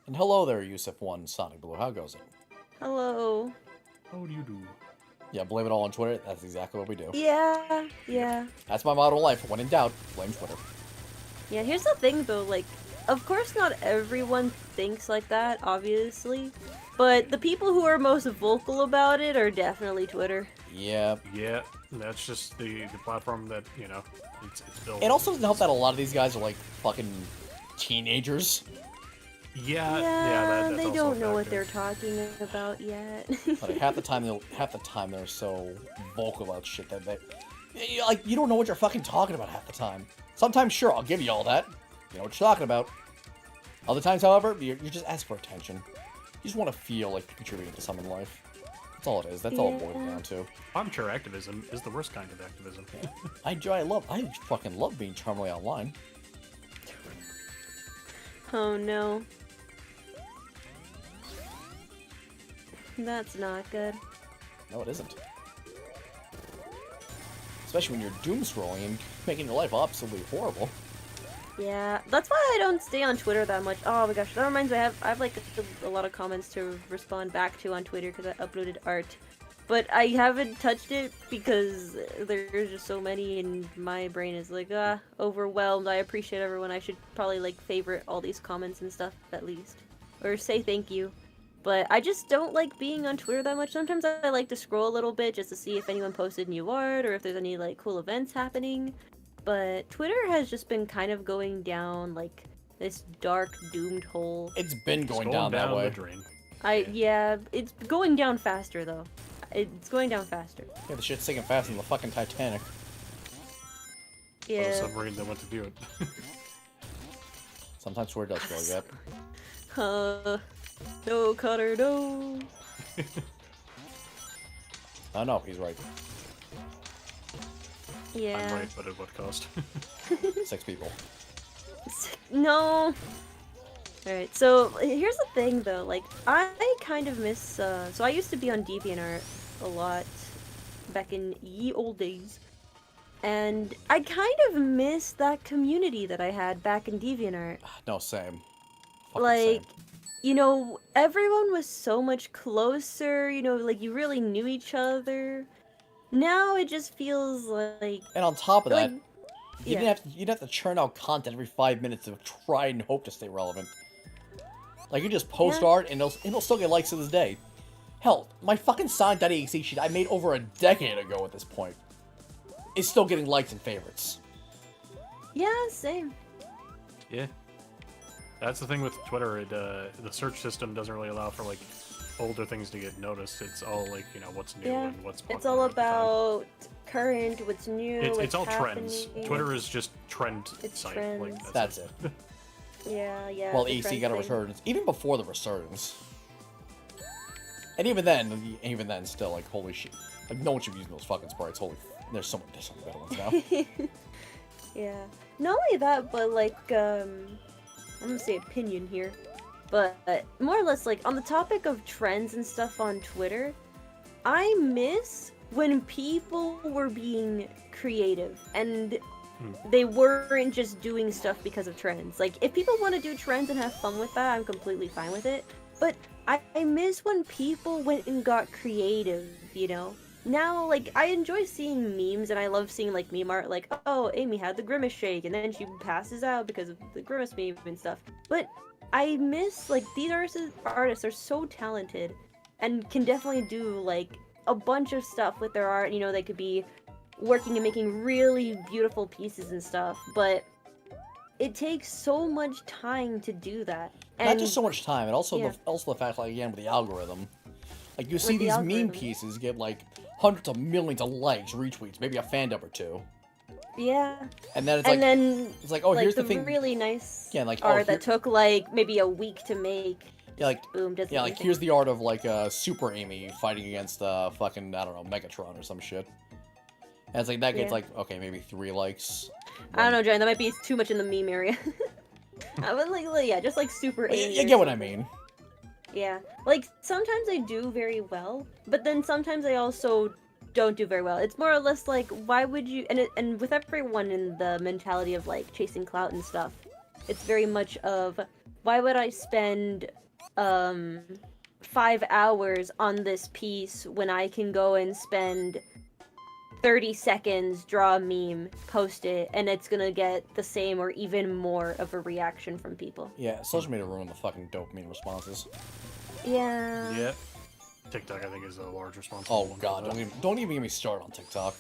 And hello there, Yusuf1 Sonic Blue. How goes it? hello. How do you do? Yeah, blame it all on Twitter. That's exactly what we do. Yeah. That's my motto in life. When in doubt, blame Twitter. Yeah, here's the thing though, like, of course not everyone thinks like that, obviously, but the people who are most vocal about it are definitely Twitter. Yeah. Yeah, that's just the platform that, it's built. It also doesn't help that a lot of these guys are like fucking teenagers. Yeah, that's they also don't a know what factor. they're talking about yet. Like half the time they're so vocal about shit that you don't know what you're fucking talking about half the time. Sometimes, sure, I'll give you all that. You know what you're talking about. Other times, however, you just ask for attention. You just want to feel like you're contributing to something in life. That's all it is. That's all it boils down to. Armchair activism is the worst kind of activism. I fucking love being charmingly online. Oh no. That's not good. No, it isn't. Especially when you're doom scrolling and making your life absolutely horrible. Yeah, that's why I don't stay on Twitter that much. Oh my gosh, that reminds me, I have like a lot of comments to respond back to on Twitter because I uploaded art. But I haven't touched it because there's just so many and my brain is like, overwhelmed. I appreciate everyone. I should probably like favorite all these comments and stuff at least. Or say thank you. But I just don't like being on Twitter that much. Sometimes I like to scroll a little bit just to see if anyone posted new art or if there's any like cool events happening. But Twitter has just been kind of going down like this dark doomed hole. It's been going It's down that way. the drain. Yeah, it's going down faster though. It's going down faster. Yeah, the shit's sinking faster than the fucking Titanic. Or the Yeah. submarine that went to do it. Sometimes Twitter does feel like that. No, Cutter, no. Oh no, he's right. Yeah. I'm right, but at what cost? 6 people. No. Alright, so here's the thing though, like, I kind of miss, so I used to be on DeviantArt a lot back in ye old days, and I kind of miss that community that I had back in DeviantArt. No, same. Fucking Like, same. everyone was so much closer, like, you really knew each other. Now it just feels like, And on top of that, like, you yeah. didn't have to churn out content every 5 minutes to try and hope to stay relevant. Like, you just post Yeah. art and it'll still get likes to this day. Hell, my fucking Sign.exe sheet I made over a decade ago at this point is still getting likes and favorites. Yeah, same. Yeah. That's the thing with Twitter. The search system doesn't really allow for like older things to get noticed. It's all like, you know, what's new and what's popular. It's all at the time. about current, what's new, It's all happening. trends. Twitter is just trend It's site. trends. Like, That's it. Yeah. Well, the EC trend got a thing. resurgence even before the resurgence, and even then, still like holy shit, like no one should be using those fucking sprites. Holy, there's some better ones now. Yeah. Not only that, but like, I'm gonna say opinion here, but more or less like on the topic of trends and stuff on Twitter, I miss when people were being creative and they weren't just doing stuff because of trends. Like, if people want to do trends and have fun with that, I'm completely fine with it. But I miss when people went and got creative, you know? Now, like, I enjoy seeing memes, and I love seeing, like, meme art, like, oh, Amy had the grimace shake, and then she passes out because of the grimace meme and stuff. But I miss, like, these artists are so talented, and can definitely do, like, a bunch of stuff with their art. You know, they could be working and making really beautiful pieces and stuff, but it takes so much time to do that. And Not just so much time, and also yeah. also the fact, like again with the algorithm, like you see With the these meme algorithm. pieces get like hundreds of millions of likes, retweets, maybe a fandom or two, yeah, and then it's and like then oh like here's the the thing, really nice yeah, like art here- that took like maybe a week to make. yeah, like Boom, doesn't yeah, like anything. here's the art of like Super Amy fighting against fucking I don't know Megatron or some shit, and it's like that gets Yeah. like okay maybe 3 likes. I don't know, Johnny, that might be too much in the meme area. I would like, yeah, just like super. You, Amy you or get what I something. mean? Yeah, like sometimes I do very well, but then sometimes I also don't do very well. It's more or less like, why would you? And with everyone in the mentality of like chasing clout and stuff, it's very much of, why would I spend 5 hours on this piece when I can go and spend 30 seconds, draw a meme, post it, and it's gonna get the same or even more of a reaction from people. Yeah, social media ruined the fucking dopamine responses. Yeah. Yeah. TikTok, I think, is a large responsible Oh one for god, that. don't even get me started on TikTok.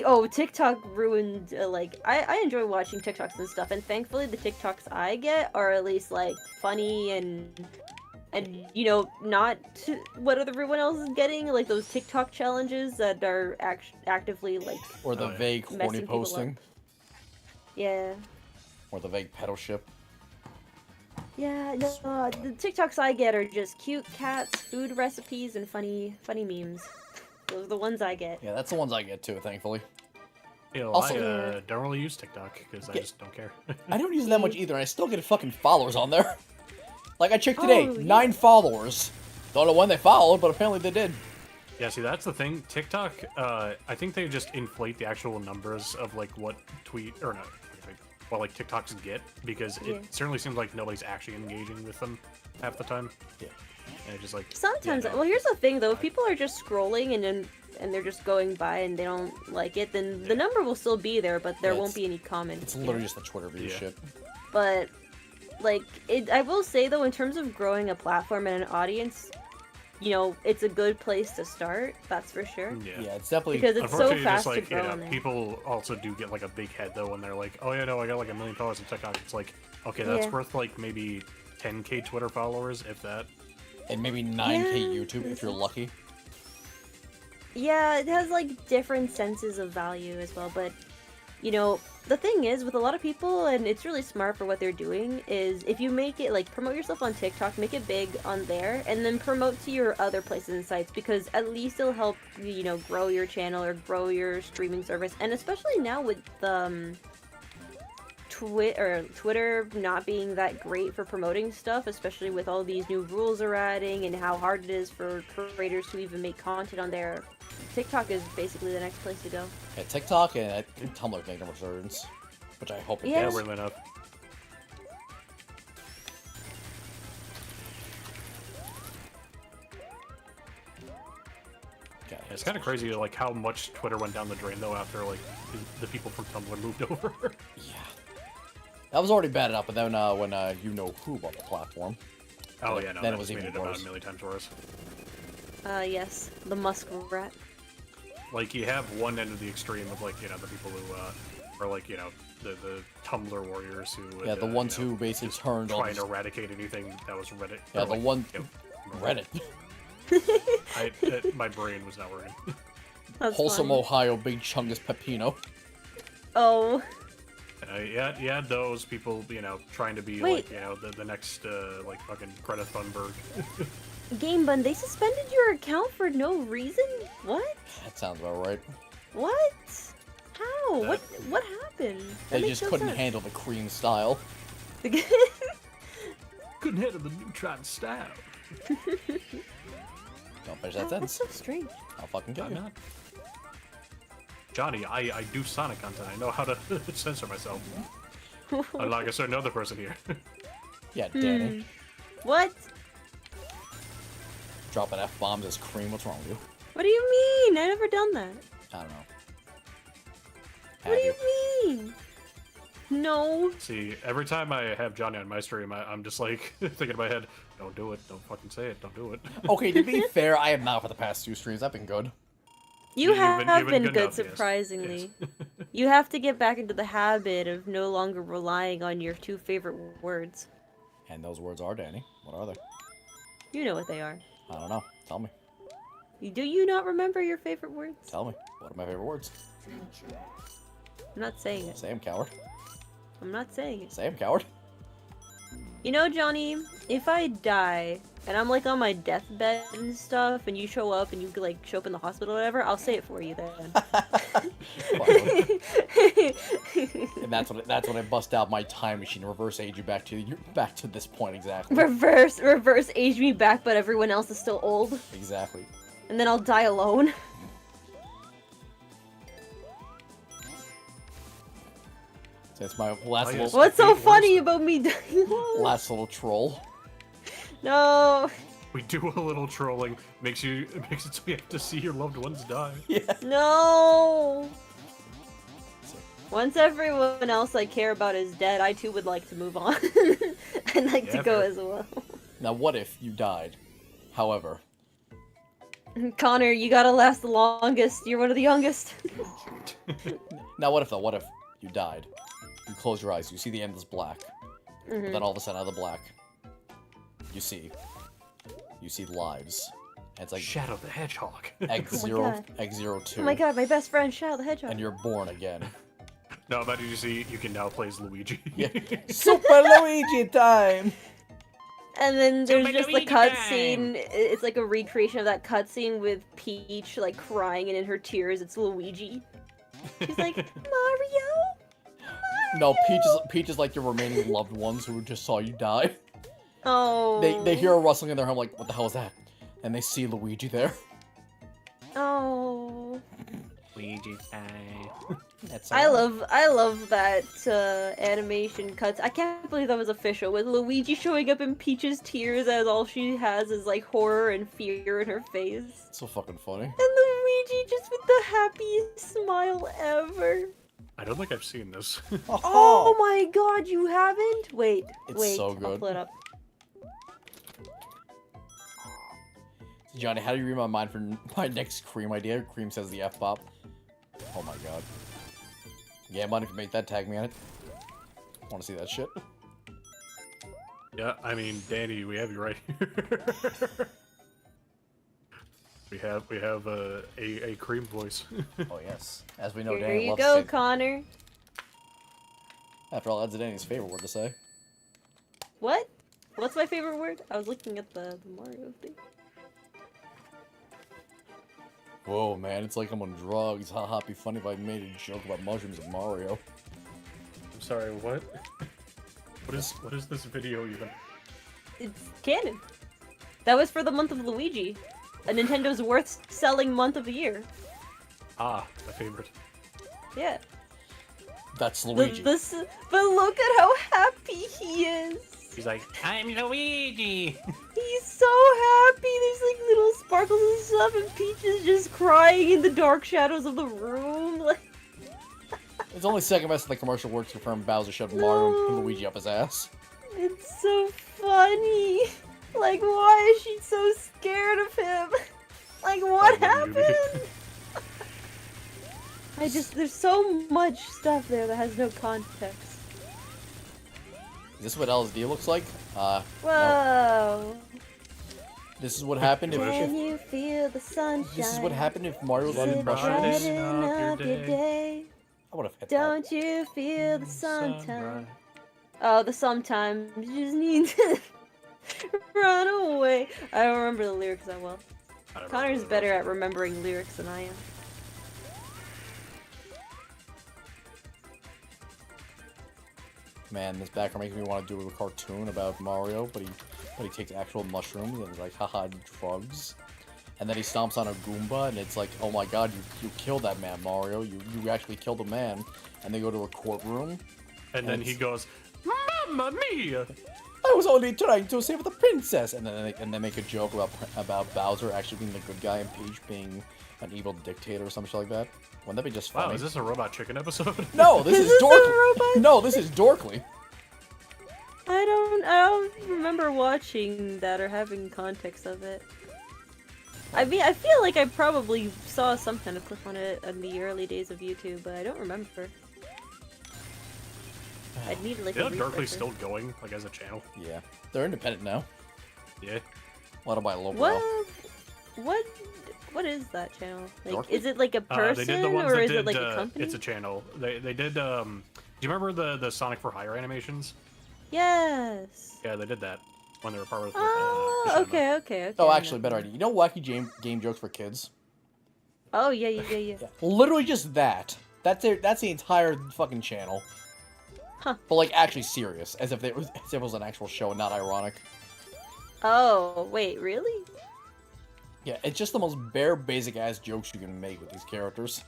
Oh, TikTok ruined, like, I enjoy watching TikToks and stuff, and thankfully the TikToks I get are at least, like, funny and you know, not what everyone else is getting, like those TikTok challenges that are actively, like, Or the Oh, yeah. vague horny Messing people posting. up. yeah. Or the vague pedal ship. Yeah, no, the TikToks I get are just cute cats, food recipes, and funny memes. Those are the ones I get. Yeah, that's the ones I get too, thankfully. Yeah, well, Also- I don't really use TikTok because I Yeah. just don't care. I don't use it that much either, and I still get fucking followers on there. Like, I checked today, Oh, yeah. 9 followers. Don't know when they followed, but apparently they did. Yeah, see, that's the thing. TikTok, I think they just inflate the actual numbers of, like, what TikToks get, because Yeah. it certainly seems like nobody's actually engaging with them half the time. Yeah. And it's just like... Sometimes, yeah, no. well, here's the thing though: if people are just scrolling and they're just going by and they don't like it, then the number will still be there, but there Yeah, won't it's- be any comments. It's literally just the Twitter view Yeah. shit. But like, I will say though, in terms of growing a platform and an audience, you know, it's a good place to start. That's for sure. Yeah. Yeah, it's definitely... Because it's so Unfortunately, fast just like, to grow you know, on there. people also do get like a big head though when they're like, oh yeah, no, I got like 1 million followers on TikTok. It's like, okay, that's Yeah. worth like maybe 10k Twitter followers, if that. And maybe 9k Yeah, YouTube if you're lucky. Yeah, it has like different senses of value as well, but you know, the thing is with a lot of people, and it's really smart for what they're doing, is if you make it like promote yourself on TikTok, make it big on there, and then promote to your other places and sites, because at least it'll help you know, grow your channel or grow your streaming service. And especially now with Twitter not being that great for promoting stuff, especially with all these new rules they're adding and how hard it is for creators to even make content on there. TikTok is basically the next place to go. Yeah, TikTok and I think Tumblr making a resurgence. Which I hope it Yeah. Yeah, does. weirdly enough. Okay. Yeah, it's kind of crazy, like how much Twitter went down the drain though after like the people from Tumblr moved over. Yeah. That was already bad enough, but then when you know who bought the platform. Oh yeah, no, Then that it was just made even it about worse. 1 million times worse. Yes, the muskrat. Like, you have one end of the extreme of, like, you know, the people who, are, like, you know, the Tumblr warriors who would, Yeah, the ones you know, who basically just turned try all and this... eradicate anything that was Reddit. Yeah, or, the like, one... you know, Reddit. my brain was not working. That's Wholesome funny. Ohio, Big Chungus Pepino. Oh. Yeah, those people, you know, trying to be, Wait. like, you know, the next, like, fucking Greta Thunberg. Game Bun, they suspended your account for no reason? What? That sounds about right. What? How? That- What happened? That They makes just no couldn't sense. handle the cream style. Couldn't handle the neutron style. Don't finish that That's sentence. so strange. I'll fucking kill I'm you. not. Johnny, I do Sonic content. I know how to censor myself. Unlike a certain other person here. Yeah, Danny. What? Dropping F-bombs as cream. What's wrong with you? What do you mean? I never done that. I don't know. What do Have you mean? No. See, every time I have Johnny on my stream, I'm just like thinking in my head, don't do it, don't fucking say it, don't do it. Okay, to be fair, I have not for the past 2 streams. I've been good. You You've have been good good, enough, yes. surprisingly. Yes. You have to get back into the habit of no longer relying on your 2 favorite words. And those words are, Danny. What are they? You know what they are. I don't know. Tell me. Do you not remember your favorite words? Tell me. What are my favorite words? I'm not saying it. Say 'em, coward. I'm not saying it. Say 'em, coward. You know, Johnny, if I die and I'm like on my deathbed and stuff, and you show up and you like show up in the hospital or whatever, I'll say it for you then. And that's when I bust out my time machine, reverse age you back to this point exactly. reverse age me back, but everyone else is still old, Exactly. and then I'll die alone. So it's my last Oh, little yes. What's so Worst. funny about me dying alone? last little troll. No. We do a little trolling, makes it so you have to see your loved ones die. Yeah. No. Once everyone else I care about is dead, I too would like to move on. I'd like to Yeah, go fair. as well. Now, what if you died? However, Connor, you gotta last the longest. You're one of the youngest. now what if though? What if you died? You close your eyes, you see the endless black. But then all of a sudden, out of the black, you see lives. And it's like Shadow the Hedgehog. X0, God. X02, Oh my god, my best friend, Shadow the Hedgehog. and you're born again. No, but you see, you can now play as Luigi. Yeah. Super Luigi time! And then there's Super just the Luigi cutscene. It's like a recreation of that cutscene with Peach like crying, and in her tears, it's Luigi. She's like, Mario. No, Peach is like your remaining loved ones who just saw you die. Oh. They hear a rustling in their home, like, what the hell is that? And they see Luigi there. Oh. Luigi time. That's I love that animation cuts. I can't believe that was official, with Luigi showing up in Peach's tears as all she has is like horror and fear in her face. so fucking funny. And Luigi just with the happiest smile ever. I don't think I've seen this. Oh my god, you haven't? Wait, It's wait, so I'll good. pull it up. Johnny, how do you read my mind for my next Cream idea? Cream says the F-pop. Oh my god. Yeah, man, if you make that, tag me on it. I wanna see that shit. Yeah, I mean, Danny, we have you right here. we have a cream voice. Oh yes. As we know, Here Danny you loves go, to say... Connor. After all, that's Danny's favorite word to say. What? What's my favorite word? I was looking at the Mario thing. Whoa, man, it's like I'm on drugs. Haha, it'd be funny if I made a joke about mushrooms and Mario. I'm sorry, what? What is this video even? It's canon. That was for the month of Luigi. A Nintendo's worth-selling month of the year. Ah, my favorite. Yeah. That's Luigi. But look at how happy he is. He's like, I'm Luigi! He's so happy. There's like little sparkles and stuff, and Peach is just crying in the dark shadows of the room. Like, It's only second best in the commercial works to confirm Bowser shoved Mario and Luigi up his ass. it's so funny. Like, why is she so scared of him? Like, what Oh, what did you happened? There's so much stuff there that has no context. Is this what LSD looks like? No. Whoa. This is what happened Can if you feel the sunshine? this is what happened if Mario did Sit mushrooms. brighten up your day. I would have hit Don't you feel the Sunrise. sometime? Oh, the sometimes you just need to run away. I don't remember the lyrics that well. I don't Connor's remember better those. at remembering lyrics than I am. Man, this background makes me want to do a cartoon about Mario, but he takes actual mushrooms and he's like, haha, drugs. And then he stomps on a Goomba, and it's like, oh my god, you killed that man, Mario. You actually killed a man. And they go to a courtroom. And then he goes, Mamma mia! I was only trying to save the princess. And then they make a joke about Bowser actually being the good guy and Peach being an evil dictator or some shit like that. Wouldn't that be just funny? Wow, is this a Robot Chicken episode? No, this is this a Dorkly. robot? No, this is Dorkly. I don't remember watching that or having context of it. I mean, I feel like I probably saw some kind of clip on it in the early days of YouTube, but I don't remember. I'd need like You a know Dorkly's refresher. still going, like, as a channel? Yeah, they're independent now. Yeah. What about lowbrow? What is that channel? Like, Dorkly? is it like a They person did the ones or that is did, it like a company? It's a channel. They did, do you remember the Sonic for Hire animations? Yes. Yeah, they did that when they were part of Oh, Machinima. okay. Oh, I actually, know. better idea. You know wacky game jokes for kids? Oh, yeah. Yeah, literally just that. That's the entire fucking channel. Huh. But like actually serious, as if it was an actual show and not ironic. Oh, wait, really? Yeah, it's just the most bare basic ass jokes you can make with these characters.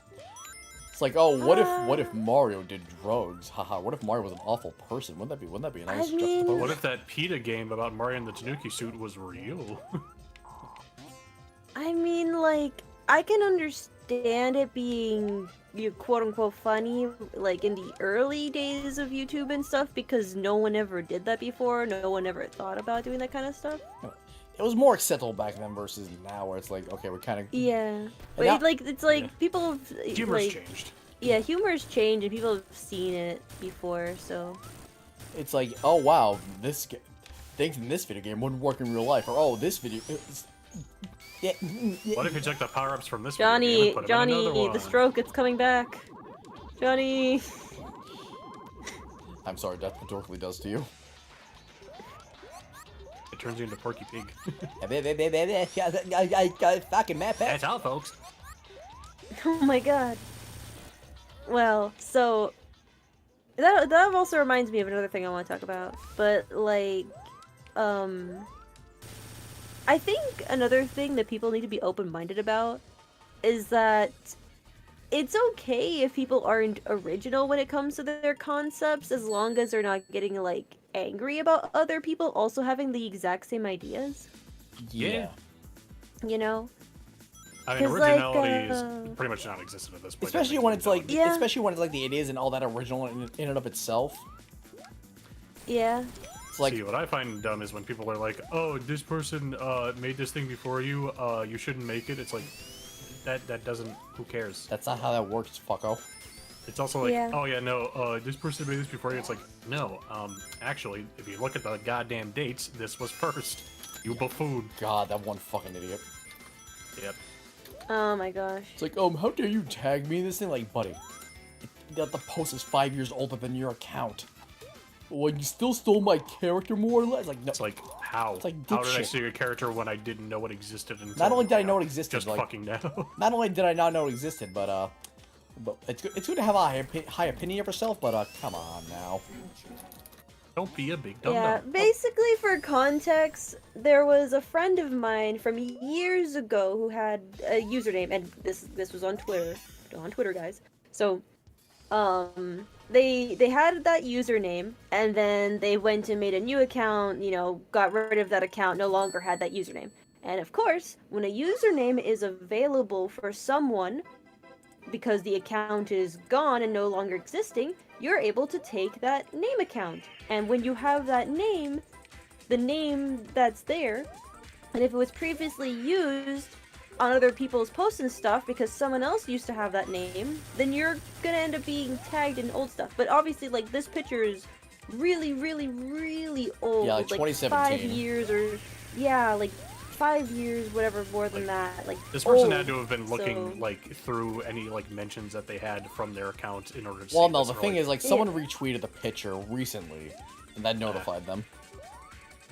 It's like, oh, what if Mario did drugs? Haha, what if Mario was an awful person? Wouldn't that be a nice I mean- juxtaposition? What if that PETA game about Mario in the Tanuki suit was real? I mean, like, I can understand it being, quote-unquote funny, like, in the early days of YouTube and stuff, because no one ever did that before, no one ever thought about doing that kind of stuff. It was more acceptable back then versus now, where it's like, okay, we're kind of Yeah. But, now- it's like, Yeah. people have, Humor's like, changed. yeah, humor's changed, and people have seen it before, so... It's like, oh wow, things in this video game wouldn't work in real life, or oh, this video. Yeah. What if you took the power-ups from this video game and put them in another Johnny, one? the stroke, it's coming back. Johnny! I'm sorry, that's what Dorkly does to you. It turns you into Porky Pig. I fucking mad That's all, folks. Oh my god. Well, so that also reminds me of another thing I want to talk about. But like, I think another thing that people need to be open-minded about is that it's okay if people aren't original when it comes to their concepts, as long as they're not getting like angry about other people also having the exact same ideas. Yeah. You know? I mean, 'Cause, like, originality is pretty much non-existent at this point. Especially when it's like, Yeah. especially when it's like it isn't all that original in and of itself. Yeah. It's like, See, what I find dumb is when people are like, "Oh, this person made this thing before you. You shouldn't make it." It's like that doesn't. Who cares? that's not how that works, fucko. It's also like, Yeah. "Oh yeah, no. This person made this before you." It's like, no. Actually, if you look at the goddamn dates, this was first. You buffoon. God, that one fucking idiot. Yep. Oh my gosh. It's like, how dare you tag me in this thing? Like, buddy, the post is 5 years older than your account. Well, you still stole my character more or less? Like, no. It's like, how? It's like How did I dipshit. see your character when I didn't know it existed until Not only did I now? know it existed, just like- fucking now. Not only did I not know it existed, but it's good to have a high opinion of yourself, but come on now. Don't be a big dumb Yeah, dumb. basically for context, there was a friend of mine from years ago who had a username, and this was on Twitter, guys. So, they had that username, and then they went and made a new account, got rid of that account, no longer had that username. And of course, when a username is available for someone, because the account is gone and no longer existing, you're able to take that name account. And when you have that name, the name that's there, and if it was previously used, on other people's posts and stuff because someone else used to have that name, then you're gonna end up being tagged in old stuff. But obviously, like, this picture is really, really, really old. Yeah, like 2017. 5 years or, yeah, like 5 years, whatever, more than that. Like, This person old, had to have been looking so... like through any like mentions that they had from their account in order to Well, see no, this, the or, thing like, is, like, someone retweeted the picture recently, and that notified them.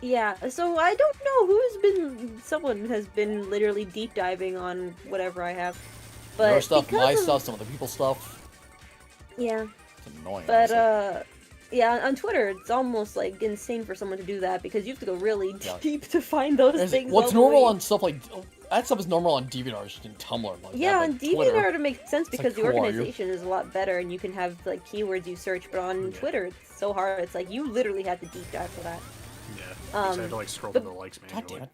Yeah, so I don't know someone has been literally deep diving on whatever I have. But Your stuff, my because of- stuff, some other people's stuff. Yeah. It's annoying. But, honestly. yeah, on Twitter, it's almost, like, insane for someone to do that, because you have to go really Yeah. deep to find those things. What's all the normal way. on stuff like... That stuff is normal on DeviantArt, just in Tumblr. Like Yeah, that, on but Twitter, DeviantArt it makes sense because like, the who are you? organization is a lot better, and you can have, like, keywords you search, but on Twitter, it's so hard. It's like, you literally have to deep dive for that. Yeah, because I had to like scroll through the likes God manually. damn it.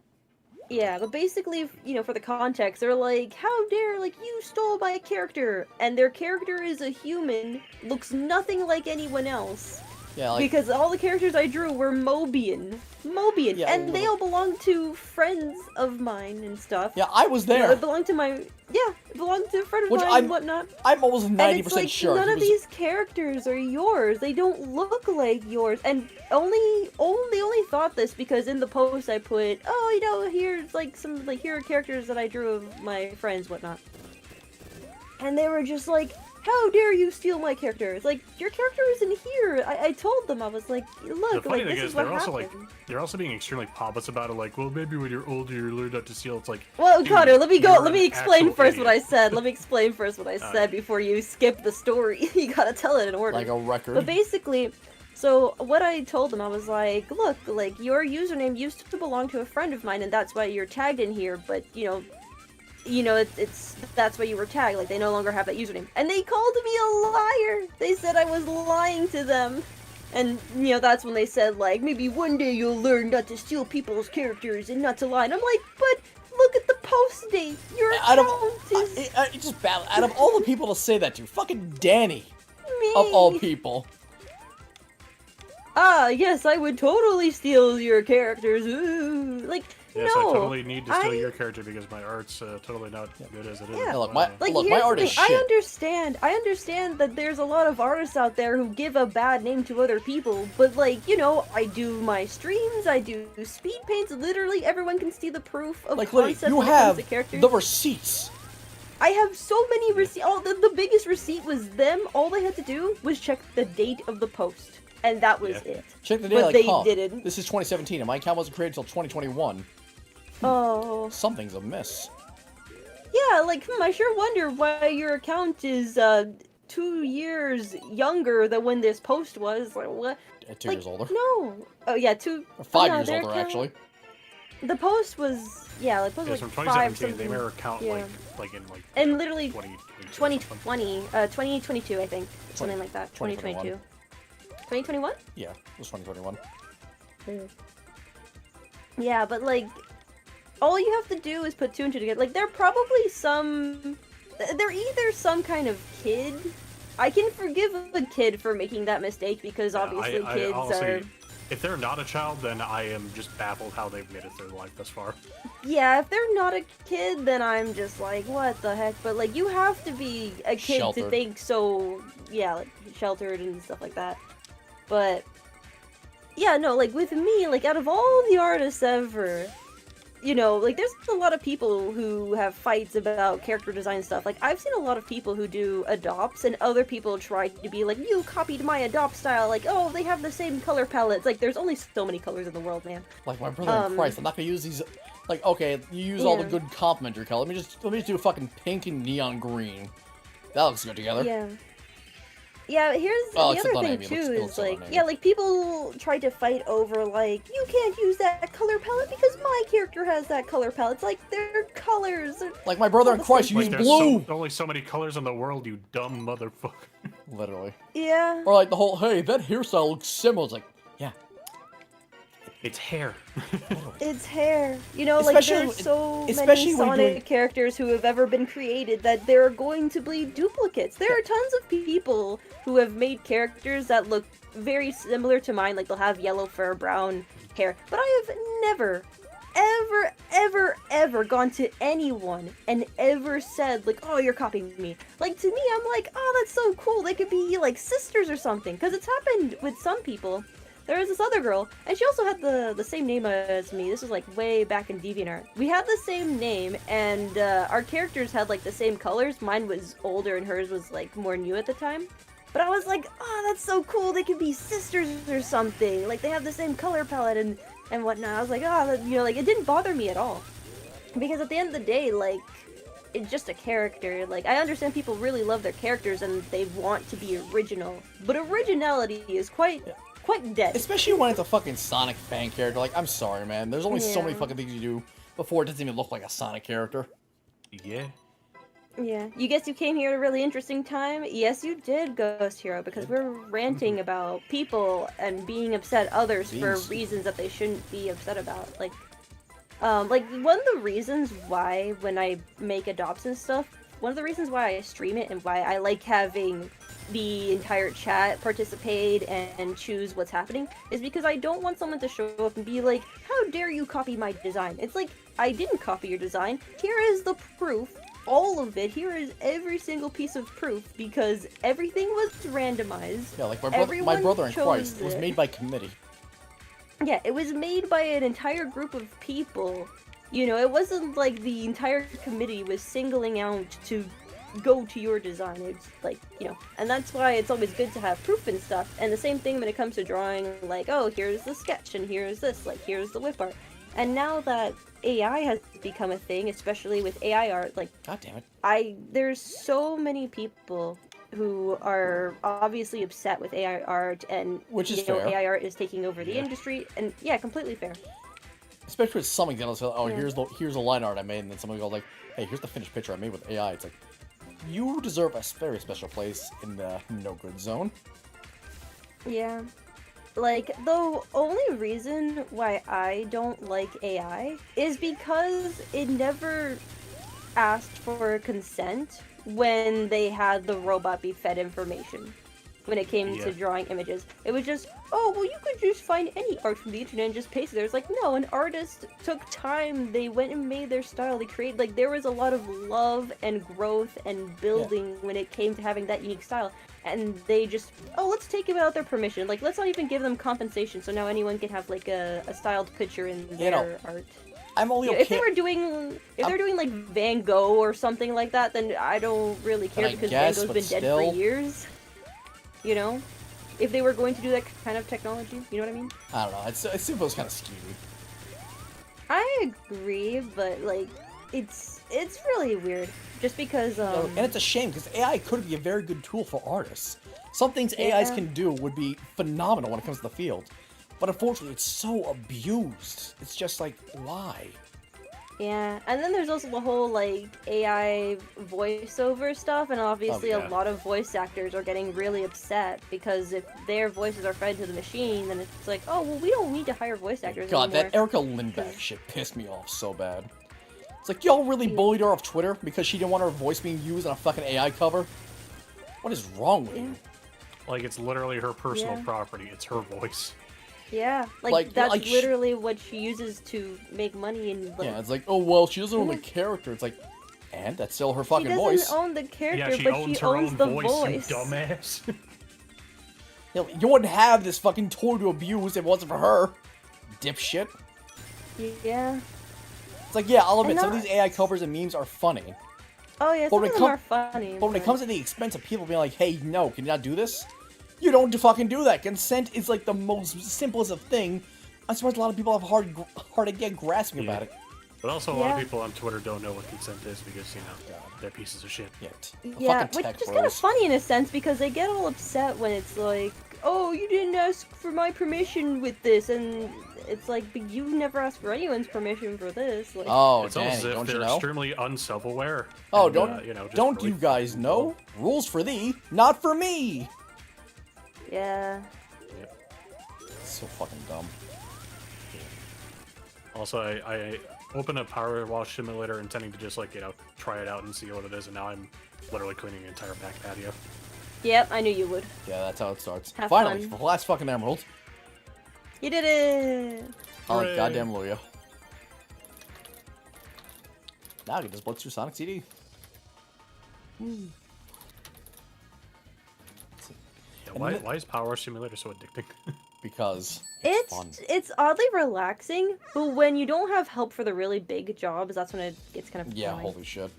Yeah, but basically, you know, for the context, they're like, how dare, like, you stole my character, and their character is a human, looks nothing like anyone else. Yeah, like... Because all the characters I drew were Mobian. Yeah, and they all belong to friends of mine and stuff. Yeah, I was You know, there. it belonged to my... Yeah, it belonged to a friend of Which mine and whatnot. I'm almost 90% And it's like, sure. none he of was- these characters are yours. They don't look like yours. And they only thought this because in the post I put, oh, you know, here's like some, like, here are characters that I drew of my friends, whatnot. And they were just like, how dare you steal my character? It's like, your character isn't here. I told them, I was like, look, The funny like, thing this is, is what they're also happened. like, they're also being extremely pompous about it. Like, well, maybe when you're older, you learn not to steal. It's like, Well, dude, Connor, let me you're explain an first actual what I idiot. said. Let me explain first what I said before you skip the story. You gotta tell it in order. Like a record. But basically, so what I told them, I was like, look, like, your username used to belong to a friend of mine, and that's why you're tagged in here, but, you know, that's why you were tagged, like, they no longer have that username. And they called me a liar! They said I was lying to them. And, you know, that's when they said, like, maybe one day you'll learn not to steal people's characters and not to lie. And I'm like, but look at the post date! Your Out of, account is it just out of all the people to say that to, fucking Dani, me! of all people. Ah, yes, I would totally steal your characters. Ooh. Like, Yes, no. I totally need to steal I- your character because my art's totally not good as it is. Yeah, look, Wow. Like, Look, here's my art the is thing. shit. I understand that there's a lot of artists out there who give a bad name to other people, but, like, you know, I do my streams, I do speed paints, literally everyone can see the proof of Like, literally, concept you when it comes have to characters. the receipts. I have so many receipts. The biggest receipt was them. All they had to do was check the date of the post, and that was Yeah. it. Check the date, But like, they huh, didn't. this is 2017, and my account wasn't created until 2021. Oh. Something's amiss. Yeah, like, I sure wonder why your account is, 2 years younger than when this post was. Like, what? 2 like, years older. No. Oh, yeah, 2... Or 5 no, years their older, account- actually. The post was... Yeah, like, post Yes, was from like 5 2017, they something. made her account Yeah. like in like And literally 2020. 2022, I think. Something like that. 2022. 2021? Yeah, it was 2021. Yeah, but, like, all you have to do is put 2 and 2 together. Like, they're probably they're either some kind of kid. I can forgive a kid for making that mistake because obviously kids honestly, are... If they're not a child, then I am just baffled how they've made it through life thus far. Yeah, if they're not a kid, then I'm just like, what the heck? But, like, you have to be a kid Sheltered. to think so, yeah, like, sheltered and stuff like that. But, yeah, no, like, with me, like, out of all the artists ever, you know, like, there's a lot of people who have fights about character design stuff. Like, I've seen a lot of people who do adopts, and other people try to be like, you copied my adopt style, like, oh, they have the same color palettes. Like, there's only so many colors in the world, man. Like, my brother in Christ, I'm not gonna use these... Like, okay, you use all the Yeah. good complimentary color. Let me just do a fucking pink and neon green. That looks good together. Yeah. Yeah, here's Oh, the except other on thing Amy. It too, looks is good on like, Amy. yeah, like, people try to fight over, like, you can't use that color palette because my character has that color palette. It's like, they're colors. They're... Like, my brother in Christ, you Like, use there's blue! only so many colors in the world, you dumb motherfucker. Literally. Yeah. Or like the whole, hey, that hairstyle looks similar. It's like, yeah. It's hair. It's hair. You know, Especially- like, there's so especially many when you're Sonic doing- characters who have ever been created that there are going to be duplicates. There are tons of people who have made characters that look very similar to mine, like, they'll have yellow fur, brown hair, but I have never, ever gone to anyone and ever said, like, oh, you're copying me. Like, to me, I'm like, oh, that's so cool. They could be, like, sisters or something. Because it's happened with some people. There was this other girl, and she also had the same name as me. This was, like, way back in DeviantArt. We had the same name, and our characters had, like, the same colors. Mine was older, and hers was, like, more new at the time. But I was like, oh, that's so cool. They could be sisters or something. Like, they have the same color palette and whatnot. I was like, oh, that, you know, like, it didn't bother me at all. Because at the end of the day, like, it's just a character. Like, I understand people really love their characters and they want to be original. But originality is quite dead. Especially when it's a fucking Sonic fan character. Like, I'm sorry, man. There's only so many fucking things you do before it doesn't even look like a Sonic character. Yeah. Yeah. You guess you came here at a really interesting time? Yes, you did, Ghost Hero, because we're ranting about people and being upset at others for reasons that they shouldn't be upset about. Like, one of the reasons why, when I make adopts and stuff, one of the reasons why I stream it and why I like having the entire chat participate and choose what's happening is because I don't want someone to show up and be like, how dare you copy my design? It's like, I didn't copy your design. Here is the proof. All of it. Here is every single piece of proof because everything was randomized. Yeah, like my brother in Christ was made by committee. Yeah, it was made by an entire group of people. You know, it wasn't like the entire committee was singling out to go to your design. It's like, you know, and that's why it's always good to have proof and stuff. And the same thing when it comes to drawing, like, oh, here's the sketch and here's this, like, here's the whip art. And now that AI has become a thing, especially with AI art, like, god damn it. There's so many people who are obviously upset with AI art and which is fair. fair. AI art is taking over the industry, and yeah, completely fair. Especially with some examples, oh, here's a line art I made, and then someone goes like, hey, here's the finished picture I made with AI. It's like, you deserve a very special place in the no-good zone. Yeah. Like, the only reason why I don't like AI is because it never asked for consent when they had the robot be fed information. When it came to drawing images. It was just, oh, well, you could just find any art from the internet and just paste it there. It's like, no, an artist took time. They went and made their style. They created, like, there was a lot of love and growth and building when it came to having that unique style. And they just, oh, let's take it without their permission. Like, let's not even give them compensation so now anyone can have, like, a styled picture in their art. I'm only okay. If they're doing like Van Gogh or something like that, then I don't really care because Van Gogh's been dead for years. You know? If they were going to do that kind of technology, you know what I mean? I don't know, it seems kind of skeevy. I agree, but, like, it's really weird. Just because, And it's a shame, because AI could be a very good tool for artists. Some things AIs can do would be phenomenal when it comes to the field. But unfortunately, it's so abused. It's just like, why? Yeah, and then there's also the whole, like, AI voiceover stuff, and obviously a lot of voice actors are getting really upset, because if their voices are fed to the machine, then it's like, oh, well, we don't need to hire voice actors God, anymore. that Erica Lindback shit pissed me off so bad. It's like, y'all really bullied her off Twitter because she didn't want her voice being used on a fucking AI cover? What is wrong with you? Like, it's literally her personal property. It's her voice. Yeah, like that's literally what she uses to make money and like... Yeah, it's like, oh, well, she doesn't own the character. It's like, and that's still her fucking voice. She doesn't own the character, she but owns she her owns own the voice. You dumbass. You wouldn't have this fucking toy to abuse if it wasn't for her. Dipshit. Yeah. It's like, yeah, I'll admit, some of these AI covers and memes are funny. Oh yeah, some of them are funny. But when it comes to the expense of people being like, hey, no, can you not do this? You don't fucking do that. Consent is like the most simplest of thing. I'm surprised a lot of people have hard to get grasping about it. But also, a lot of people on Twitter don't know what consent is because, you know, they're pieces of shit. Yeah, which is kind of funny in a sense because they get all upset when it's like, oh, you didn't ask for my permission with this, and it's like, but you never asked for anyone's permission for this. Like, oh, it's Dani, almost as if don't you they're know? extremely unself-aware. Oh, and, don't you know, just don't really you guys know? Rules for thee, not for me. Yeah. So fucking dumb. Also, I opened a Power Wash Simulator intending to just, like, you know, try it out and see what it is, and now I'm literally cleaning the entire back patio. Yep, I knew you would. Yeah, that's how it starts. Have Finally, fun. the last fucking emerald. You did it! Oh, goddamn Luya. Now I can just plug through Sonic CD. Yeah, why is Power Simulator so addicting? Because it's fun. It's oddly relaxing, but when you don't have help for the really big jobs, that's when it gets kind of Yeah, boring. holy shit.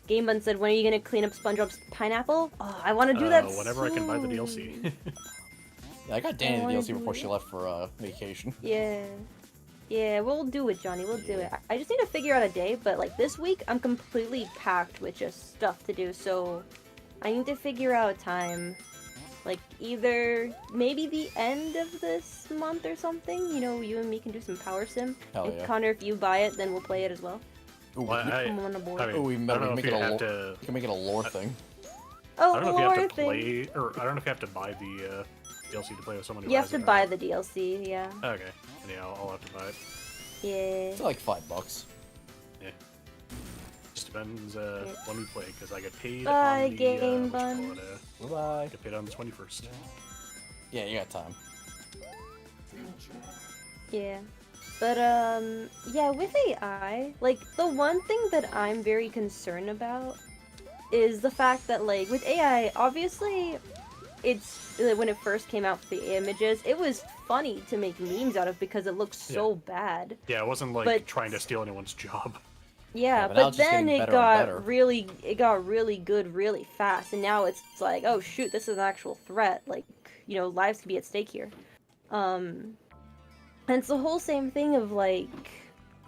Game Bun said, "When are you gonna clean up SpongeBob's pineapple?" Oh, I want to do that. Whenever I can buy the DLC. Yeah, I got Dani the DLC before she left for vacation. Yeah. Yeah, we'll do it, Johnny. We'll do it. I just need to figure out a day, but like this week, I'm completely packed with just stuff to do, so I need to figure out a time. Like either maybe the end of this month or something. You know, you and me can do some Power Sim. Hell And yeah. Connor, if you buy it, then we'll play it as well. Ooh, Well, I'm on the board. I mean, ooh, we I don't know make if it you a have lore. to. You can make it a lore thing. Oh, I don't know if you lore have to thing. play, or I don't know if you have to buy the DLC to play with someone who You have has to it, buy right? the DLC, yeah. Okay, and yeah, I'll have to buy it. Yeah. It's like $5. Yeah. Just depends when we play, because I get paid Bye, on the Game what Bun. you call it, Bye-bye. I get paid on the 21st. Yeah, you got time. Yeah. But, yeah, with AI, like, the one thing that I'm very concerned about is the fact that, like, with AI, obviously, it's, when it first came out for the images, it was funny to make memes out of because it looks so bad. Yeah, it wasn't like But- trying to steal anyone's job. Yeah, but now but it's just then getting it better and better. got really good really fast, and now it's like, oh shoot, this is an actual threat. Like, you know, lives could be at stake here. And it's the whole same thing of like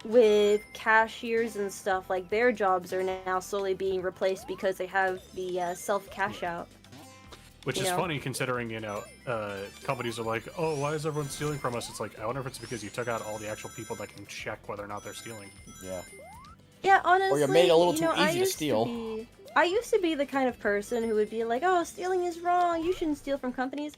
with cashiers and stuff. Like their jobs are now slowly being replaced because they have the self cash out. Which You is know? funny considering, you know, companies are like, oh, why is everyone stealing from us? It's like, I wonder if it's because you took out all the actual people that can check whether or not they're stealing. Yeah. Yeah, honestly, made it a little you too know, I easy to used steal. I used to be the kind of person who would be like, "Oh, stealing is wrong. You shouldn't steal from companies."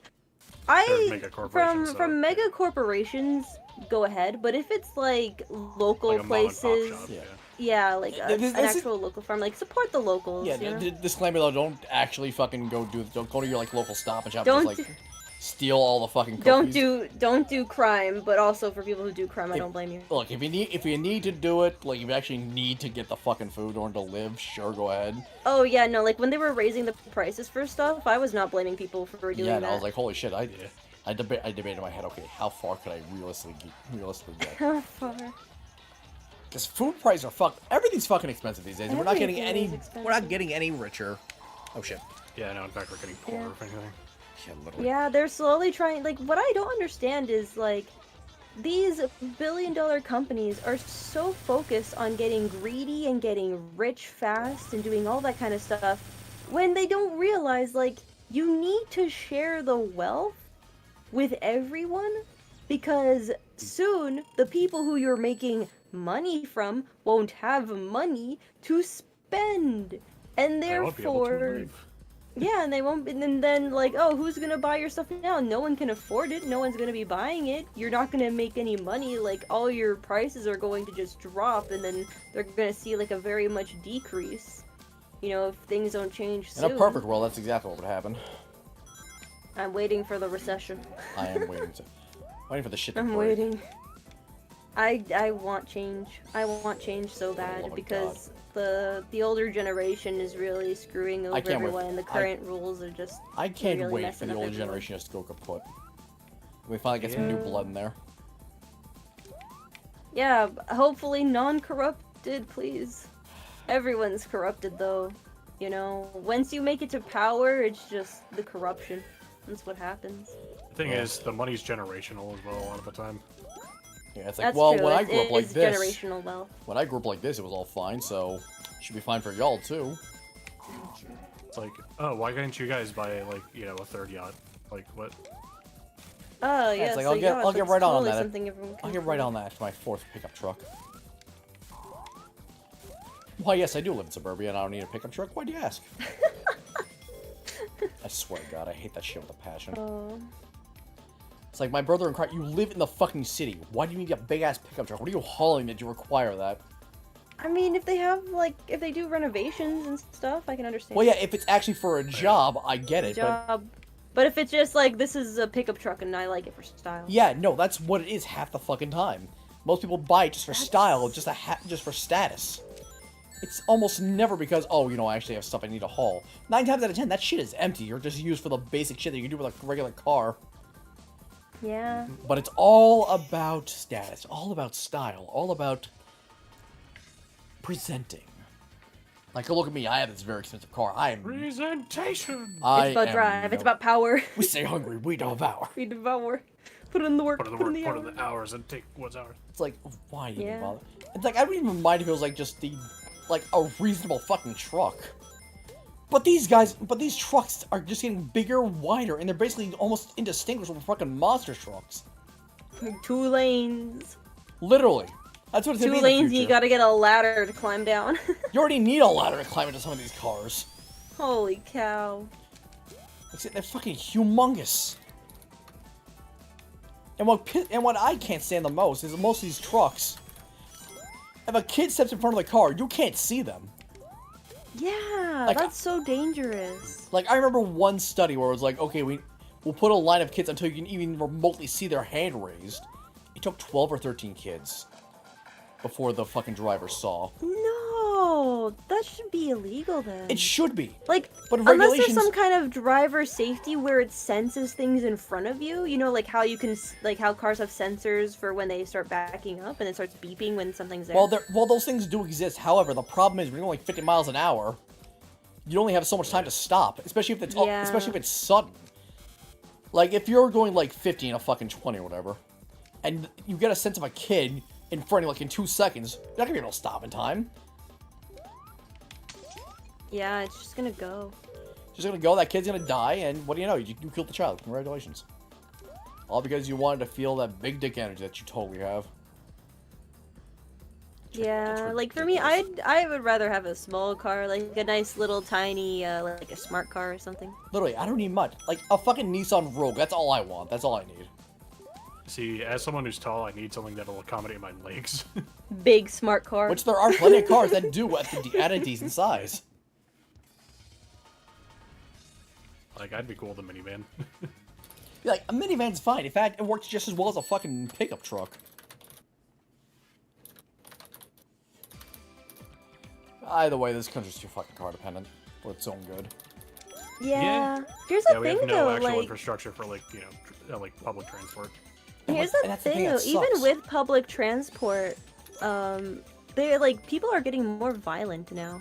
They're mega corporations, so, from mega yeah. corporations, go ahead. But if it's like local Like a mom and pop places, shop, Yeah. yeah, like This an is- actual local farm, like support the locals. Yeah, you know? disclaimer though, don't actually fucking don't go to your like local Stop and Shop Don't and just like steal all the fucking don't cookies. don't do crime. But also for people who do crime, I If- don't blame you. Look, if you need to do it, like if you actually need to get the fucking food in order to live, sure, go ahead. Oh yeah, no, like when they were raising the prices for stuff, I was not blaming people for doing Yeah, that. and I was like, holy shit, I debated in my head, okay, how far could I realistically get? How far? Because food prices are everything's fucking expensive these days, and we're not getting Everything any, is we're not expensive. getting any richer. Oh shit. Yeah, no, in fact, we're getting poorer, Yeah. if anything. Yeah, literally. Yeah, they're slowly trying. Like, what I don't understand is like, these billion-dollar companies are so focused on getting greedy and getting rich fast and doing all that kind of stuff, when they don't realize like you need to share the wealth with everyone, because soon the people who you're making money from won't have money to spend, and I won't be able to therefore. leave. Yeah, and they won't. And then like, oh, who's gonna buy your stuff now? No one can afford it. No one's gonna be buying it. You're not gonna make any money. Like, all your prices are going to just drop, and then they're gonna see like a very much decrease. You know, if things don't change In soon. a perfect world, that's exactly what would happen. I'm waiting for the recession. I am waiting for the shit to I'm break. waiting. I want change. I want change so bad my because the older generation is really screwing over can't wait everyone, for- and the current rules are just. I can't really wait for messing the up older everyone. generation just to go kaput. We finally get some new Yeah. blood in there. Yeah, hopefully non-corrupted, please. Everyone's corrupted though. You know, once you make it to power, it's just the corruption. That's what happens. The thing is, the money's generational as well a lot of the time. Yeah, it's like, That's well, true. when I grew up It like is this, generational wealth. when I grew up like this, it was all fine, so it should be fine for y'all too. It's like, oh, why couldn't you guys buy, like, you know, a third yacht? Like, what? Oh Yeah, yeah, it's like, so I'll get yachts, right it's on totally that. something everyone I'll can get right afford. on that for my 4th pickup truck. Why, yes, I do live in suburbia and I don't need a pickup truck. Why'd you ask? I swear to God, I hate that shit with a passion. Oh. It's like, my brother in Kart, you live in the fucking city. Why do you need a big-ass pickup truck? What are you hauling that you require that? I mean, if they have like, if they do renovations and stuff, I can understand. Well, yeah, if it's actually for a job, I get it, but... Job. But if it's just like, this is a pickup truck and I like it for style. Yeah, no, that's what it is half the fucking time. Most people buy it just for style, just for status. it's almost never because, oh, you know, I actually have stuff I need to haul. 9 times out of 10, that shit is empty. Or just used for the basic shit that you can do with a regular car. Yeah. But it's all about status, all about style, all about presenting. Like, look at me, I have this very expensive car. I am... Presentation! It's about drive, it's about power. We stay hungry, we devour. We devour. Put in the work, Put in the hours, and take what's ours. It's like, why even Yeah. bother? It's like, I don't even mind if it was like just the, like, a reasonable fucking truck. But these trucks are just getting bigger, wider, and they're basically almost indistinguishable from fucking monster trucks. 2 lanes. Literally. That's what it's gonna 2 be in the lanes, future. you gotta get a ladder to climb down. You already need a ladder to climb into some of these cars. Holy cow. They're fucking humongous. And what I can't stand the most is most of these trucks. If a kid steps in front of the car, you can't see them. Yeah, Like, that's so dangerous. Like, I remember one study where it was like, okay, we'll put a line of kids until you can even remotely see their hand raised. It took 12 or 13 kids before the fucking driver saw. No, that should be illegal then. It should be. Like, But unless there's regulations- some kind of driver safety where it senses things in front of you, you know, like how you can, like how cars have sensors for when they start backing up and it starts beeping when something's there. Well, those things do exist. However, the problem is when you're going 50 miles an hour, you only have so much time to stop, especially if it's sudden. Like, if you're going like 50 in a fucking 20 or whatever, and you get a sense of a kid in front of you like in 2 seconds, you're not gonna be able to stop in time. Yeah, it's just gonna go. Just gonna go, that kid's gonna die, and what do you know? You killed the child. Congratulations. All because you wanted to feel that big dick energy that you totally have. Yeah, like for me, I would rather have a small car, like a nice little tiny, like a smart car or something. Literally, I don't need much. Like, a fucking Nissan Rogue, that's all I want. That's all I need. See, as someone who's tall, I need something that'll accommodate my legs. Big smart car. Which there are plenty of cars that do at a decent size. Like, I'd be cool with a minivan. Yeah, like, a minivan's fine. In fact, it works just as well as a fucking pickup truck. Either way, this country's too fucking car dependent for its own good. Yeah. Here's Yeah, the we thing have no though, actual like infrastructure for, like, you know, like public transport. here's And the that's the thing thing though, that even sucks. with public transport, they like people are getting more violent now.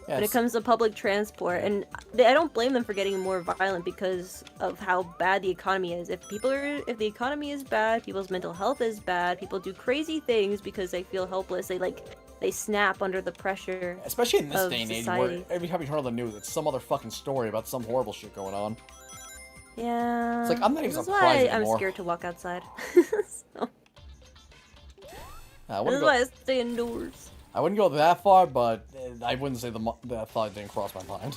Yeah, When it comes to public transport, and I don't blame them for getting more violent because of how bad the economy is. If the economy is bad, people's mental health is bad. People do crazy things because they feel helpless. They snap under the pressure. especially in this of day and age, society. where every time you turn on the news, it's some other fucking story about some horrible shit going on. Yeah. It's like, I'm not even This is surprised why I'm anymore. scared to walk outside. So, I this wouldn't is go. why I stay indoors. I wouldn't go that far, but I wouldn't say that thought didn't cross my mind.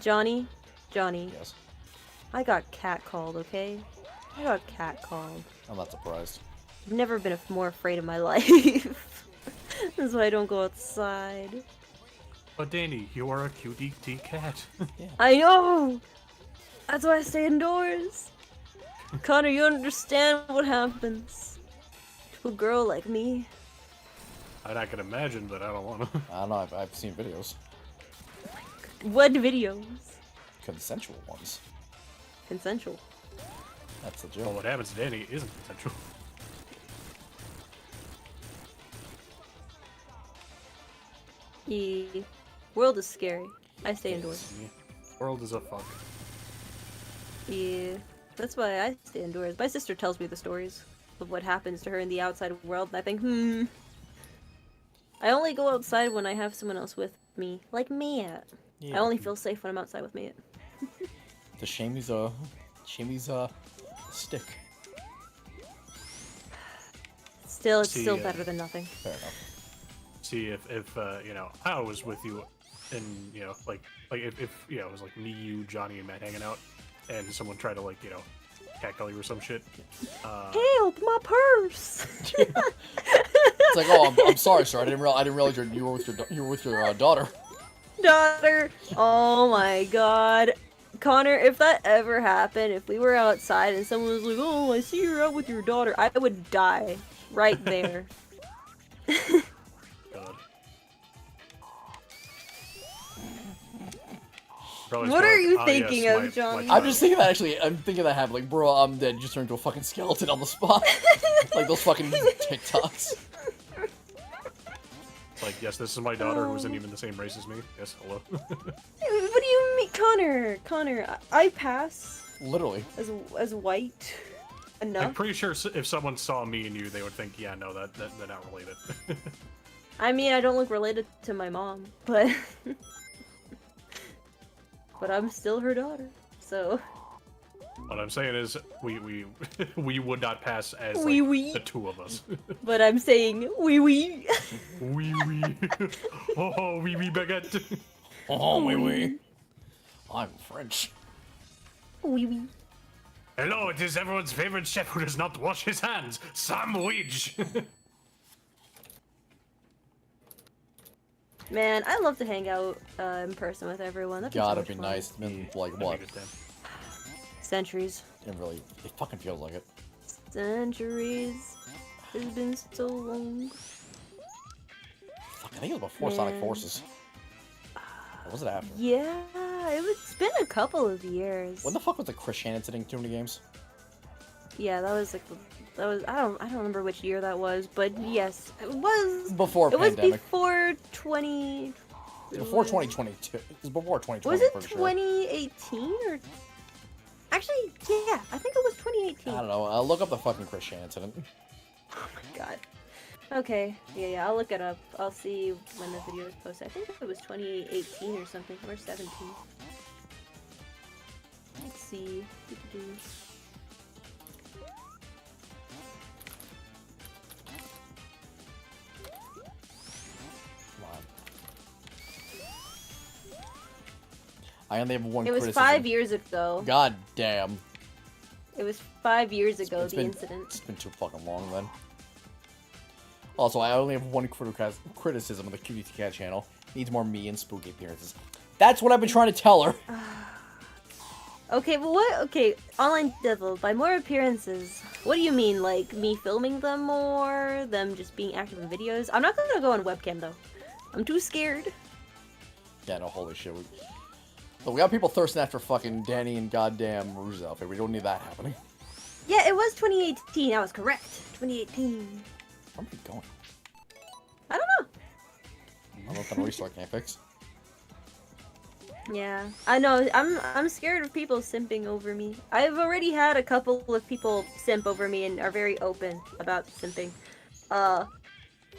Johnny, Yes, I got catcalled, okay? I got catcalled. I'm not surprised. I've never been more afraid in my life. That's why I don't go outside. But Dani, you are a QDT cat. I know! That's why I stay indoors. Connor, you understand what happens to a girl like me. I can imagine, but I don't want to. I don't know. I've seen videos, What videos? consensual ones. Consensual. That's the Well, joke. what happens to Dani isn't consensual. The world is scary. I stay indoors. World is a fuck. Yeah. That's why I stay indoors. My sister tells me the stories of what happens to her in the outside world, and I think, I only go outside when I have someone else with me. Like Matt. I only feel safe when I'm outside with Matt. The Shamey's stick. Still, it's See, still better than nothing. Fair enough. See, if you know, I was with you, and you know, like if you know, it was like me, you, Johnny, and Matt hanging out, and someone tried to, like, you know, catcall you or some shit. Help! My purse! It's like, oh, I'm sorry, sir. I didn't realize you were with your daughter. Daughter! Oh my god. Connor, if that ever happened, if we were outside and someone was like, oh, I see you're out with your daughter, I would die right there. God. Probably What just are like, you "Ah, thinking yes, of, my Johnny?" I'm just thinking that actually. I'm thinking that happened. Like, bro, I'm dead. Just turned into a fucking skeleton on the spot. Like those fucking TikToks. It's like, yes, this is my daughter who isn't even the same race as me. Yes, hello. What do you mean, Connor? Connor, I pass Literally. as white enough. I'm pretty sure if someone saw me and you, they would think, yeah, no, that they're not related. I mean, I don't look related to my mom, but but I'm still her daughter. So What I'm saying is, we we would not pass as Wee like, wee. the two of us. but I'm saying wee wee. Wee wee. Oh, wee wee baguette. Oh, wait, wait. I'm French. Wee wee. Hello, it is everyone's favorite chef who does not wash his hands, Sandwich. Man, I love to hang out in person with everyone. That'd be so Gotta much be fun. nice. It's been like what? Centuries. It really. It fucking feels like it. Centuries. It's been so long. Fuck, I think it was before Sonic Man. Forces. Or was it after? Yeah, it's been a couple of years. When the fuck was the Chris Shannon sitting too many games? Yeah, that was like I don't remember which year that was, but yes, it was. Before It was pandemic. before 20. Before 2022. It was before 2020. Was it for sure. 2018 or? Actually, yeah, I think it was 2018. I don't know. I'll look up the fucking Chris Shannon incident. Oh my god. Okay, yeah, I'll look it up. I'll see when the video is posted. I think it was 2018 or something, or 17. Let's see. Come on. I only have one It was criticism. 5 years ago. God damn. It was 5 years ago, It's the been- incident. It's been too fucking long then. Also, I only have one criticism of the Cutie Cat channel. Needs more me and spooky appearances. That's what I've been trying to tell her. Okay, but what? Okay, Online Devil, by more appearances, what do you mean? Like, me filming them more? Them just being active in videos? I'm not gonna go on webcam, though. I'm too scared. Yeah, no, holy shit. But we got people thirsting after fucking Dani and goddamn Rouge's outfit. We don't need that happening. Yeah, it was 2018. I was correct. 2018. Where am I going? I don't know. I don't know if I'm restart can't fix. Yeah, I know. I'm scared of people simping over me. I've already had a couple of people simp over me and are very open about simping.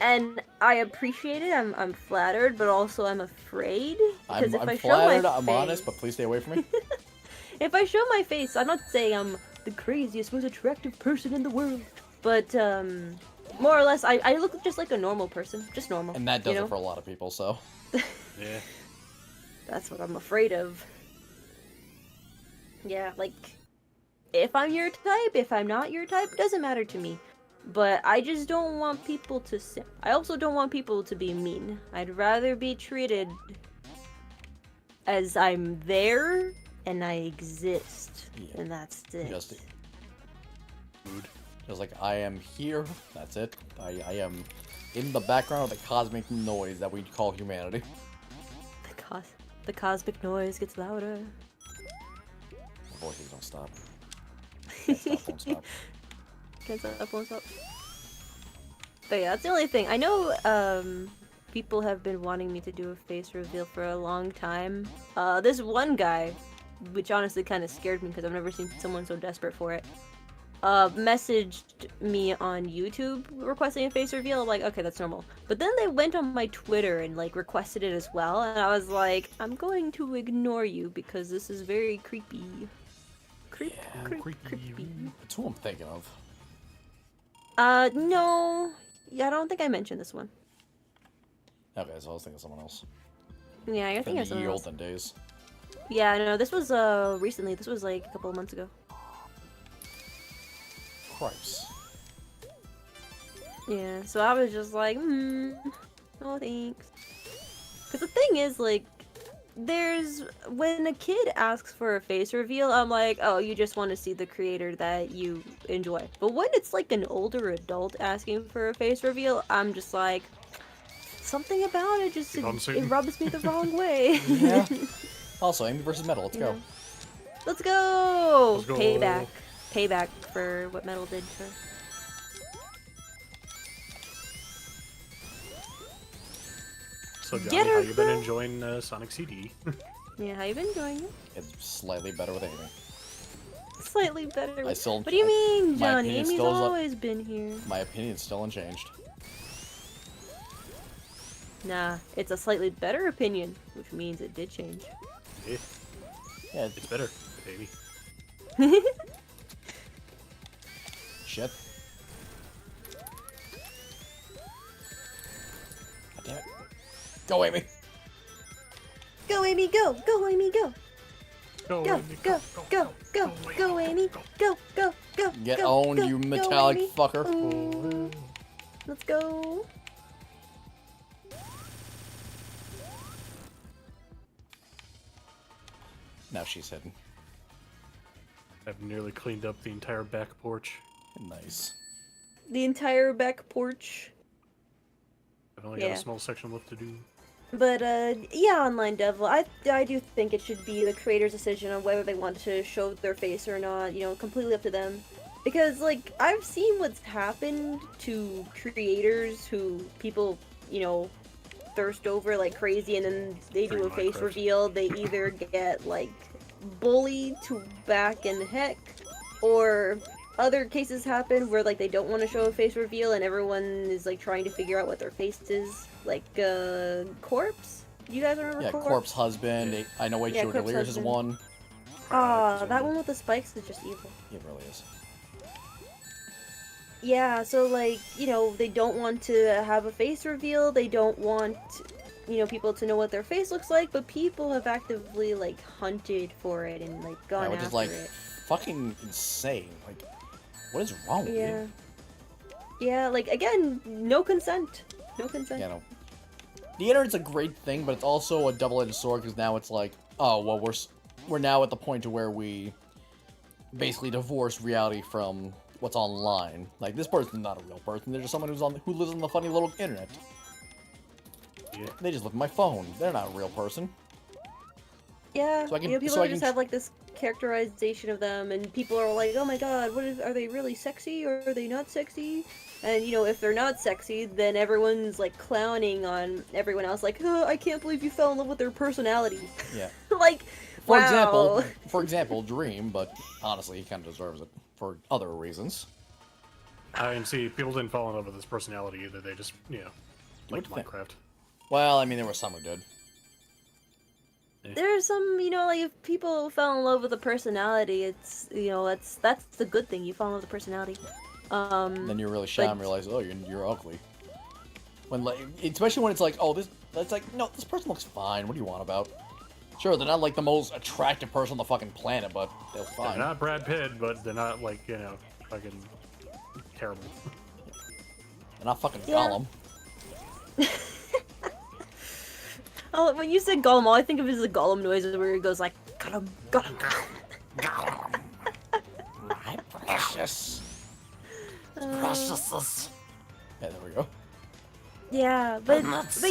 And I appreciate it. I'm flattered, but also I'm afraid because if I show flattered, my I'm face, honest, but please stay away from me. if I show my face, I'm not saying I'm the craziest, most attractive person in the world, but more or less, I look just like a normal person, just normal. And that does you know? it for a lot of people, so. Yeah. That's what I'm afraid of. Yeah, like, if I'm your type, if I'm not your type, doesn't matter to me. But I just don't want people to simp. I also don't want people to be mean. I'd rather be treated as I'm there and I exist. Yeah. And that's it. Just like, I am here, that's it. I am in the background of the cosmic noise that we call humanity. The cosmic noise gets louder. The voices don't stop. Can't stop, won't stop. Can't stop, won't stop. But yeah, that's the only thing. I know people have been wanting me to do a face reveal for a long time. This one guy, which honestly kind of scared me because I've never seen someone so desperate for it, messaged me on YouTube requesting a face reveal. I'm like, okay, that's normal. But then they went on my Twitter and like requested it as well, and I was like, I'm going to ignore you because this is very creepy. Creepy. That's who I'm thinking of. No. Yeah, I don't think I mentioned this one. Okay, so I was thinking of someone else. Yeah, you're From thinking of the someone else. olden days. Yeah, no, this was recently. This was like a couple of months ago. Christ. Yeah, so I was just like, no thanks. Because the thing is, like, when a kid asks for a face reveal, I'm like, oh, you just want to see the creator that you enjoy. But when it's like an older adult asking for a face reveal, I'm just like, something about it just, it rubs me the wrong way. Yeah. Also, Amy versus Metal. Let's go. Let's go! Let's go. Payback for what Metal did for. So Johnny, Get her, how you been girl. enjoying Sonic CD? Yeah, how you been enjoying it? It's slightly better with Amy. Slightly better. I still- What do you mean, my Johnny? opinion Amy's still is up- always been here. My opinion's still unchanged. Nah, it's a slightly better opinion, which means it did change. Yeah, Yeah, it's better, baby. shit. God damn it. Go, Amy! Go, Amy, go! Go, Amy, go! Go, Go, Amy, go, go, go, go, Amy! Go, go, go! Get go, owned, go, you go, metallic Amy. fucker. Ooh. Let's go! Now she's hidden. I've nearly cleaned up the entire back porch. Nice. The entire back porch. I've only got Yeah. a small section left to do. But, yeah, Online Devil, I do think it should be the creator's decision on whether they want to show their face or not, you know, completely up to them. Because, like, I've seen what's happened to creators who people, you know, thirst over like crazy, and then they do a Free face Minecraft. reveal, they either get, like, bullied to back and heck, or other cases happen where, like, they don't want to show a face reveal and everyone is, like, trying to figure out what their face is. Like, Corpse? You guys remember Yeah, Corpse? Corpse Husband. I know Yeah, H.O. Corpse Delirious is Husband. one. Ah, that one with the spikes is just evil. It really is. Yeah, so, like, you know, they don't want to have a face reveal, they don't want, you know, people to know what their face looks like, but people have actively, like, hunted for it and, like, Yeah, gone which after is like it. fucking insane. Like, what is wrong with Yeah. you? Yeah, like, again, no consent. No consent. You know, the internet's a great thing, but it's also a double-edged sword because now it's like, oh well, we're now at the point to where we basically divorce reality from what's online. Like, this person's not a real person; they're just someone who lives on the funny little internet. Yeah. They just look at my phone. They're not a real person. Yeah, So I can- you know, people so I just can- have, like, this characterization of them, and people are like, oh my god, are they really sexy, or are they not sexy? And, you know, if they're not sexy, then everyone's, like, clowning on everyone else, like, oh, I can't believe you fell in love with their personality. Yeah. Like, For wow. example, Dream, but honestly, he kind of deserves it for other reasons. And see, people didn't fall in love with his personality either. They just, you know, liked What'd you think? Minecraft. Well, I mean, there were some who did. There's some, you know, like, if people fell in love with a personality, it's, you know, that's the good thing, you fall in love with the personality. Then you really shy and realize, oh, you're ugly. When, like, especially when it's like, oh, that's like, no, this person looks fine. What do you want about? Sure, they're not like the most attractive person on the fucking planet, but they're They're fine. not Brad Pitt, but they're not, like, you know, fucking terrible. They're not fucking Yeah. Gollum. Oh, when you said Gollum, all I think of is the Gollum noises where he goes like, Gollum, Gollum, Gollum. My precious. Preciousness. Yeah, there we go. Yeah, but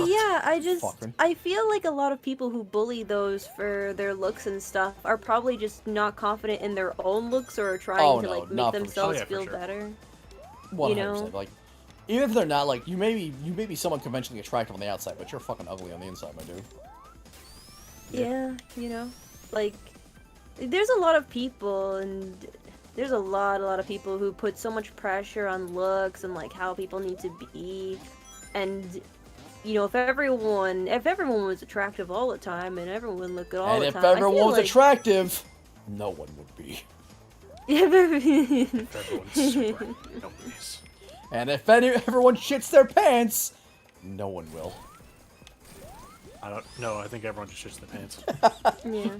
yeah, Fucking. I feel like a lot of people who bully those for their looks and stuff are probably just not confident in their own looks or are trying Oh, to no, like make not for themselves sure. Oh, yeah, for feel sure. better. 100%. You know? Like, even if they're not, like, you may be someone conventionally attractive on the outside, but you're fucking ugly on the inside, my dude. Yeah, you know, like there's a lot of people and there's a lot of people who put so much pressure on looks and like how people need to be, and you know, if everyone was attractive all the time and everyone looked good all And the if time, I feel everyone was like... attractive, no one would be. If everyone's super, nobody's. And if everyone shits their pants, no one will. I don't know. I think everyone just shits their pants. Yeah.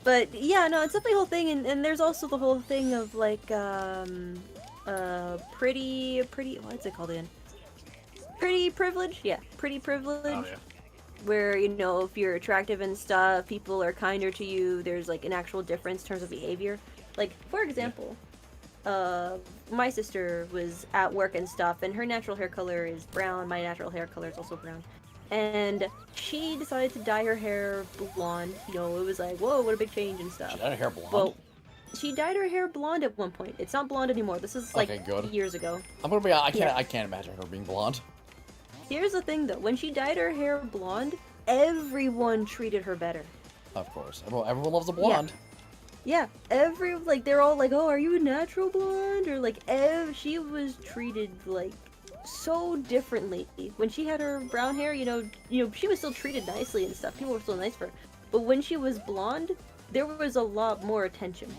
But yeah, no, it's definitely a whole thing, and there's also the whole thing of like pretty what's it called again? Pretty privilege? Yeah, pretty privilege. Oh yeah. Where, you know, if you're attractive and stuff, people are kinder to you, there's like an actual difference in terms of behavior. Like, for example, my sister was at work and stuff, and her natural hair color is brown, my natural hair color is also brown. and she decided to dye her hair blonde. You know, it was like, whoa, what a big change and stuff. She dyed her hair blonde? Well, she dyed her hair blonde at one point. It's not blonde anymore. This is like Okay, good. years ago. I'm gonna be honest, Yeah. I can't imagine her being blonde. Here's the thing though, when she dyed her hair blonde, everyone treated her better. Of course. Everyone loves a blonde. Yeah, they're all like, oh, are you a natural blonde? Or like, she was treated like so differently. When she had her brown hair, you know, she was still treated nicely and stuff. People were still nice for her. But when she was blonde, there was a lot more attention.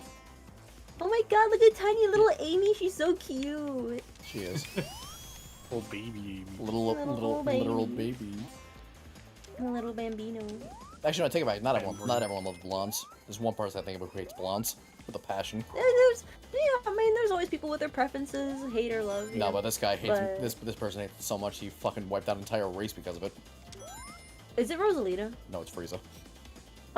Oh my god, look at tiny little Amy, she's so cute. She is. Little baby. Little literal baby. A little bambino. Actually, no, take it back. Not everyone loves blondes. There's one person I think of who hates blondes with a passion. There's always people with their preferences, hate or love. No, know? but this guy hates But- this person hates it so much he fucking wiped out an entire race because of it. Is it Rosalina? No, it's Frieza.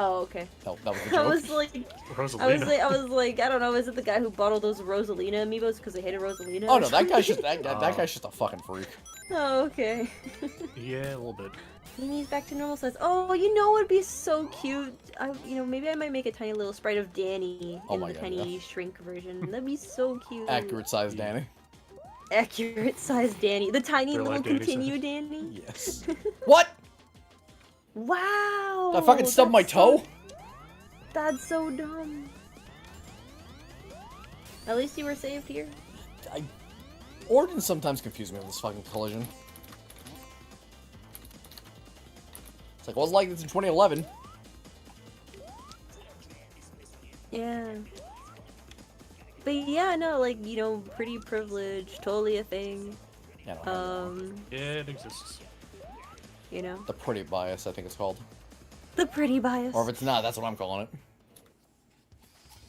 Oh, okay. That was the I joke. was like, Rosalina. I was like, I don't know. Is it the guy who bought all those Rosalina amiibos because they hated Rosalina? Oh or no, that guy's something? just that guy's just a fucking freak. Oh, okay. Yeah, a little bit. Amy's back to normal size. Oh, you know what would be so cute? Maybe I might make a tiny little sprite of Dani Oh in my the God, tiny yeah. shrink version. That'd be so cute. Accurate size, Danny. Accurate size Dani. The tiny Real little life Dani continue Dani. Yes. What? Wow. I fucking stubbed my that's toe. That's so dumb. At least you were saved here. Origins sometimes confuse me with this fucking collision. It's like, well, it's like this in 2011. Yeah. But yeah, no, like, pretty privilege, totally a thing. Yeah, I don't have Yeah, it exists. the pretty bias, I think it's called. The pretty bias. Or if it's not, that's what I'm calling it.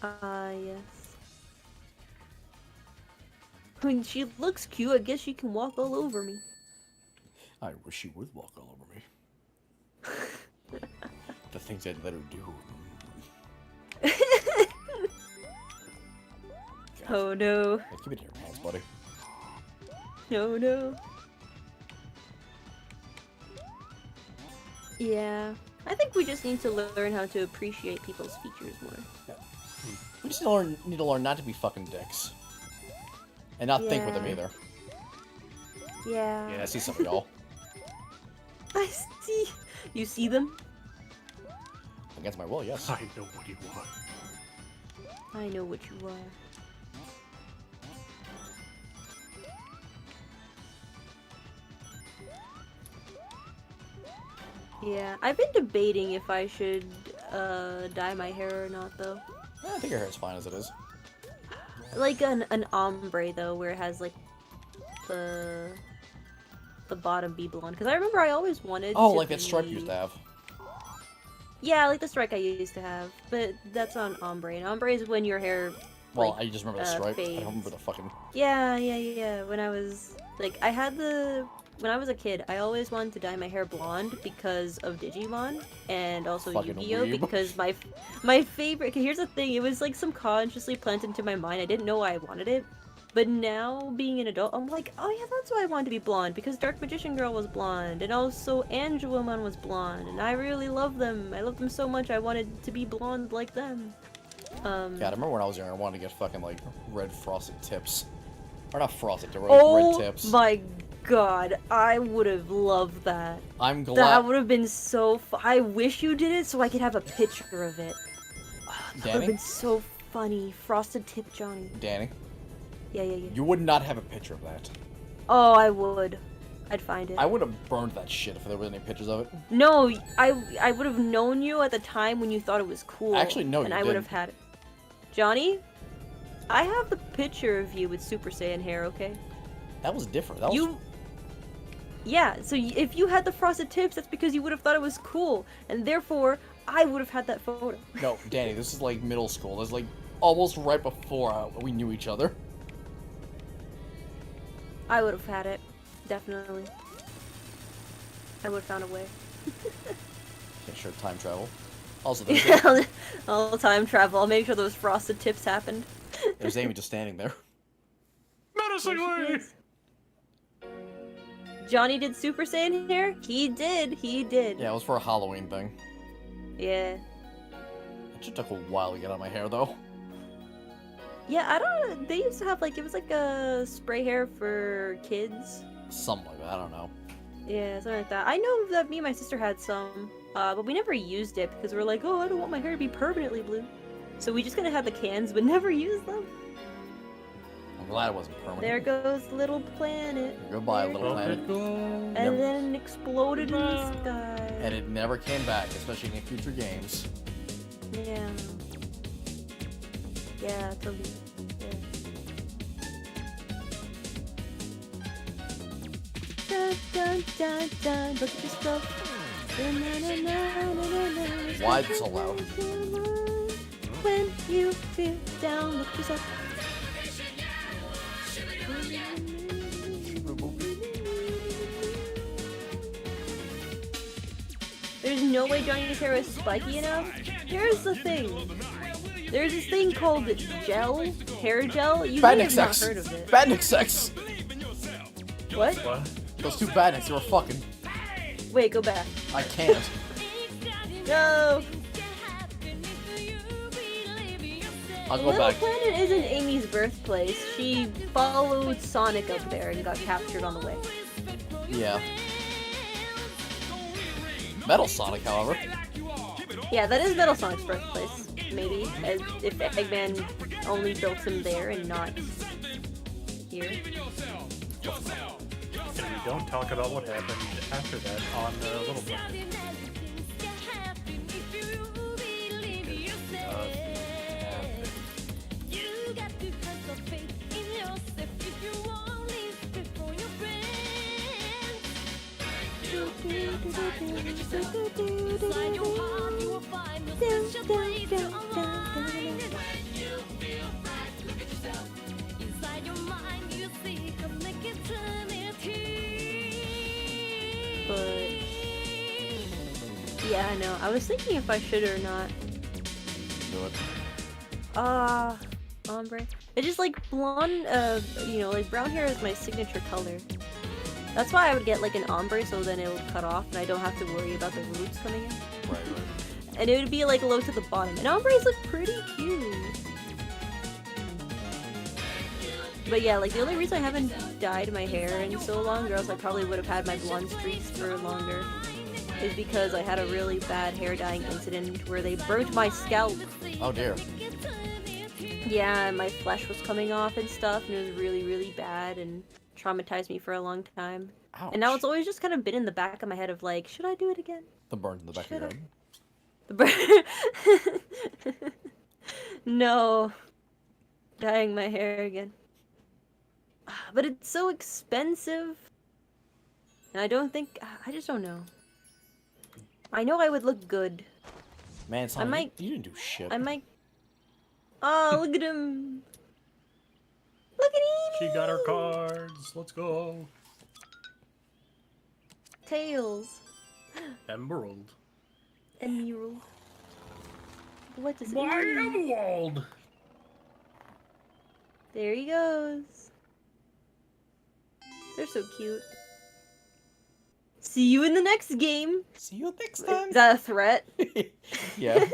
Yes. When she looks cute, I guess she can walk all over me. I wish she would walk all over me. The things I'd let her do. Oh no. Hey, keep it in your pants, buddy. No. Yeah. I think we just need to learn how to appreciate people's features more. We just need to learn not to be fucking dicks. And not think with them Yeah. either. Yeah. Yeah, I see some of y'all. I see. You see them? Against my will, yes. I know what you want. I know what you are. Yeah, I've been debating if I should dye my hair or not though. I think your hair's fine as it is. Like an ombre though, where it has like the bottom be blonde. Because I remember I always wanted. Oh, to like that stripe you be- used to have. Yeah, like the strike I used to have, but that's on ombre. And ombre is when your hair. Well, like, I just remember the stripe. I fades. don't remember the fucking. Yeah. When I was like, when I was a kid, I always wanted to dye my hair blonde because of Digimon and also Fucking Yu-Gi-Oh! weeb. Because my favorite. Okay, here's the thing. It was like subconsciously planted into my mind. I didn't know why I wanted it, but now being an adult, I'm like, oh yeah, that's why I wanted to be blonde because Dark Magician Girl was blonde, and also Angelomon was blonde, and I really love them. I love them so much. I wanted to be blonde like them. Yeah, I remember when I was younger, I wanted to get fucking like red frosted tips, or not frosted, they were Oh red tips. my god, I would have loved that. I'm glad. That would have been so I wish you did it so I could have a picture of it. Oh, that would have Danny? been so funny. Frosted tip Johnny. Danny, Yeah. you would not have a picture of that. Oh, I would. I'd find it. I would have burned that shit if there were any pictures of it. No, I would have known you at the time when you thought it was cool. Actually, no, and you I would have didn't. had it. Johnny, I have the picture of you with Super Saiyan hair, okay? That was different. That was. Yeah, so if you had the frosted tips, that's because you would have thought it was cool, and therefore, I would have had that photo. No, Danny, this is like middle school. This is like almost right before we knew each other. I would have had it, definitely. I would have found a way. Yeah, sure, time travel. Also, there's, I'll time travel. I'll make sure those frosted tips happened. there's Amy just standing there. Menacingly! Johnny did Super Saiyan hair? He did. Yeah, it was for a Halloween thing. Yeah. It just took a while to get out my hair, though. Yeah, I don't know. They used to have, like, it was like a spray hair for kids. Something like that, I don't know. Yeah, something like that. I know that me and my sister had some, but we never used it because we're like, oh, I don't want my hair to be permanently blue. So we just kind of had the cans, but never used them. I'm glad it wasn't permanent. There goes Little Planet. Goodbye, There Little it Planet. And then it exploded in the sky. And it never came back, especially in future games. Yeah. Yeah, totally. Yeah. Dun, dun, dun, dun. Look at yourself. Why is it so loud? When you feel down, look yourself. There's no way Johnny's hair was spiky enough. Here's the thing. There's this thing called gel, hair gel. You may have not heard of it. Badnik sex! What? What? Those two badniks, they were fucking. Wait, go back. I can't. No. I'll go Little back. Planet isn't Amy's birthplace. She followed Sonic up there and got captured on the way. Yeah. Metal Sonic, however. Yeah, that is Metal Sonic's birthplace. Maybe, as if Eggman only built him there and not here. And we don't talk about what happened after that on Little Planet. But yeah, I know. I was thinking if I should or not. Do it. Ombre. I just like blonde, you know, like brown hair is my signature color. That's why I would get like an ombre so then it would cut off and I don't have to worry about the roots coming in. Right. And it would be like low to the bottom. And ombres look pretty cute. But yeah, like the only reason I haven't dyed my hair in so long, or else I probably would have had my blonde streaks for longer, is because I had a really bad hair dyeing incident where they burnt my scalp. Oh dear. Yeah, and my flesh was coming off and stuff, and it was really, really bad and traumatized me for a long time. Ouch. And now it's always just kind of been in the back of my head of like, should I do it again? The burns in the back of your head. The No. Dyeing my hair again. But it's so expensive. And I don't think... I just don't know. I know I would look good. Man, Sonic, you didn't do shit. I might... Oh, look at him. Look at him. She got her cards. Let's go. Tails. Emerald. Emerald. What does it My mean? emerald. There he goes. They're so cute. See you in the next game. See you next time. Is that a threat? Yeah.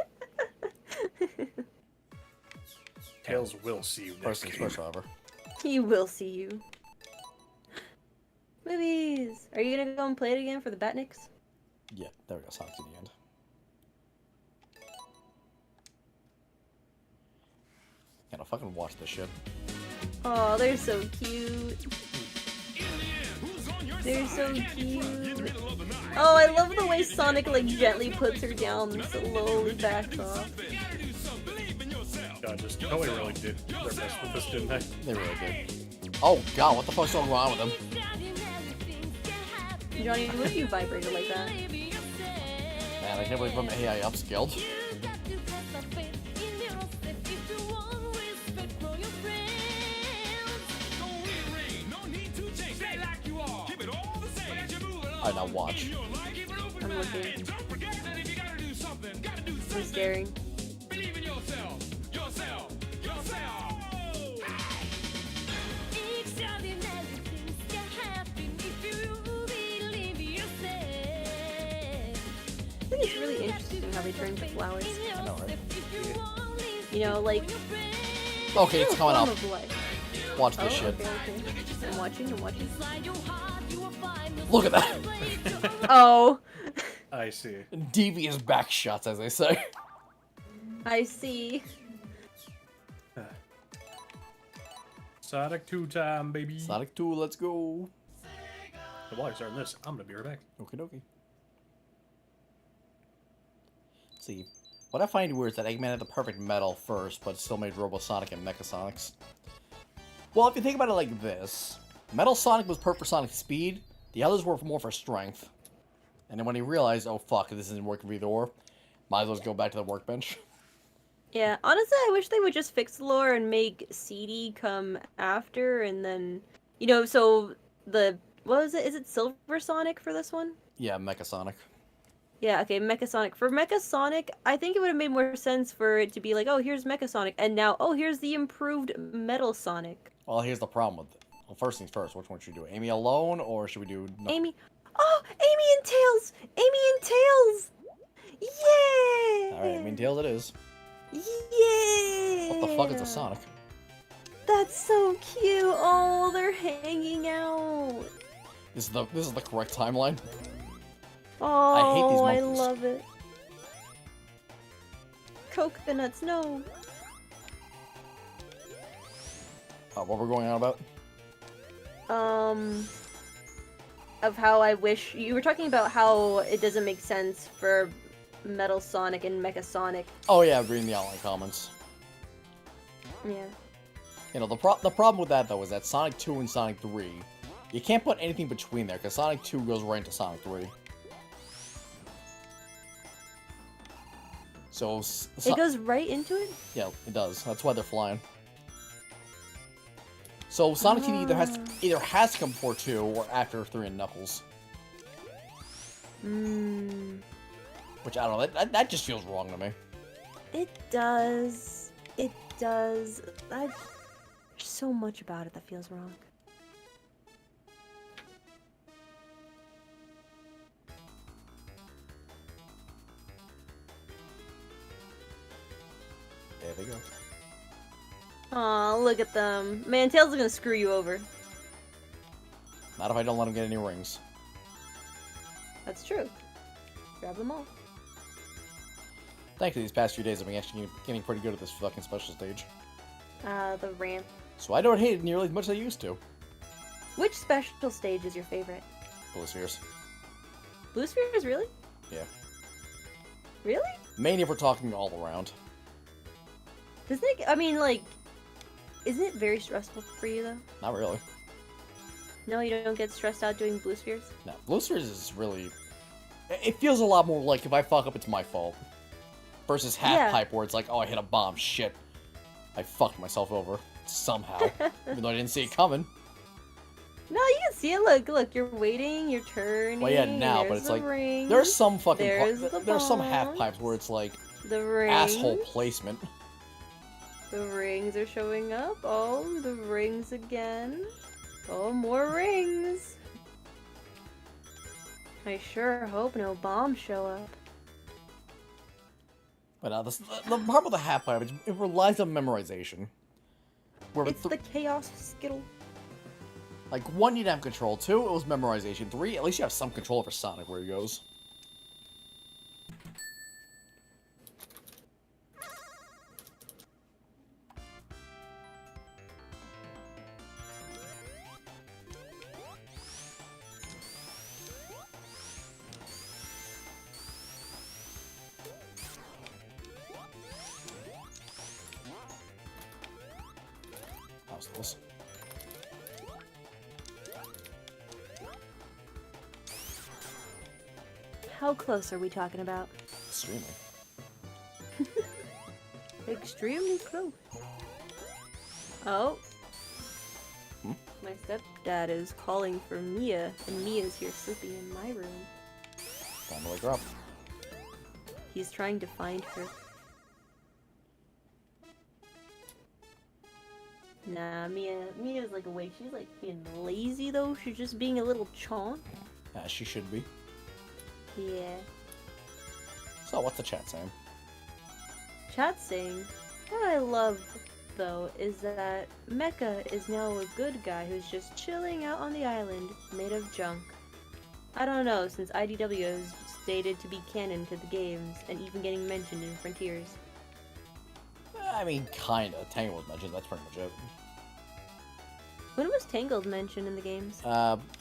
Tails will see you next First things game. first, however. He will see you. Movies. Are you gonna go and play it again for the Batniks? Yeah, there we go. Sonic's in the end. Gotta fucking watch this shit. Oh, they're so cute. They're so cute. Oh, I love the way Sonic like gently puts her down and slowly backs off. God, just Toei really did their best with this, didn't they? They really did. Oh god, what the fuck's going on with them? Johnny, what if you vibrated like that? Man, I can't believe I'm AI upskilled. Alright, now watch. I'm looking. I'm staring. how they turn to flowers. I know, right? You know, like Okay, it's coming up. form of life. Watch this shit. Okay. I'm watching. Look at that. Oh, I see. Devious back shots, as they say. I see. Sonic 2 time, baby. Sonic 2, let's go. And while you're starting this, I'm gonna be right back. Okie dokie. See, what I find weird is that Eggman had the perfect metal first, but still made Robosonic and Mechasonics. Well, if you think about it like this, Metal Sonic was perfect for Sonic speed, the others were more for strength. And then when he realized, oh fuck, this isn't working for either or, might as well just go back to the workbench. Yeah, honestly, I wish they would just fix the lore and make CD come after, and then, you know, so the, what was it? Is it Silver Sonic for this one? Yeah, Mechasonic. Yeah, okay, Mechasonic. For Mechasonic, I think it would have made more sense for it to be like, oh, here's Mechasonic, and now, oh, here's the improved Metal Sonic. Well, here's the problem with it. Well, first things first, which one should we do? Amy alone, or should we do... No. Amy. Oh, Amy and Tails! Amy and Tails! Yeah! Alright, Amy and Tails it is. Yeah! What the fuck is a Sonic? That's so cute! Oh, they're hanging out! This is the correct timeline. Oh, hate these I monkeys. love it. Coconuts, no. What we're going on about? Of how I wish you were talking about how it doesn't make sense for Metal Sonic and Mechasonic. Oh yeah, reading the online comments. Yeah. You know, the problem with that, though, is that Sonic 2 and Sonic 3, you can't put anything between there, because Sonic 2 goes right into Sonic 3. So... It goes right into it? Yeah, it does. That's why they're flying. So Sonic TV either has to come before 2 or after 3 and Knuckles. Which, I don't know, that just feels wrong to me. It does. It does. There's so much about it that feels wrong. There they go. Aw, look at them. Man, Tails is gonna screw you over. Not if I don't let him get any rings. That's true. Grab them all. Thankfully, these past few days I've been actually getting pretty good at this fucking special stage. The ramp. So I don't hate it nearly as much as I used to. Which special stage is your favorite? Blue Spheres. Blue Spheres, really? Yeah. Really? Mainly if we're talking all around. Doesn't it, I mean, like, isn't it very stressful for you, though? Not really. No, you don't get stressed out doing Blue Spheres? No, Blue Spheres is really... It feels a lot more like if I fuck up, it's my fault. Versus Half Pipe, where it's like, oh, I hit a bomb, shit. I fucked myself over. Somehow. Even though I didn't see it coming. No, you can see it. Look, you're waiting, you're turning. Well, yeah, now, but it's like... There's some fucking... There's some Half Pipes where it's like... The rings. Asshole placement. The rings are showing up. Oh, the rings again. Oh, more rings. I sure hope no bombs show up. But the problem with the Half Pipe is it relies on memorization. Where It's the Chaos Skittle. Like, 1, you'd have control. 2, it was memorization. 3, at least you have some control over Sonic where he goes. How's this? How close are we talking about? Extremely. Extremely close. Oh. My stepdad is calling for Mia, and Mia's here sleeping in my room. Time to wake her up. He's trying to find her. Nah, Mia's like awake. She's like being lazy though. She's just being a little chonk. As she should be. Yeah. So, what's the chat saying? Chat saying, what I love, though, is that Mecha is now a good guy who's just chilling out on the island, made of junk. I don't know, since IDW is stated to be canon to the games, and even getting mentioned in Frontiers. I mean, kinda. Tangle was mentioned, that's pretty much it. When was Tangled mentioned in the games?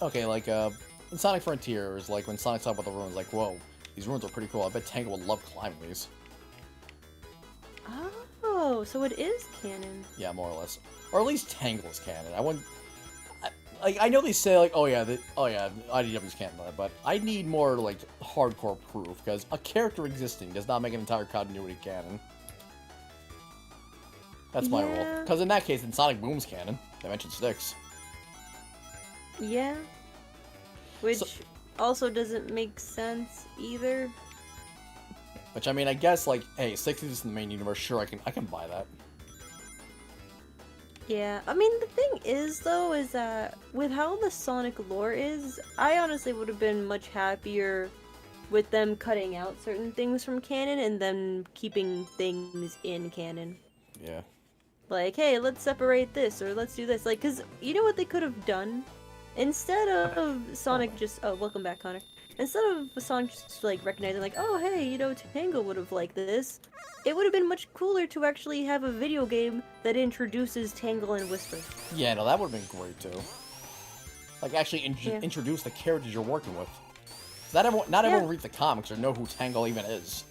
Okay, like, in Sonic Frontiers, like, when Sonic's talking about the ruins, like, whoa, these ruins are pretty cool. I bet Tangle would love climbing these. Oh, so it is canon. Yeah, more or less. Or at least Tangle is canon. I wouldn't... I know they say, like, oh yeah, IDW's canon, but I need more, like, hardcore proof, because a character existing does not make an entire continuity canon. That's my rule. Because in that case, in Sonic Boom's canon, they mentioned Styx. Yeah. Which also doesn't make sense either. Which, I mean, I guess, like, hey, Styx is in the main universe, sure, I can buy that. Yeah, I mean, the thing is, though, is that with how the Sonic lore is, I honestly would have been much happier with them cutting out certain things from canon and then keeping things in canon. Yeah. Like, hey, let's separate this, or let's do this. Like, because you know what they could have done? Instead of Sonic just... Oh, welcome back, Connor. Instead of Sonic just, like, recognizing, like, oh, hey, you know, Tangle would have liked this, it would have been much cooler to actually have a video game that introduces Tangle and Whisper. Yeah, no, that would have been great, too. Like, actually introduce the characters you're working with. Not everyone reads the comics or know who Tangle even is.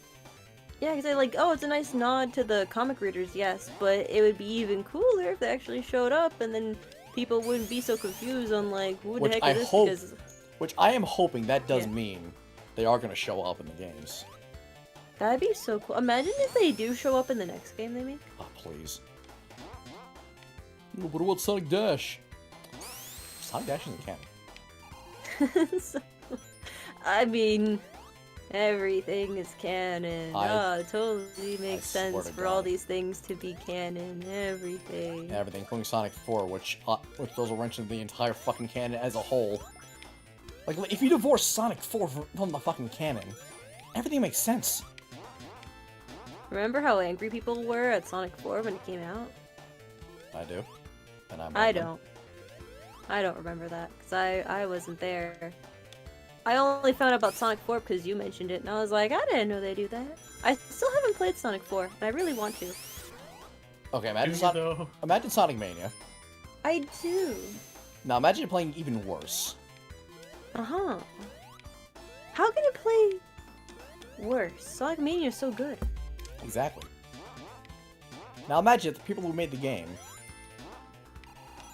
Yeah, because like, oh, it's a nice nod to the comic readers, yes, but it would be even cooler if they actually showed up, and then people wouldn't be so confused on, like, who the heck is this? Which I am hoping that does mean they are going to show up in the games. That'd be so cool. Imagine if they do show up in the next game they make. Oh, please. But what Sonic Dash? Sonic Dash isn't canon. I mean... Everything is canon. It totally makes sense for all these things to be canon. Everything. Everything, including Sonic 4, which throws a wrench into the entire fucking canon as a whole. Like, if you divorce Sonic 4 from the fucking canon, everything makes sense. Remember how angry people were at Sonic 4 when it came out? I do. And I don't. I don't remember that, because I wasn't there. I only found out about Sonic 4 because you mentioned it, and I was like, I didn't know they do that. I still haven't played Sonic 4, and I really want to. Okay, imagine Sonic Mania. I do. Now imagine playing even worse. Uh-huh. How can it play worse? Sonic Mania is so good. Exactly. Now imagine if the people who made the game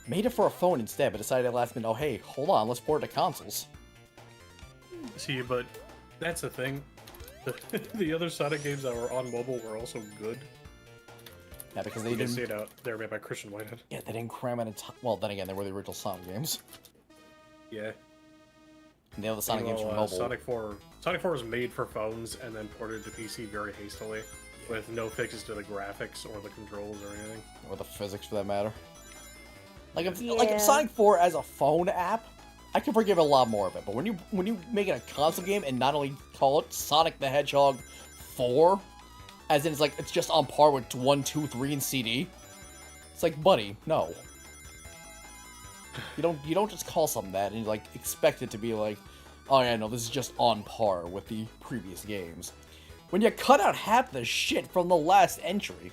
made it for a phone instead, but decided at last minute, oh hey, hold on, let's port it to consoles. See, but that's the thing. The other Sonic games that were on mobile were also good. Yeah, because they didn't didn't... say it out. They were made by Christian Whitehead. Yeah, they didn't cram it in... Well, then again, they were the original Sonic games. Yeah. And the other Sonic games for mobile. Sonic 4 was made for phones and then ported to PC very hastily, with no fixes to the graphics or the controls or anything. Or the physics, for that matter. Like if Sonic 4 as a phone app, I can forgive a lot more of it. But when you make it a console game and not only call it Sonic the Hedgehog 4, as in it's just on par with 1, 2, 3 and CD, it's like, buddy, no. You don't just call something that and expect it to be like, oh yeah, no, this is just on par with the previous games. When you cut out half the shit from the last entry.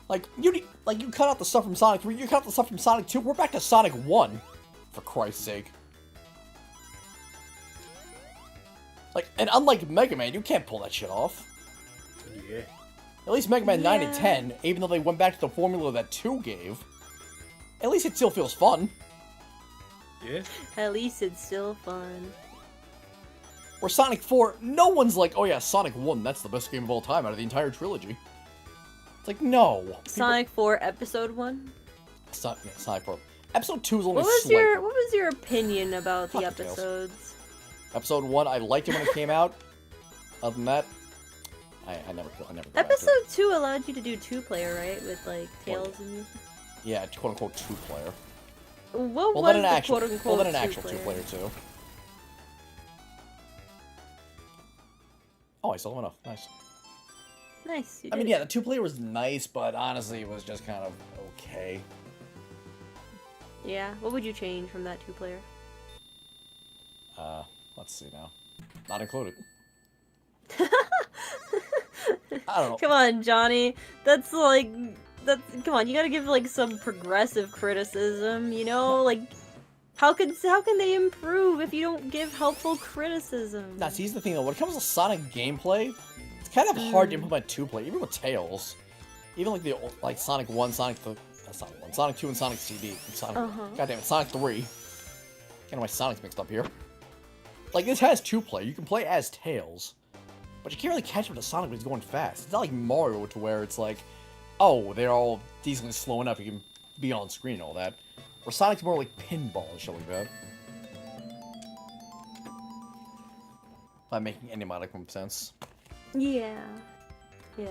You cut out the stuff from Sonic 3, you cut out the stuff from Sonic 2, we're back to Sonic 1, for Christ's sake. And unlike Mega Man, you can't pull that shit off. Yeah. At least Mega Man 9 and 10, even though they went back to the formula that 2 gave, at least it still feels fun. Yeah. At least it's still fun. Where Sonic 4, no one's like, oh yeah, Sonic 1, that's the best game of all time out of the entire trilogy. It's like, no. Sonic 4 Episode 1? Sonic 4. Episode 2 is only what was your opinion about the episodes? Episode 1, I liked it when it came out. Other than that, I never Episode 2 allowed you to do 2-player, right? With, Tails and you? Yeah, quote-unquote 2-player. What was the quote-unquote 2-player? Well, then an actual 2-player, too. Oh, I still have enough. Nice. Nice. You I mean, did yeah, it. the 2-player was nice, but honestly, it was just kind of okay. Yeah. What would you change from that 2-player? Let's see now. Not included. I don't know. Come on, Johnny. That's like come on, you gotta give like some progressive criticism, you know? Like how can they improve if you don't give helpful criticism? Now, see, here's the thing though. When it comes to Sonic gameplay, it's kind of hard to implement 2-player, even with Tails. Even like the old, like Sonic 1, Sonic 2, and Sonic CD. And Sonic, goddamn it, Sonic 3. Getting my Sonics mixed up here. Like, this has 2-player. You can play as Tails. But you can't really catch up to Sonic when he's going fast. It's not like Mario to where it's like, oh, they're all decently slow enough, you can be on screen and all that. Where Sonic's more like pinball and shit like that. If I'm making any modicum of sense. Yeah. Yeah.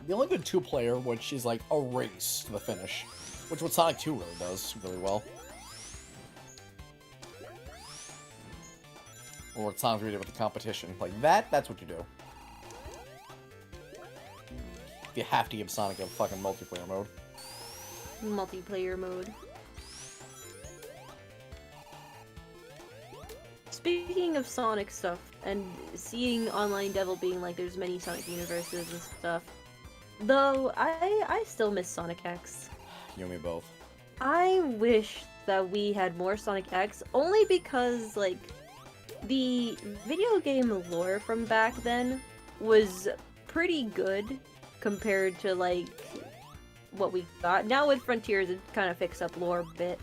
The only good 2-player, which is like a race to the finish. Which what Sonic 2 really does really well. Or what Sonic 3 did with the competition. Like that's what you do. You have to give Sonic a fucking multiplayer mode. Multiplayer mode. Speaking of Sonic stuff, and seeing Online Devil being like there's many Sonic universes and stuff, though I still miss Sonic X. You and me both. I wish that we had more Sonic X, only because, like, the video game lore from back then was pretty good compared to, like, what we got. Now with Frontiers, it kind of fixed up lore a bit.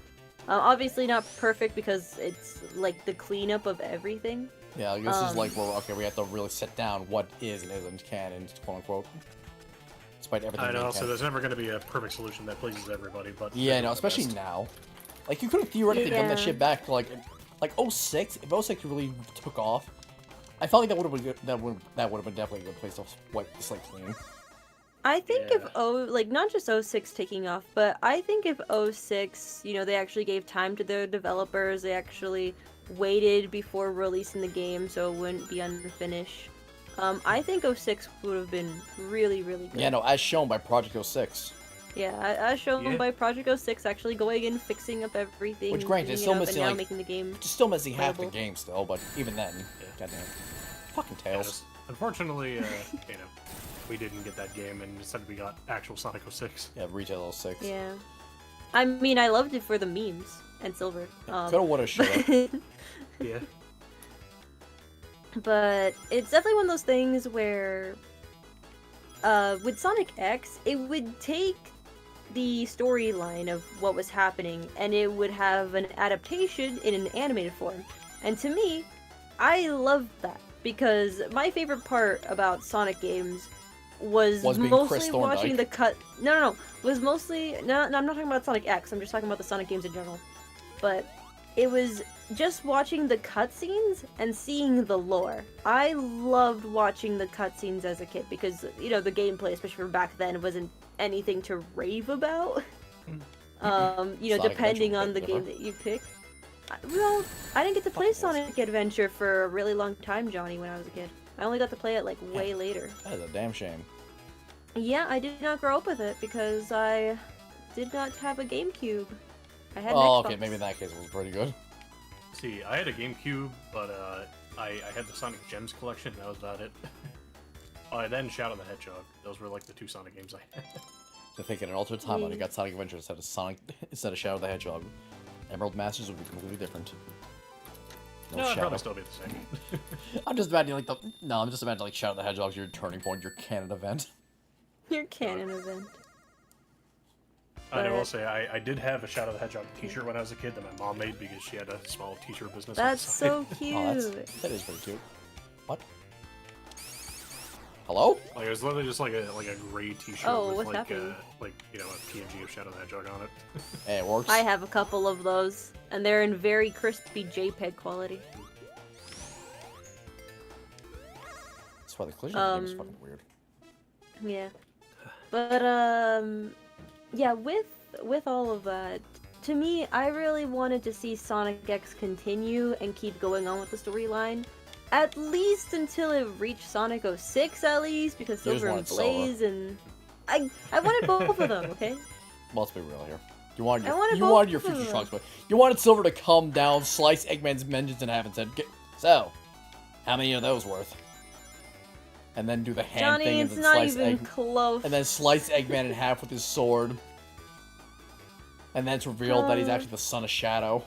Obviously not perfect because it's, like, the cleanup of everything. Yeah, this is like where, okay, we have to really sit down what is and isn't canon, quote-unquote. Despite everything I know, being so canon. there's never going to be a perfect solution that pleases everybody, but... Yeah, no, especially now. Like, you could have theoretically done that Yeah. shit back to, like 06. If 06 really took off, I felt like that would have been good, that would have been definitely a good place to wipe the slate clean. I think Yeah. if like not just 06 taking off, but I think if 06, you know, they actually gave time to their developers, they actually waited before releasing the game so it wouldn't be unfinished. I think 06 would have been really, really good. Yeah, no, as shown by Project 06. Yeah, as shown Yeah. by Project 06 actually going and fixing up everything, Which, granted, it's cleaning still it up, missing, and now like- making the game. Just still missing half the Playable. game still, but even then, goddamn. Fucking Tails. Yes. Unfortunately, you know, we didn't get that game, and instead we got actual Sonic 06. Yeah, Retail 06. Yeah. I mean, I loved it for the memes and Silver. Coulda, woulda, shoulda. Yeah. But it's definitely one of those things where, with Sonic X, it would take the storyline of what was happening and it would have an adaptation in an animated form. And to me, I love that because my favorite part about Sonic games was Was being Chris mostly watching Thorndike. the cut. No. Was mostly no. I'm not talking about Sonic X. I'm just talking about the Sonic games in general. But it was just watching the cutscenes and seeing the lore. I loved watching the cutscenes as a kid because, you know, the gameplay, especially from back then, wasn't anything to rave about. You know, Sonic depending Adventure on the pick, game whatever. that you pick. Well, I didn't get to play Fucking Sonic Adventure for a really long time, Johnny, when I was a kid. I only got to play it, like, way later. That is a damn shame. Yeah, I did not grow up with it because I did not have a GameCube. I had an Oh, Xbox. okay, maybe in that case it was pretty good. See, I had a GameCube, but I had the Sonic Gems collection, that was about it. Then Shadow the Hedgehog. Those were like the two Sonic games I had. To think in an alternate timeline, you got Sonic Adventure instead of Shadow the Hedgehog. Emerald Masters would be completely different. No, it'd Shadow. probably still be the same. I'm just imagining like I'm just imagining like Shadow the Hedgehog's your turning point, your canon event. Your canon event. I will But- say, I did have a Shadow the Hedgehog t-shirt when I was a kid that my mom made because she had a small t-shirt business. on the That's side. so cute. Oh, that is pretty cute. What? Hello? Like, it was literally just like a gray t-shirt Oh, with what's like happening? you know, a PNG of Shadow the Hedgehog on it. Hey, it works. I have a couple of those, and they're in very crispy JPEG quality. That's why the collision of the game is Um, fucking weird. Yeah. But yeah, with all of that, to me, I really wanted to see Sonic X continue and keep going on with the storyline. at least until it reached Sonic 06 at least, because You just Silver and wanted Silver. Blaze and I wanted both of them, okay? Well, let's be real here. You wanted I wanted you both wanted your of future them. Trunks, but you wanted Silver to come down, slice Eggman's mentions in half, and said, "So, how many of those worth?" And then do the hand Johnny, thing and it's then not slice even close. and then slice Eggman in half with his sword. And then it's revealed that he's actually the son of Shadow.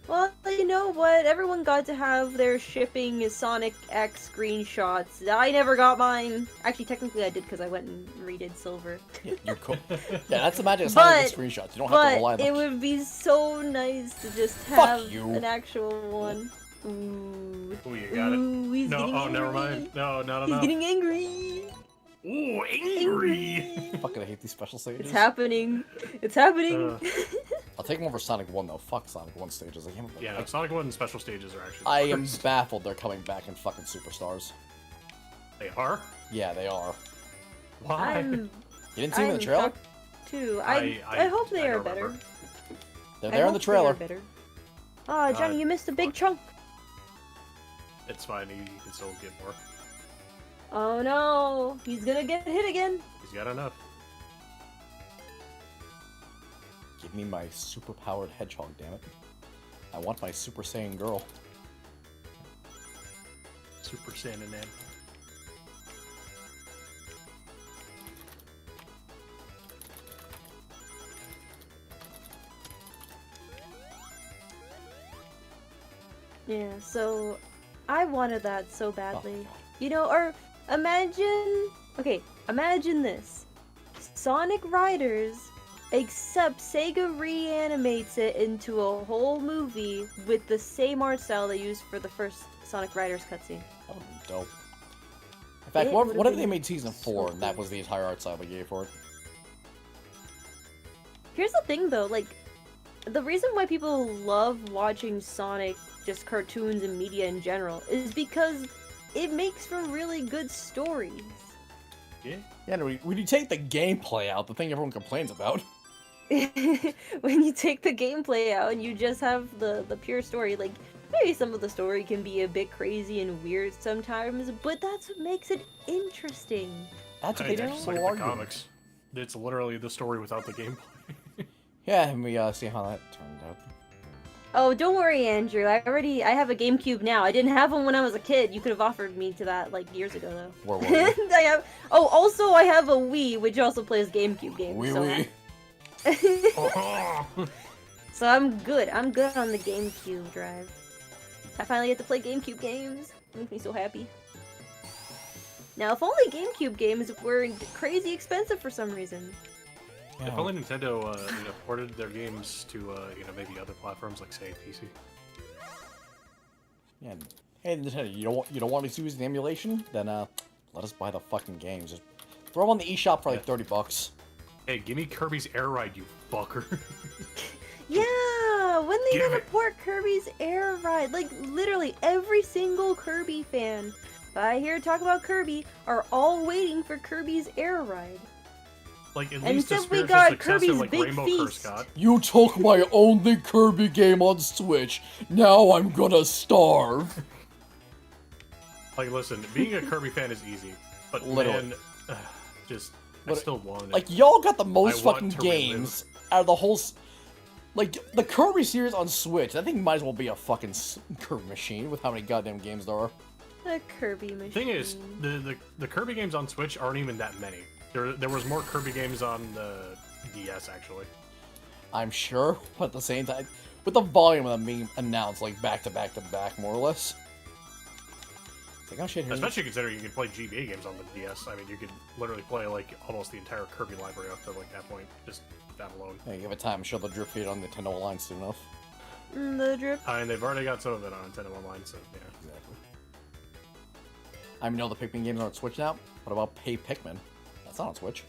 Well, you know what? Everyone got to have their shipping Sonic X screenshots. I never got mine. Actually, technically I did because I went and redid Silver. Yeah, you're cool. Yeah, that's the magic of Sonic screenshots. You don't have to rely on But it them. would be so nice to just Fuck have you. an actual one. Ooh. Ooh, you got it. Ooh, he's No, getting oh, angry. never mind. No, not He's enough. getting angry. Ooh, angry! Fucking I hate these special stages. It's happening. It's happening. I'll take them over Sonic 1 though. Fuck Sonic 1 stages. I can't Yeah, no, Sonic 1 special stages are actually. I am worst. baffled they're coming back in fucking Superstars. They are? Yeah, they are. Why? I'm You didn't see them in the trailer? shocked too. I hope they I are don't better. remember. They're I there in the hope they are trailer. better. Oh, Johnny, you missed a big chunk. It's fine, you can still get more. Oh no, he's gonna get hit again. He's got enough. Give me my super-powered hedgehog, damn it. I want my Super Saiyan girl. Super Saiyan Man. Yeah, so I wanted that so badly. Oh, You know, or imagine, okay, imagine this. Sonic Riders, except Sega reanimates it into a whole movie with the same art style they used for the first Sonic Riders cutscene. That would've been dope. In fact, It what would've if they been made Season 4 so and that cool. was the entire art style they gave for it? Here's the thing though, like, the reason why people love watching Sonic, just cartoons and media in general, is because it makes for really good stories. Yeah. Yeah, no, when you take the gameplay out, the thing everyone complains about. When you take the gameplay out and you just have the pure story, like, maybe some of the story can be a bit crazy and weird sometimes, but that's what makes it interesting. That's what Hey, they it's do. just like the comics. It's literally the story without the gameplay. Yeah, and we see how that turned out. Oh, don't worry, Andrew. I have a GameCube now. I didn't have one when I was a kid. You could have offered me to that like years ago, though. Where were we? I have. Oh, also I have a Wii, which also plays GameCube games. Wee so wee. So I'm good. I'm good on the GameCube drive. I finally get to play GameCube games. It makes me so happy. Now, if only GameCube games were crazy expensive for some reason. If only Nintendo, ported their games to, maybe other platforms like, say, PC. Yeah. Hey, Nintendo, you don't want us to use the emulation? Then let us buy the fucking games. Just throw them on the eShop for like $30. Hey, give me Kirby's Air Ride, you fucker. Yeah, when they Give gonna it. port Kirby's Air Ride? Like, literally every single Kirby fan that I hear talk about Kirby are all waiting for Kirby's Air Ride. Like, at And least a since we spiritual got successor Kirby's like Big Rainbow Feast. Curse got. You took my only Kirby game on Switch. Now I'm gonna starve. Like, listen, being a Kirby fan is easy, but Literally. man, I But, still want it. Like, y'all got the most I want fucking to relive. games out of the whole... Like, the Kirby series on Switch, that thing might as well be a fucking Kirby machine with how many goddamn games there are. The Kirby machine. Thing is, the Kirby games on Switch aren't even that many. There was more Kirby games on the DS, actually. I'm sure, but at the same time, with the volume of them being announced, like, back to back to back, more or less. It's like, oh shit, here's... Especially considering you can play GBA games on the DS. I mean, you could literally play, like, almost the entire Kirby library up to, like, that point. Just that alone. Hey, give it time, show the drip feed on Nintendo Online soon enough. The drip. I mean, they've already got some of it on Nintendo Online, so, yeah. Exactly. I mean, all the Pikmin games are on Switch now. What about Pay Pikmin? That's not on Switch.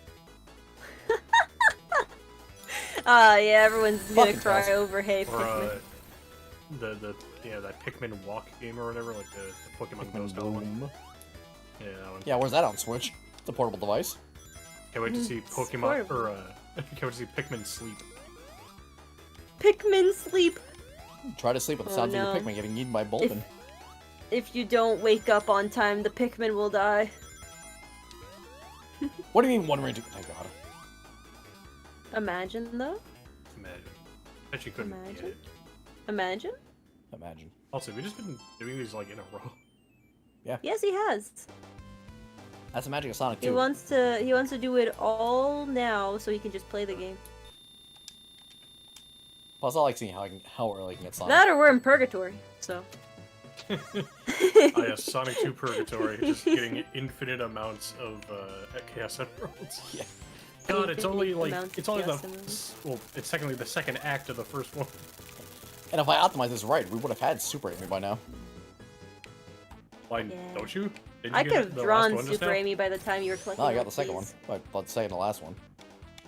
Yeah, everyone's gonna Fucking cry awesome. over Hey Or, Pikmin. that Pikmin Walk game or whatever, like the Pokemon Pikmin Ghost one. Boom. Yeah, that one. Yeah, where's that on Switch? It's a portable device. Can't wait to see It's Pokemon, horrible. or, can't wait to see Pikmin Sleep. Pikmin sleep. Try to sleep with the Oh, sounds no. of your Pikmin getting eaten by Bolton. if you don't wake up on time, the Pikmin will die. What do you mean one ring? Thank God. Imagine though. Imagine. Bet you couldn't Imagine. get it. Imagine. Imagine. Also, we've just been doing these like in a row. Yes, he has. That's the magic of Sonic 2. He wants to do it all now so he can just play the game. Plus, I like seeing how early I can get Sonic. That or we're in purgatory, so. Oh yeah, Sonic 2 Purgatory, just getting infinite amounts of Chaos Emeralds. Yeah. God, it's only Infinite like amounts it's of only the Chaos Emeralds. well, it's technically the second act of the first one. And if I optimize this right, we would have had Super Amy by now. Like, Yeah. don't you? Didn't I you could get have the last drawn one just Super now? Amy by the time you were collecting. No, I got all the second one. these. But the second to last one.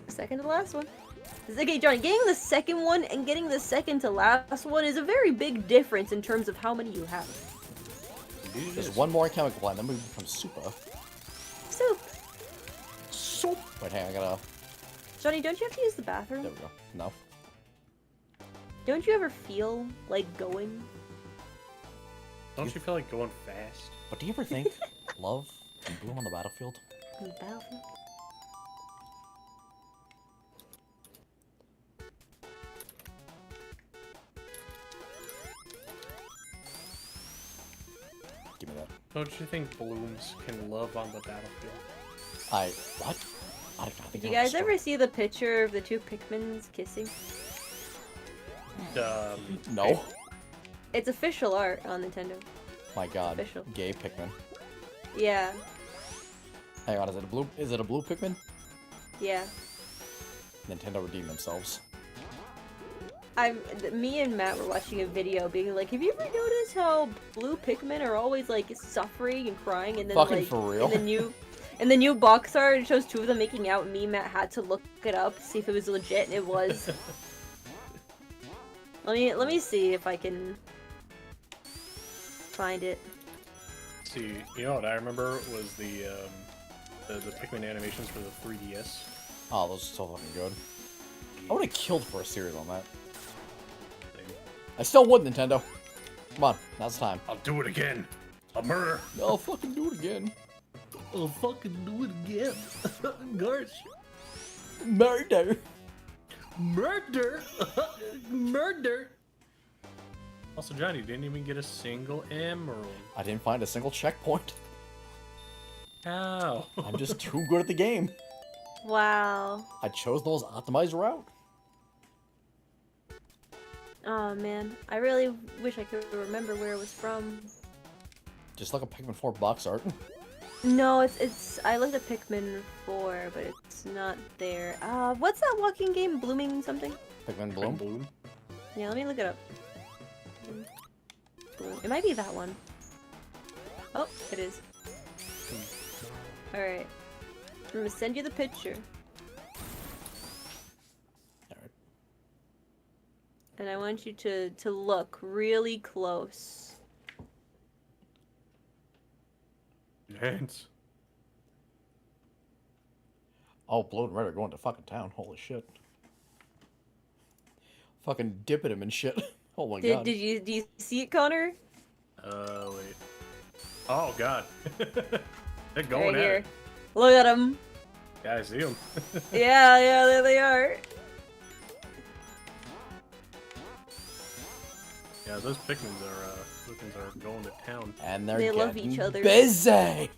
Second to last one. Okay, Johnny, getting the second one and getting the second to last one is a very big difference in terms of how many you have. Indeed it There's is. one more chemical plant, then we become Super. So, Soup. Wait, hang on, I gotta... Johnny, don't you have to use the bathroom? There we go. No. Don't you ever feel like going? Don't you feel like going fast? But do you ever think love can bloom on the battlefield? On the battlefield? Give me that. Don't you think blooms can love on the battlefield? What? I don't think Did you I guys understand. ever see the picture of the two Pikmins kissing? No. It's official art on Nintendo. My God. Official. Gay Pikmin. Yeah, Hang on, is it a blue? Is it a blue Pikmin? yeah. Nintendo redeemed themselves. Me and Matt were watching a video being like, have you ever noticed how blue Pikmin are always like suffering and crying, and then Fucking like for real? in the new box art it shows two of them making out, and me and Matt had to look it up, see if it was legit, and it was. Let me see if I can find it. See, you know what I remember was the Pikmin animations for the 3DS. Oh, those are so fucking good. I would have killed for a series on that. I still would, Nintendo. Come on, now's the time. I'll do it again. I'll murder. I'll fucking do it again. I'll fucking do it again. Gosh. Murder. Murder. Murder. Also, Johnny, you didn't even get a single emerald. I didn't find a single checkpoint. How? I'm just too good at the game. Wow. I chose the most optimized route. Oh man, I really wish I could remember where it was from. Just like a Pikmin 4 box art. No, it's I looked at Pikmin 4, but it's not there. What's that walking game? Blooming something? Pikmin Bloom. Bloom. Yeah, let me look it up. Bloom. It might be that one. Oh, it is. Alright. I'm gonna send you the picture. Alright. And I want you to look really close. Hands. Oh, Blue and Red are going to fucking town. Holy shit. Fucking dipping him and shit. Oh my god. Do you see it, Connor? Wait. Oh god. They're going Right at here. it. Look at them. Yeah, I see them. Yeah, there they are. Yeah, those Pikmins are going to town. And they're They getting love each other. busy. They're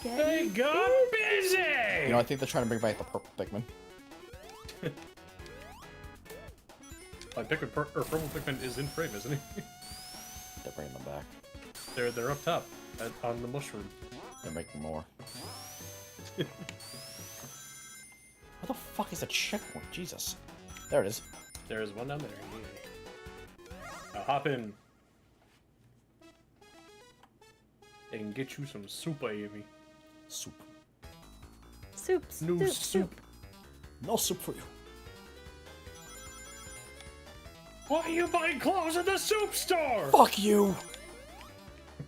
getting They got busy! You know, I think they're trying to bring back the purple Pikmin. Purple Pikmin is in frame, isn't he? They're bringing them back. They're up top, on the mushroom. They're making more. Where the fuck is a checkpoint? Jesus. There it is. There is one down there. Now hop in. And get you some soup, Amy. Soup. Soup, New soup. No soup for you. Why are you buying clothes at the soup store? Fuck you.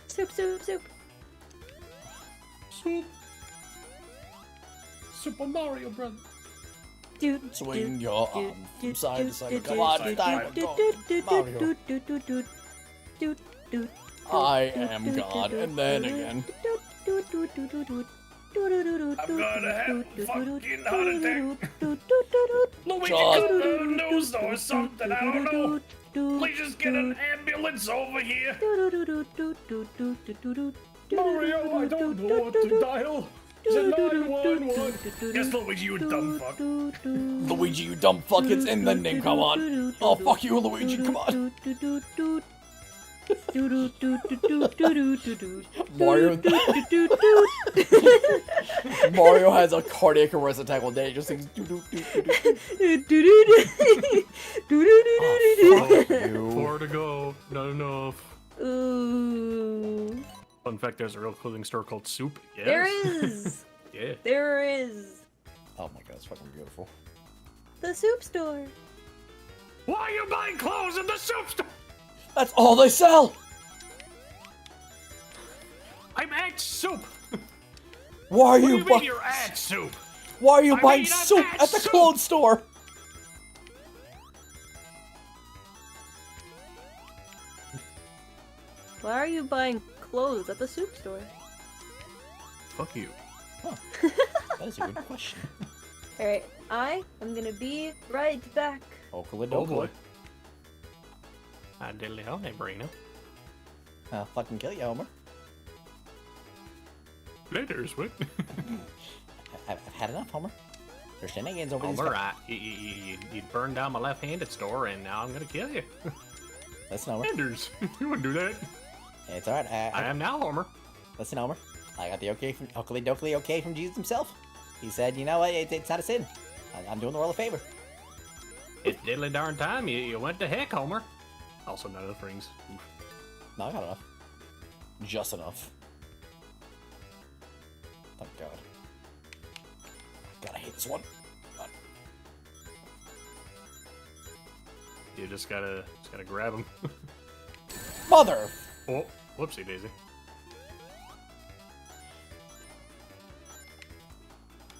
Soup. Soup. Super Mario Brothers. Dude. Swing your arm from side to side. Come on, on, side, time. side. Mario. I am God, and then again. I'm gonna have a fucking heart attack. Luigi, John. come to the news or something, I don't know. Please just get an ambulance over here. Mario, I don't know what to dial. Is it 911? Yes, Luigi, you dumb fuck. Luigi, you dumb fuck, it's in the name, come on. Oh, fuck you, Luigi, come on. Mario, Mario has a cardiac arrest attack one day. He just sings doo doo doo doo doo. Oh, fuck you. 4 to go. Not enough. Ooh. Fun fact: there's a real clothing store called Soup. Yes. There is. Yeah. There is. Oh my god, it's fucking beautiful. The soup store. Why are you buying clothes in the soup store? That's all they sell! I'm at soup. Why are What do you you bu- mean you're at soup? Why are you I buying mean, I'm soup at at the soup. clothes store? Why are you buying clothes at the soup store? Fuck you. That is a good question. Alright, I am gonna be right back. Hopefully, Oh don't boy. I diddly ho, hey, Brino. I'll fucking kill you, Homer. Later, Swift. I've had enough, Homer. There's shenanigans over these Homer, guys. you burned down my left-handed store, and now I'm gonna kill you. Listen, Homer. Anders, you wouldn't do that. It's alright. I am now Homer. Listen, Homer. I got the okay from Dorkly okay from Jesus himself. He said, you know what, it's not a sin. I'm doing the world a favor. It's diddly darn time you went to heck, Homer. Also, none of the rings. Oof. No, I got enough. Just enough. Thank God. God, I hate this one. God. You just gotta grab him. Mother! Oh, whoopsie daisy.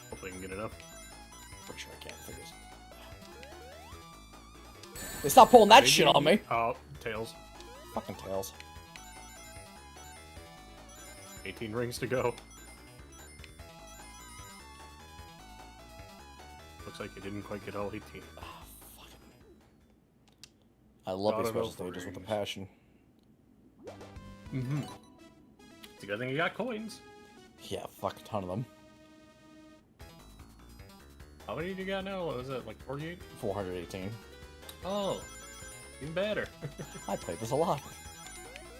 Hopefully I can get it up. Pretty sure I can't figure this. They stop pulling that shit on me. Oh, tails. Fucking tails. 18 rings to go. Looks like you didn't quite get all 18. I love these Got special enough stages with a rings. passion. Mm-hmm. It's a good thing you got coins. Yeah, fuck a ton of them. How many do you got now? What was it, like 48? 418. Oh, even better. I played this a lot.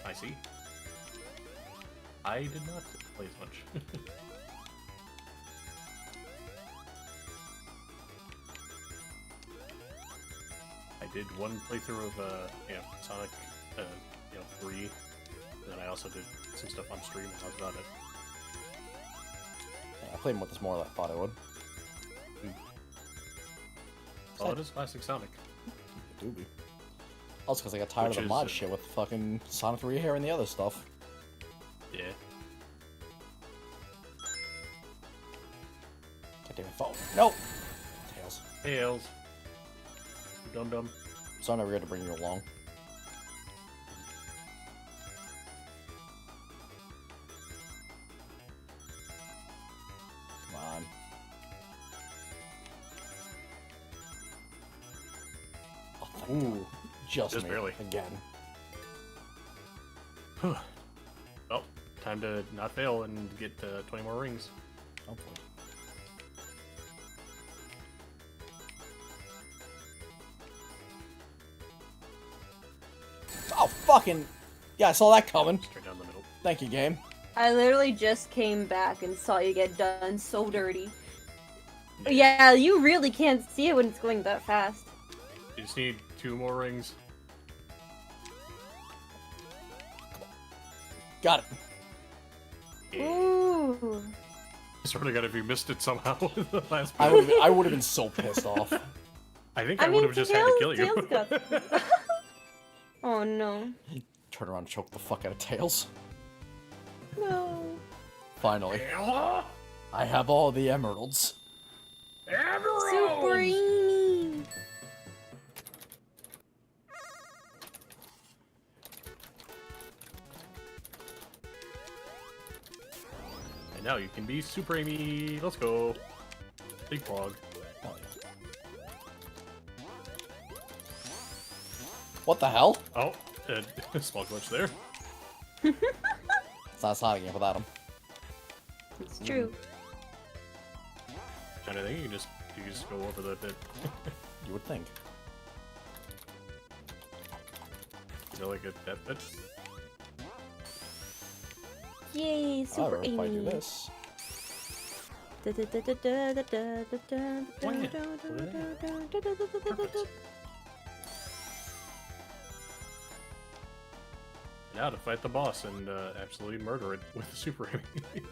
I see. I did not play as much. I did one playthrough of Sonic, 3, and then I also did some stuff on stream, and that was about it. Yeah, I played with this more than I thought I would. Oh, it is classic Sonic. Doobie. Also, because I got tired Which of the is, mod shit with fucking Sonic 3 hair and the other stuff. Yeah. God damn it, phone. No! Tails. Tails. Dum dum. So I never got to bring you along. Come on. Oh, thank God. Just Just me. barely. Again. Well, time to not fail and get 20 more rings. Oh boy. Oh, fucking... Yeah, I saw that coming. Straight down the middle. Thank you, game. I literally just came back and saw you get done so dirty. Yeah, you really can't see it when it's going that fast. You just need 2 more rings. Got it. Ooh. I sort of got if you missed it somehow in the last I would have been so pissed off. I think I would have just had to kill you. Tails got... Oh no. Turn around and choke the fuck out of Tails. No. Finally. I have all the emeralds. Superini. Now you can be Super Amy. Let's go. Big plug. Oh, yeah. What the hell? Oh, small glitch there. It's not a Sonic game without him. It's true. I think you can just go over that bit. You would think. Is there like that bit? Yay, Super However, if I do Amy. this, Now to fight the boss and absolutely murder it with the Super Amy.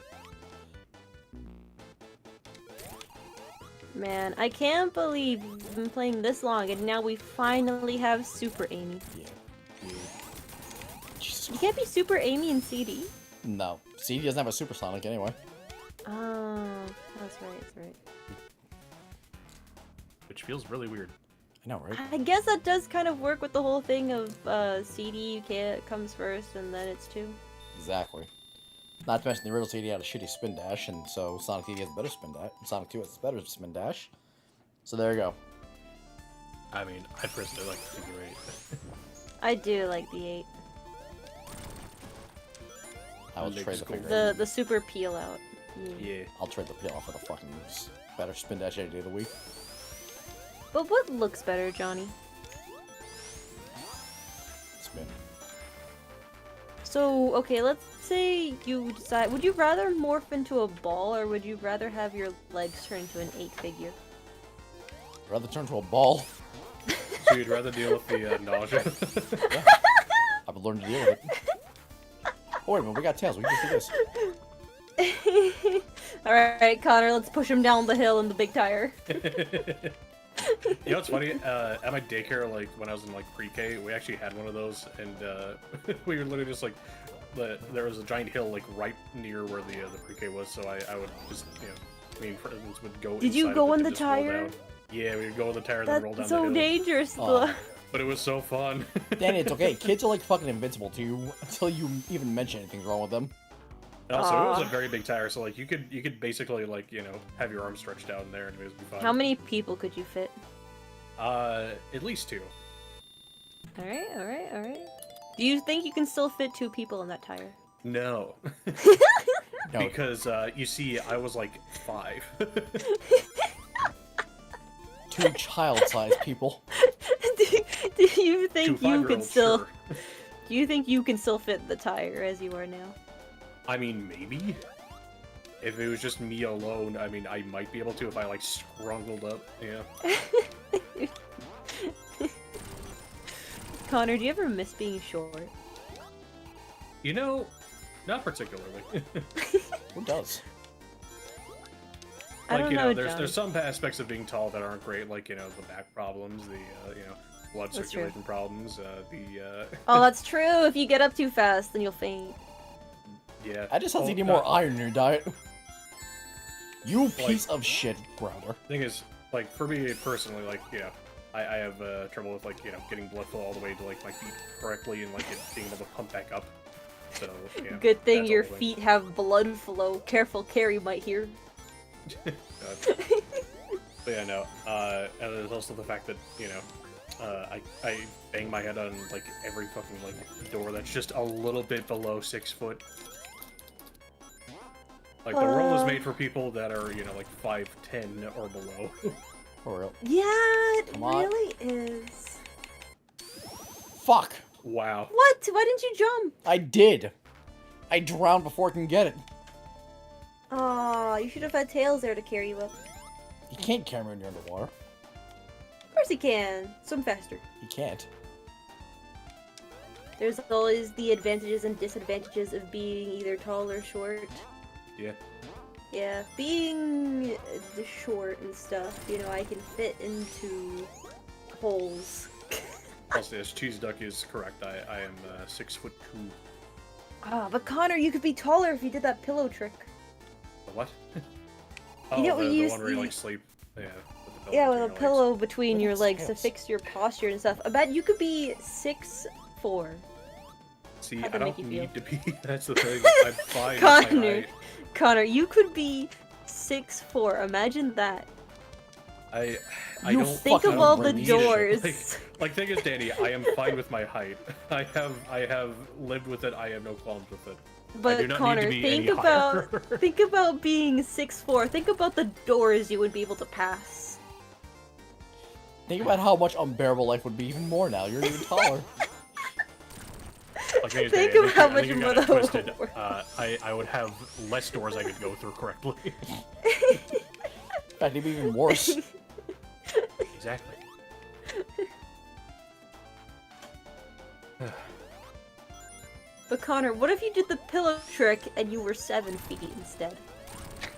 Man, I can't believe we've been playing this long and now we finally have Super Amy. yeah. Jesus. You can't be Super Amy in CD. No, CD doesn't have a Supersonic anyway. Oh, that's right. Which feels really weird. I know, right? I guess that does kind of work with the whole thing of CD, you can't comes first and then it's 2. Exactly. Not to mention the original CD had a shitty spin dash, and so Sonic CD has a better spin dash. Sonic 2 has a better spin dash. So there you go. I mean, I personally like the figure 8. I do like the 8. I will trade the cool. figure. The super peel out. Yeah. I'll trade the peel off for the fucking better spin dash any day of the week. But what looks better, Johnny? Spin. So, okay, let's say you decide, would you rather morph into a ball or would you rather have your legs turn into an 8 figure? I'd rather turn to a ball. So you'd rather deal with the nausea? Yeah. I've been learning to deal with it. Oh, wait a minute, we got tails. We can just do this. Alright, Connor, let's push him down the hill in the big tire. You know what's funny? At my daycare, like when I was in like pre-K, we actually had one of those, and we were literally just like, there was a giant hill like right near where the pre-K was, so I would just, you know, me and friends would go. Did you inside go of it on and the just roll tire? down. Yeah, we would go on the tire and then roll down That's the so hill. dangerous, Aw. though. But it was so fun. Danny, it's okay. Kids are like fucking invincible to you until you even mention anything's wrong with them. And also, it was Aw. a very big tire, so like you could basically like, you know, have your arms stretched out in there and it would be fine. How many people could you fit? At least 2. Alright. Do you think you can still fit 2 people in that tire? No. No, Because, you see, I was like 5. 2 child-sized people. do you think Two you could 5-year-olds, still... sure. Do you think you can still fit the tire as you are now? I mean, maybe. If it was just me alone, I mean, I might be able to if I, like, scrungled up, yeah. Connor, do you ever miss being short? You know, not particularly. Who does? I Like, don't you know, there's John. there's some aspects of being tall that aren't great, like, you know, the back problems, the, you know, blood That's circulation problems, Oh, that's true. If you get up too fast, then you'll faint. yeah. I just sounds Oh, you need more iron in your diet. You piece of shit, brother. Thing is, like, for me personally, like, you know, I have trouble with, like, you know, getting blood flow all the way to, like, my feet correctly and, like, it being able to pump back up. So, you know, Good thing that's your all the way. feet have blood flow. Careful, Carrie might hear. God. But yeah, no. And there's also the fact that, you know, I bang my head on, like, every fucking, like, door that's just a little bit below 6 foot. Like, the world is made for people that are, you know, like, 5'10" or below. For real. Yeah, it Come on. really is. Fuck! Wow. What? Why didn't you jump? I did! I drowned before I can get it. Aw, you should have had Tails there to carry you up. You can't carry me when you're underwater. Of course he can. Swim faster. You can't. There's always the advantages and disadvantages of being either tall or short. Yeah. Yeah, being short and stuff, you know, I can fit into holes. Also, yes, Cheese Duck is correct. I am 6'2". Ah, but Connor, you could be taller if you did that pillow trick. The what? You know, we the use one where you, the- like, sleep. Yeah. With the pillow Yeah, between with a your legs. pillow between Look your at legs to Tails. fix your posture and stuff. I bet you could be 6'4". See, How'd I that make don't you need to be. That's the thing. I'm fine with my Connor, height. Connor, you could be 6'4". Imagine that. I You don't Think fucking of all the bring these shit. doors. Like thing is, Danny, I am fine with my height. I have lived with it. I have no qualms with it. I do But not need Connor, to be think any about higher. think about being 6'4". Think about the doors you would be able to pass. Think about how much unbearable life would be even more now. You're even taller. Like, thing is, Think Danny, of how I think much you more got it the twisted. world. I would have less doors I could go through correctly. In fact, it'd be even worse. Exactly. But Connor, what if you did the pillow trick and you were 7 feet instead?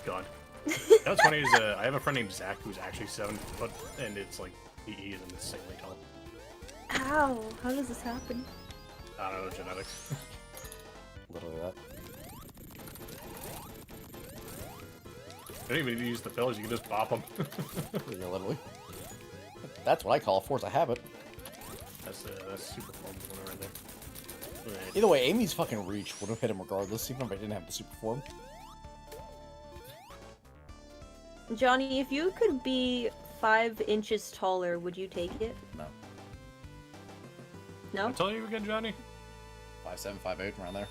God. What's funny is I have a friend named Zach who's actually 7 foot, and it's like he is insanely tall. Ow! How does this happen? I don't know, genetics. Literally that. You don't even need to use the pillars, you can just bop them. Yeah, literally. That's what I call a force of habit. That's super form one right there. Either way, Amy's fucking reach would have hit him regardless, even if I didn't have the super form. Johnny, if you could be 5 inches taller, would you take it? No. No? I'm telling you again, Johnny. 5'7", 5'8", around there.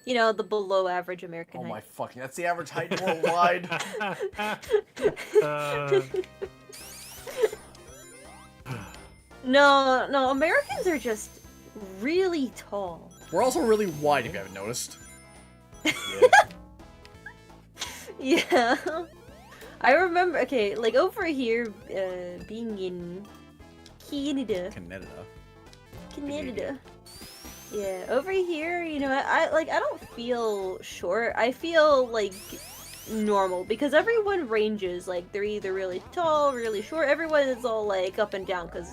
You know, the below average American Oh height. my fucking, that's the average height worldwide. No, Americans are just really tall. We're also really wide, if you haven't noticed. Yeah. I remember, okay, like over here, being in Canada. Canada. Yeah, over here, you know, I don't feel short. I feel like normal because everyone ranges. Like they're either really tall, really short. Everyone is all like up and down because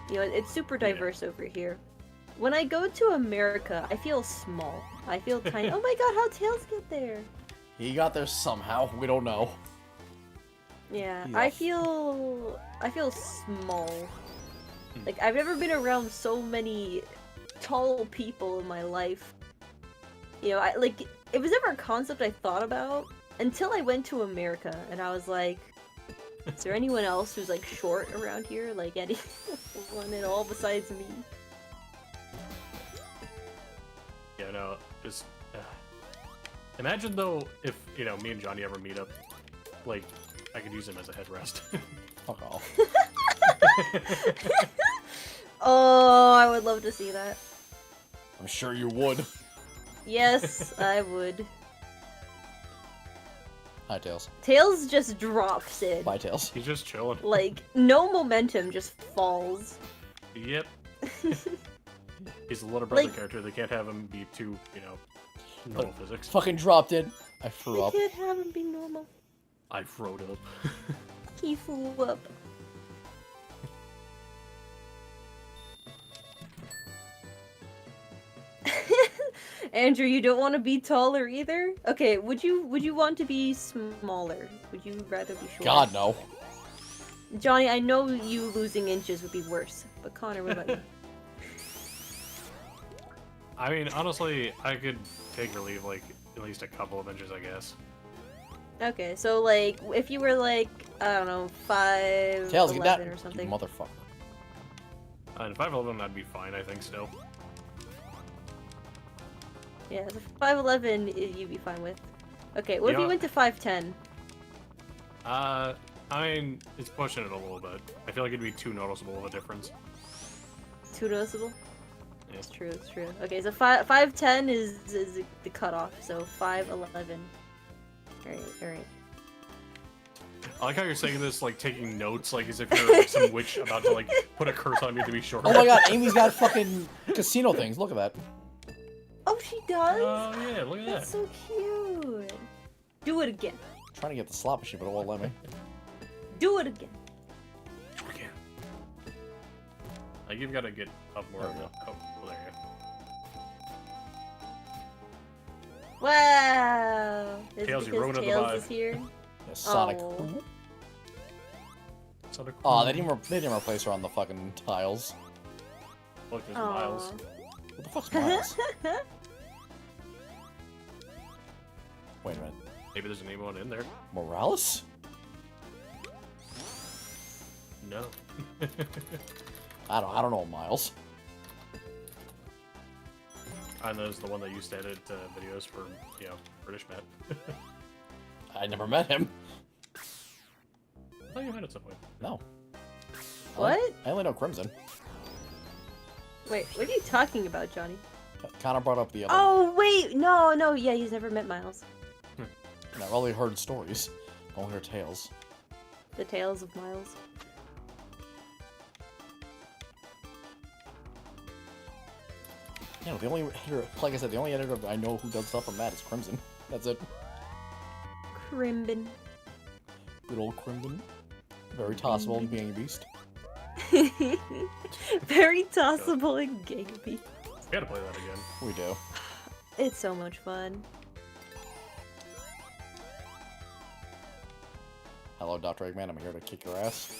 you know it's super diverse over here. When I go to America, I feel small. I feel tiny. Oh my god, how Tails get there? He got there somehow. We don't know. Yeah, Yeah. I feel small. Like I've never been around so many tall people in my life. You know, it was never a concept I thought about until I went to America and I was like, is there anyone else who's like short around here? Like anyone at all besides me? Yeah, no, just imagine though if you know me and Johnny ever meet up, like I could use him as a headrest. Fuck off. Oh, I would love to see that. I'm sure you would. Yes, I would. Hi, Tails. Tails just drops in. Bye, Tails. He's just chilling. Like, no momentum, just falls. Yep. He's a little brother Like- character. They can't have him be too, you know, normal physics. Fucking dropped in. I threw I up. can't have him be normal. I throwed up. He flew up. Andrew, you don't want to be taller either? Okay, would you want to be smaller? Would you rather be short? God, no. Johnny, I know you losing inches would be worse, but Connor, what about you? I mean, honestly, I could take or leave like at least a couple of inches, I guess. Okay, so like, if you were like, I don't know, 5'11" Tails, get that. or something. You motherfucker. And 5'11", that'd be fine, I think. Still. Yeah, so 5'11" you'd be fine with. Okay, what if you Yeah. went to 5'10"? I mean, it's pushing it a little bit. I feel like it'd be too noticeable of a difference. Too noticeable? Yeah. It's true, it's true. Okay, so 5'10" is the cutoff, so 5'11". Alright. I like how you're saying this, like taking notes, like as if you're like, some witch about to like put a curse on me to be shorter. Oh my god, Amy's got fucking casino things. Look at that. Oh, she does? Oh yeah, look at That's that. so cute. Do it again. I'm trying to get the slot machine, but it won't let me. Do it again. Okay. Like you've got to get up more. There we go. Oh, well, there you go. Wow. Is it Tails, you because ruined the Tails vibe. is here? Yeah, Sonic. Oh. Sort of Oh, cool. they didn't replace her on the fucking tiles. Look, there's Aw. Miles. What the fuck's Miles? Wait a minute. Maybe there's an emote in there. Morales? No. I don't know Miles. I know it's the one that used to edit videos for, you know, British Matt. I never met him. I thought you met at some point. No. What? I only know Crimson. Wait, what are you talking about, Johnny? Kinda brought up the other. Oh, wait! No, yeah, he's never met Miles. I've only heard stories. Only heard tales. The Tales of Miles. Yeah, the only editor, like I said, the only editor I know who does stuff for Matt is Crimson. That's it. Crimbin. Good old Crimson. Very tossable and being a beast. Very tossable and giggly. We gotta play that again. We do. It's so much fun. Hello, Dr. Eggman. I'm here to kick your ass.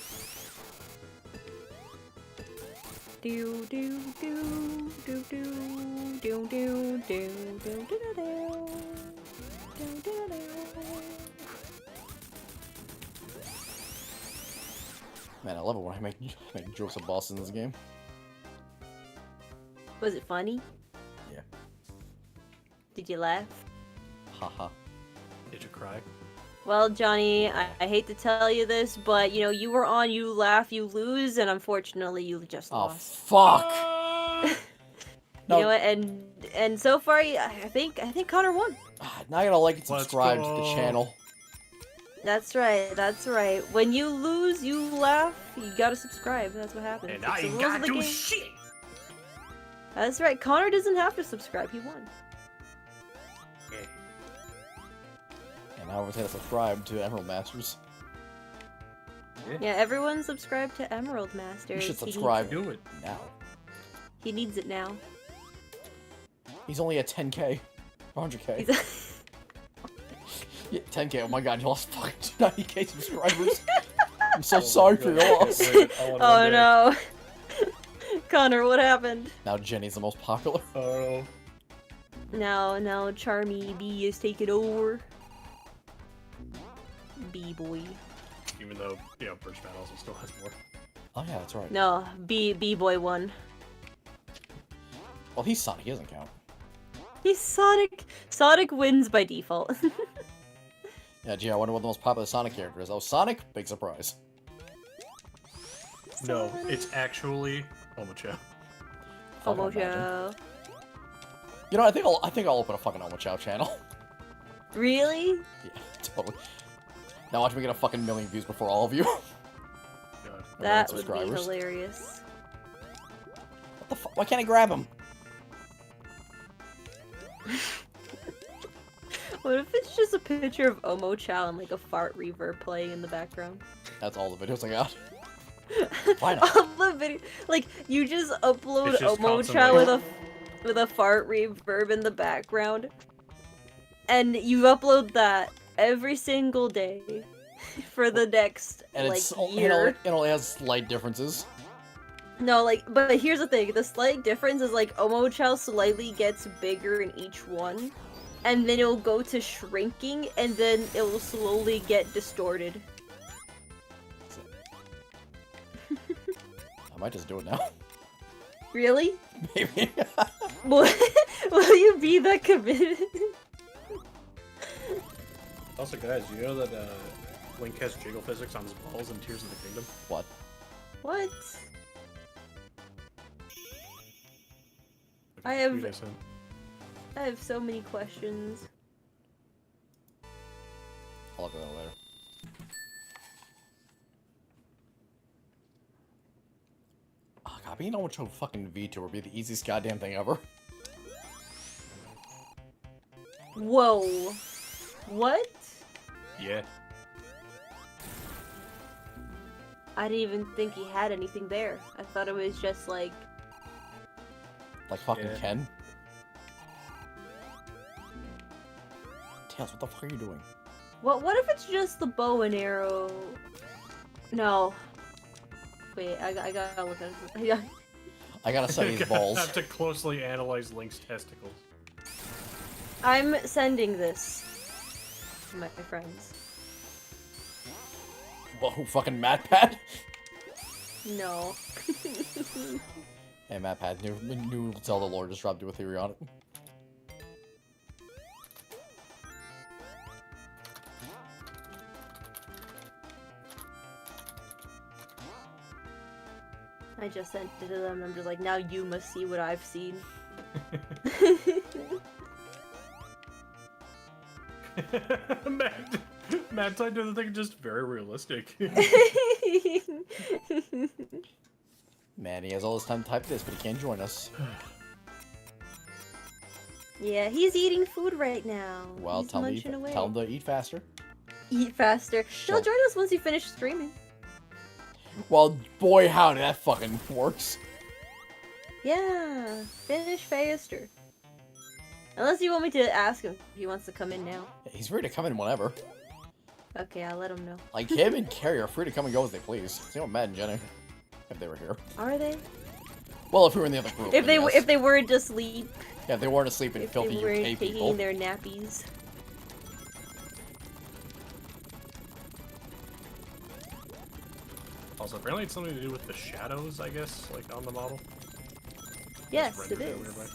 Do do do do do do do do do do do do. Man, I love it when I make jokes of bosses in this game. Was it funny? Yeah. Did you laugh? Haha. Did you cry? Well, Johnny, I hate to tell you this, but, you know, you were on, you laugh, you lose, and unfortunately you just Oh, lost. fuck! No. You know what, and so far, I think Connor won. Now I gotta like and Let's subscribe to the go. channel. That's right. When you lose, you laugh, you gotta subscribe, that's what happens. And It's I the ain't rules of gotta the do game. shit! That's right, Connor doesn't have to subscribe, he won. And now we're gonna subscribe to Emerald Masters. Yeah, everyone subscribe to Emerald Masters. You should He needs subscribe Do it. now. He needs it now. He's only at 10k. 100k. He's Yeah, 10k. Oh my god, you lost fucking 90k subscribers. I'm so sorry for your loss. Oh no. Connor, what happened? Now Jenny's the most popular. Oh, Now Charmy B is taking over. B-boy. Even though, you know, British Matt also still has more. Oh yeah, that's right. No, B-boy won. Well, he's Sonic. He doesn't count. He's Sonic. Sonic wins by default. Yeah, gee, I wonder what the most popular Sonic character is. Oh, Sonic? Big surprise. No, it's actually Omocho. Fucking imagine. Omocho. You know, I think I'll open a fucking Omochow channel. Really? Yeah, totally. Now watch me get a fucking million views before all of you. God. That would be subscribers. hilarious. What the fuck? Why can't I grab him? What if it's just a picture of Omochow and like a fart reverb playing in the background? That's all the videos I got. Why not? All the video, like you just upload It's just Omochow constantly- with a fart reverb in the background, and you upload that every single day for the next And like it's year. it only has slight differences. No, like, but here's the thing: the slight difference is like Omochow slightly gets bigger in each one, and then it'll go to shrinking, and then it will slowly get distorted. I might just do it now. Really? Maybe. Will you be that committed? Also, guys, you know that Link has jiggle physics on his balls in Tears of the Kingdom? What? What? Look I at the have- tweet I sent. I have so many questions. I'll look at that later. Oh god, being Omochow fucking VTuber would be the easiest goddamn thing ever. Whoa. What? Yeah. I didn't even think he had anything there. I thought it was just like... Like fucking Yeah. Ken. Tails, what the fuck are you doing? What if it's just the bow and arrow? No. Wait, I gotta look at it. I gotta study his balls. I have to closely analyze Link's testicles. I'm sending this to my friends. Whoa, fucking MatPat? No. Hey, MatPat, new Zelda lore just dropped you a theory on it. I just sent it to them. I'm just like, now you must see what I've seen. Matt's I do the thing just very realistic. Man, he has all this time to type this, but he can't join us. Yeah, he's eating food right now. Well, he's tell munching away. him to eat faster. Eat faster. Sure. He'll join us once you finish streaming. Well, boy, howdy, that fucking works. Yeah, finish faster. Unless you want me to ask him if he wants to come in now. He's free to come in whenever. Okay, I'll let him know. Like, him and Carrie are free to come and go as they please. Same with Matt and Jenny. If they were here. Are they? Well, if we were in the other group. If then yes. they weren't asleep. Yeah, if they weren't asleep and If filthy they weren't UK taking people. their nappies. Also, apparently it's something to do with the shadows, I guess, like on the model. Yes, Just it rendered is. weird way.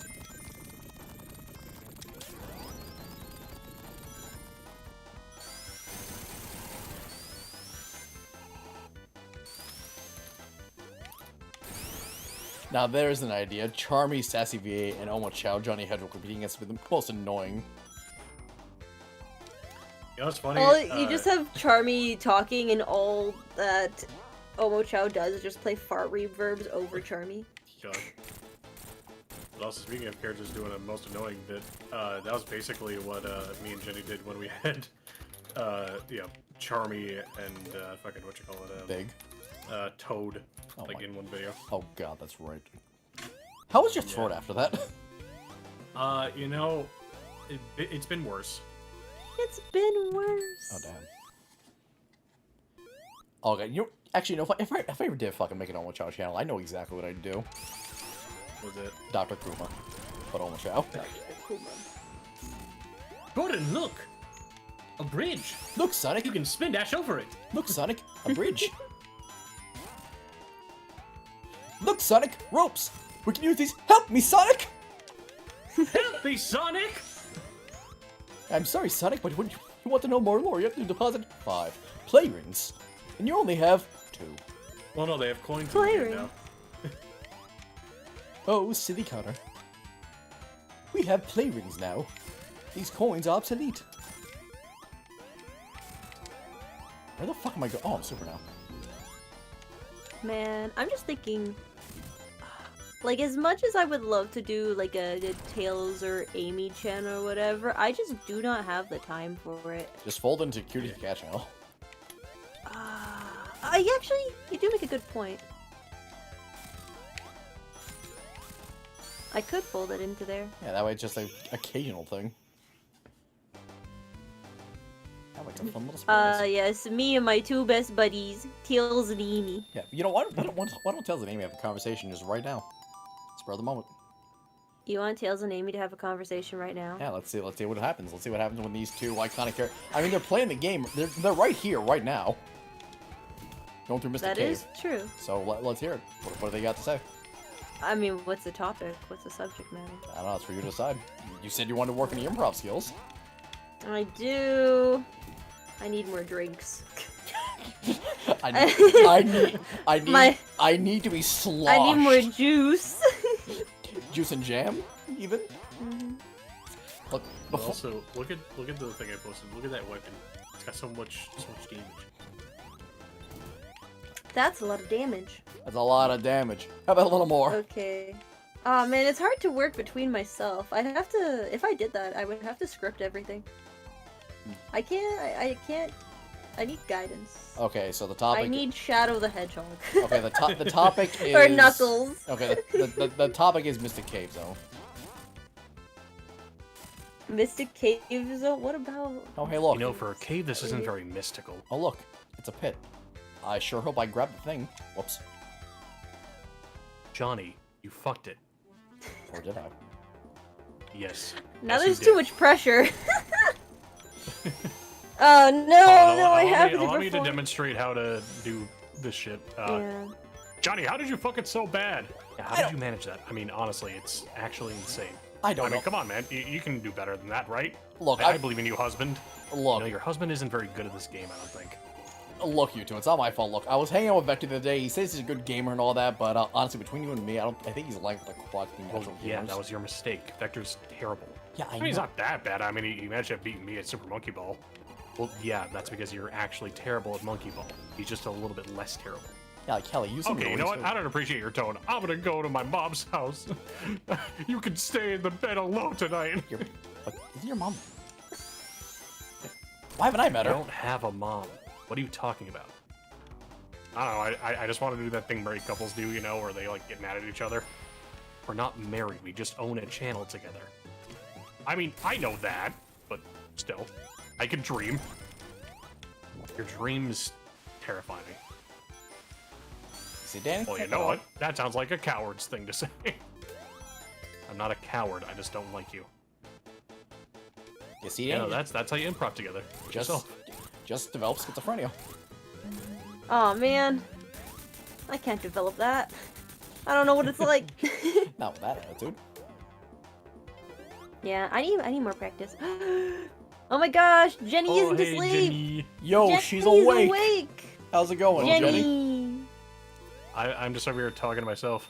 Now there's an idea. Charmy, Sassy VA, and Omo Chow, JohnnyHedgeWolf competing against the most annoying. You know what's funny? Well, you just have Charmy talking, and all that Omo Chow does is just play fart reverbs over Charmy. God. But also, speaking of characters doing a most annoying bit, that was basically what me and Jenny did when we had, Charmy and fucking what you call it, Big. Toad, Oh like my- in one video. Oh god, that's right. How was your throat after that? You know, it's been worse. It's been worse. Oh damn. Okay, actually, if I ever did fucking make an Omo Chow channel, I know exactly what I'd do. Was it? Dr. Kuma, but Omo Chow. Gordon, look! A bridge! Look, Sonic! You can spin dash over it! Look, Sonic! A bridge! Look, Sonic! Ropes! We can use these! Help me, Sonic! Help me, Sonic! I'm sorry, Sonic, but when you want to know more lore, you have to deposit 5 play rings. And you only have 2. Well, no, they have coins Play in the game ring. now. Oh, silly Connor. We have play rings now. These coins are obsolete. Where the fuck am I going? Oh, I'm super now. Man, I'm just thinking, like, as much as I would love to do, like, a Tails or Amy channel or whatever, I just do not have the time for it. Just fold into Cutie Cat channel. You do make a good point. I could fold it into there. Yeah, that way it's just an occasional thing. I like a fun little surprise. Yes, me and my 2 best buddies, Tails and Amy. Yeah, you know, why don't Tails and Amy have a conversation just right now? Spur of the moment. You want Tails and Amy to have a conversation right now? Yeah, let's see what happens. Let's see what happens when these 2 iconic characters. I mean, they're playing the game. They're right here, right now. Going through Mr. That Cave. is true. So let's hear it. What do they got to say? I mean, what's the topic? What's the subject matter? I don't know. It's for you to decide. You said you wanted to work on your improv skills. I do. I need more drinks. I need to be sloshed. I need more juice. Juice and jam, even. Look, But before, also, look at the thing I posted. Look at that weapon. It's got so much damage. That's a lot of damage. that's a lot of damage. How about a little more? Okay. Aw, man, it's hard to work between myself. I'd have to, if I did that, I would have to script everything. I can't, I need guidance. Okay, so the topic. I need Shadow the Hedgehog. Okay, the topic is. Or Knuckles. Okay, the topic is Mystic Cave Zone. Mystic Cave Zone? What about... Oh, hey, look. You know, for a cave, this isn't very mystical. Oh, look. It's a pit. I sure hope I grab the thing. Whoops. Johnny, You fucked it. Or did I? Yes. Now Yes, you there's did. too much pressure. Oh no, I have to Allow me to perform. demonstrate how to do this shit. Yeah. Johnny, how did you fuck it so bad? Yeah, how did you manage that? I mean, honestly, it's actually insane. I don't I mean, know. come on, man. You can do better than that, right? Look, I believe in you, husband. Look, No, your husband isn't very good at this game, I don't think. look, you two. It's not my fault. Look, I was hanging out with Vector the other day. He says he's a good gamer and all that, but honestly, between you and me, I think he's like the quad between Oh, natural yeah, gamers. that was your mistake. Vector's terrible. Yeah, I I mean, he's know. not that bad. I mean, he managed to beat me at Super Monkey Ball. Well, yeah, that's because you're actually terrible at Monkey Ball. He's just a little bit less terrible. Yeah, like Kelly, use some Okay, you know what? I don't appreciate your tone. I'm gonna go to my mom's house. You can stay in the bed alone tonight. But isn't your mom? Why haven't I met I her? don't have a mom. What are you talking about? I don't know. I just want to do that thing married couples do, you know, where they like get mad at each other. We're not married. We just own a channel together. I mean, I know that, but still, I can dream. Your dreams terrify me. See, Danny? Well, you know what? That sounds like a coward's thing to say. I'm not a coward. I just don't like you. You see, Yeah, Danny? that's how you improv together. Just develop schizophrenia. Oh man, I can't develop that. I don't know what it's like. Not with that attitude. Yeah, I need more practice. Oh my gosh, Jenny isn't hey, asleep. Jenny. Yo, Jenny's she's awake. awake. How's it going, Jenny? Jenny. I'm just over here talking to myself.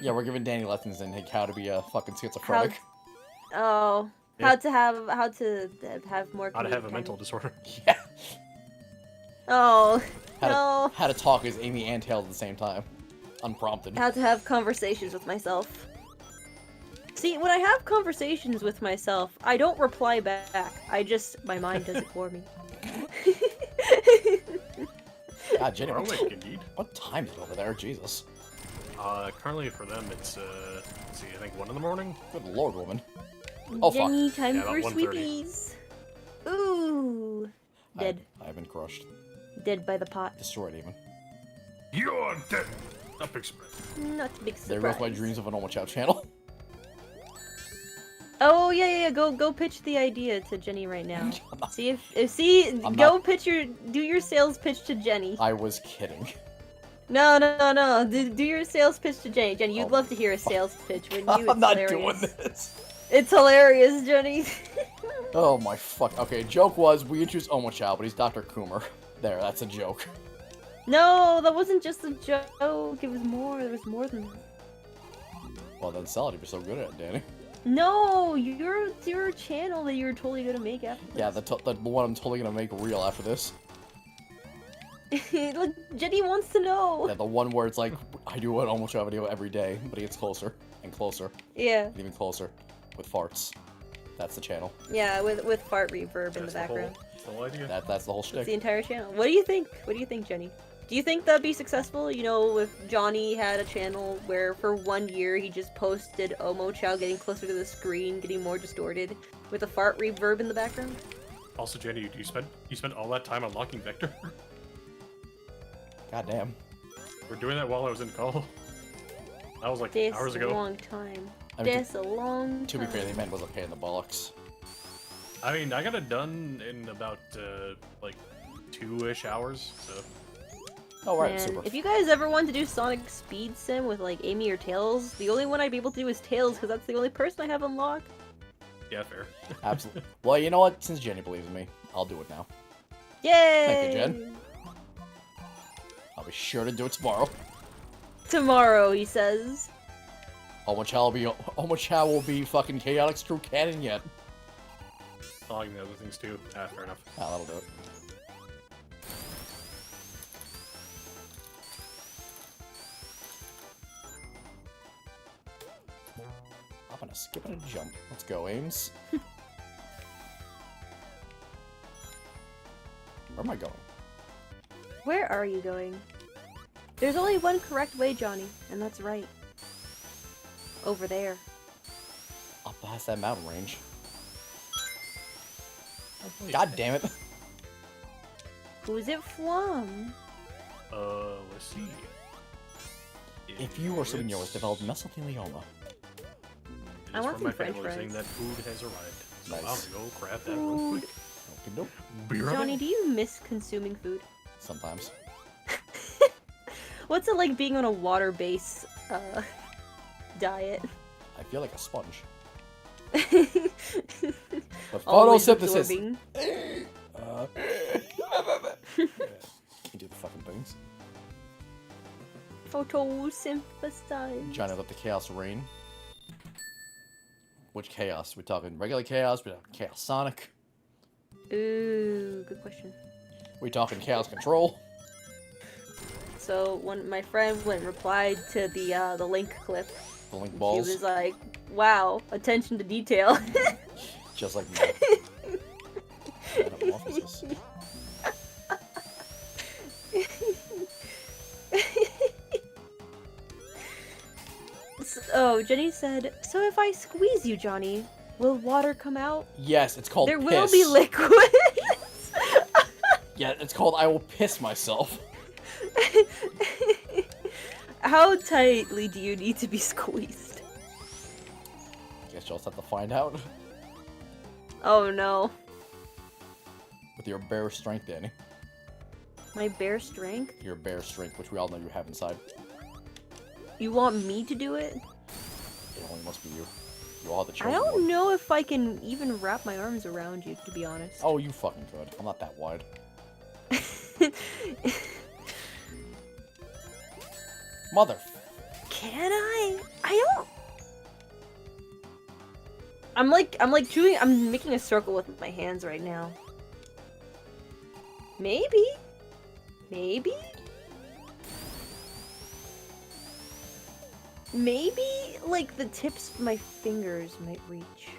Yeah, we're giving Danny lessons in how to be a fucking schizophrenic. Oh, Yeah. how to have more. How to have a comedic mental timing. disorder. Yeah. Oh How no. how to talk as Amy and Tails at the same time. Unprompted. How to have conversations with myself. See, when I have conversations with myself, I don't reply back. My mind does it for me. God, Jenny, Are awake, indeed. what time is it over there? Jesus. Currently for them it's let's see, I think 1 in the morning. Good lord, woman. Oh, fuck. Jenny, time Yeah, for about 1:30. sweepies. Ooh. Dead. I've been crushed. Dead by the pot. Destroyed, even. You're dead. Not big surprise. Not a big surprise. There goes my dreams of an Omo Chow channel. Oh yeah. Go pitch the idea to Jenny right now. See I'm go not- pitch do your sales pitch to Jenny. I was kidding. No. Do your sales pitch to Jenny. Jenny, you'd Oh, love to hear a sales pitch, wouldn't you? I'm It's not hilarious. doing this. It's hilarious, Jenny. Oh my fuck. Okay, joke was we introduced Omo Chow, but he's Dr. Coomer. There, that's a joke. No, that wasn't just a joke. It was more. There was more than that. Well, then sell it if you're so good at it, Danny. No, it's your channel that you're totally gonna make after this. Yeah, the one I'm totally gonna make real after this. Look, Jenny wants to know. Yeah, the one where it's like, I do an Omo Chow video every day, but it gets closer and closer Yeah, and even closer with farts. That's the channel. yeah, with fart reverb in the That's whole- background. that's the whole idea. That's the whole It's shtick. the entire channel. What do you think? What do you think, Jenny? Do you think that'd be successful? You know, if Johnny had a channel where for 1 year he just posted Omo Chow getting closer to the screen, getting more distorted, with a fart reverb in the background? Also, Jenny, you spent all that time unlocking Vector? God damn. We're doing that while I was in call. That was like This hours a ago. long time. I mean, This a long time. to be fair, the man was a pain in the bollocks. I mean, I got it done in about like 2-ish hours. So Oh, right, Man, super. if you guys ever want to do Sonic Speed Sim with like Amy or Tails, the only one I'd be able to do is Tails because that's the only person I have unlocked. yeah, fair. Absolutely. Well, you know what? Since Jenny believes in me, I'll do it now. Yay! Thank you, Jen. I'll be sure to do it tomorrow. Tomorrow, he says. Omo Chow will be fucking chaotic screw canon yet. Unlocking the other things too. Ah, fair enough. Ah, that'll do it. I'm gonna skip and a jump. Let's go, Ames. Where am I going? Where are you going? There's only one correct way, Johnny, and that's right. Over there. Up past that mountain range. Oh, wait. God damn it. Who's it from? Let's see. If you or someone yours developed mesothelioma, I want from some my french family saying fries. that food has arrived. So Nice. I'm gonna go grab that real quick. nope. Be right Johnny, back. do you miss consuming food? Sometimes. What's it like being on a water-based diet? I feel like a sponge. But Always photosynthesis. absorbing. You do the fucking things. Photosynthesize. Johnny, let the chaos reign. Which chaos? We're talking regular chaos? We're talking chaos sonic? Ooh, good question. We're talking chaos control? So when my friend went and replied to the link clip, The link she balls? was like, "Wow, attention to detail." Just like me. Metamorphosis. Oh, Jenny said, "So if I squeeze you, Johnny, will water come out? Yes, it's called There piss. will be liquid." Yeah, it's called I will piss myself. How tightly do you need to be squeezed? Guess you'll just have to find out. Oh no. With your bare strength, Danny. My bare strength? Your bare strength, which we all know you have inside. You want me to do it? It only must be you. You are the I chosen don't one. know if I can even wrap my arms around you, to be honest. Oh, you fucking could. I'm not that wide. Mother. Can I? I don't. I'm making a circle with my hands right now. Maybe? Maybe? Maybe, like, the tips of my fingers might reach.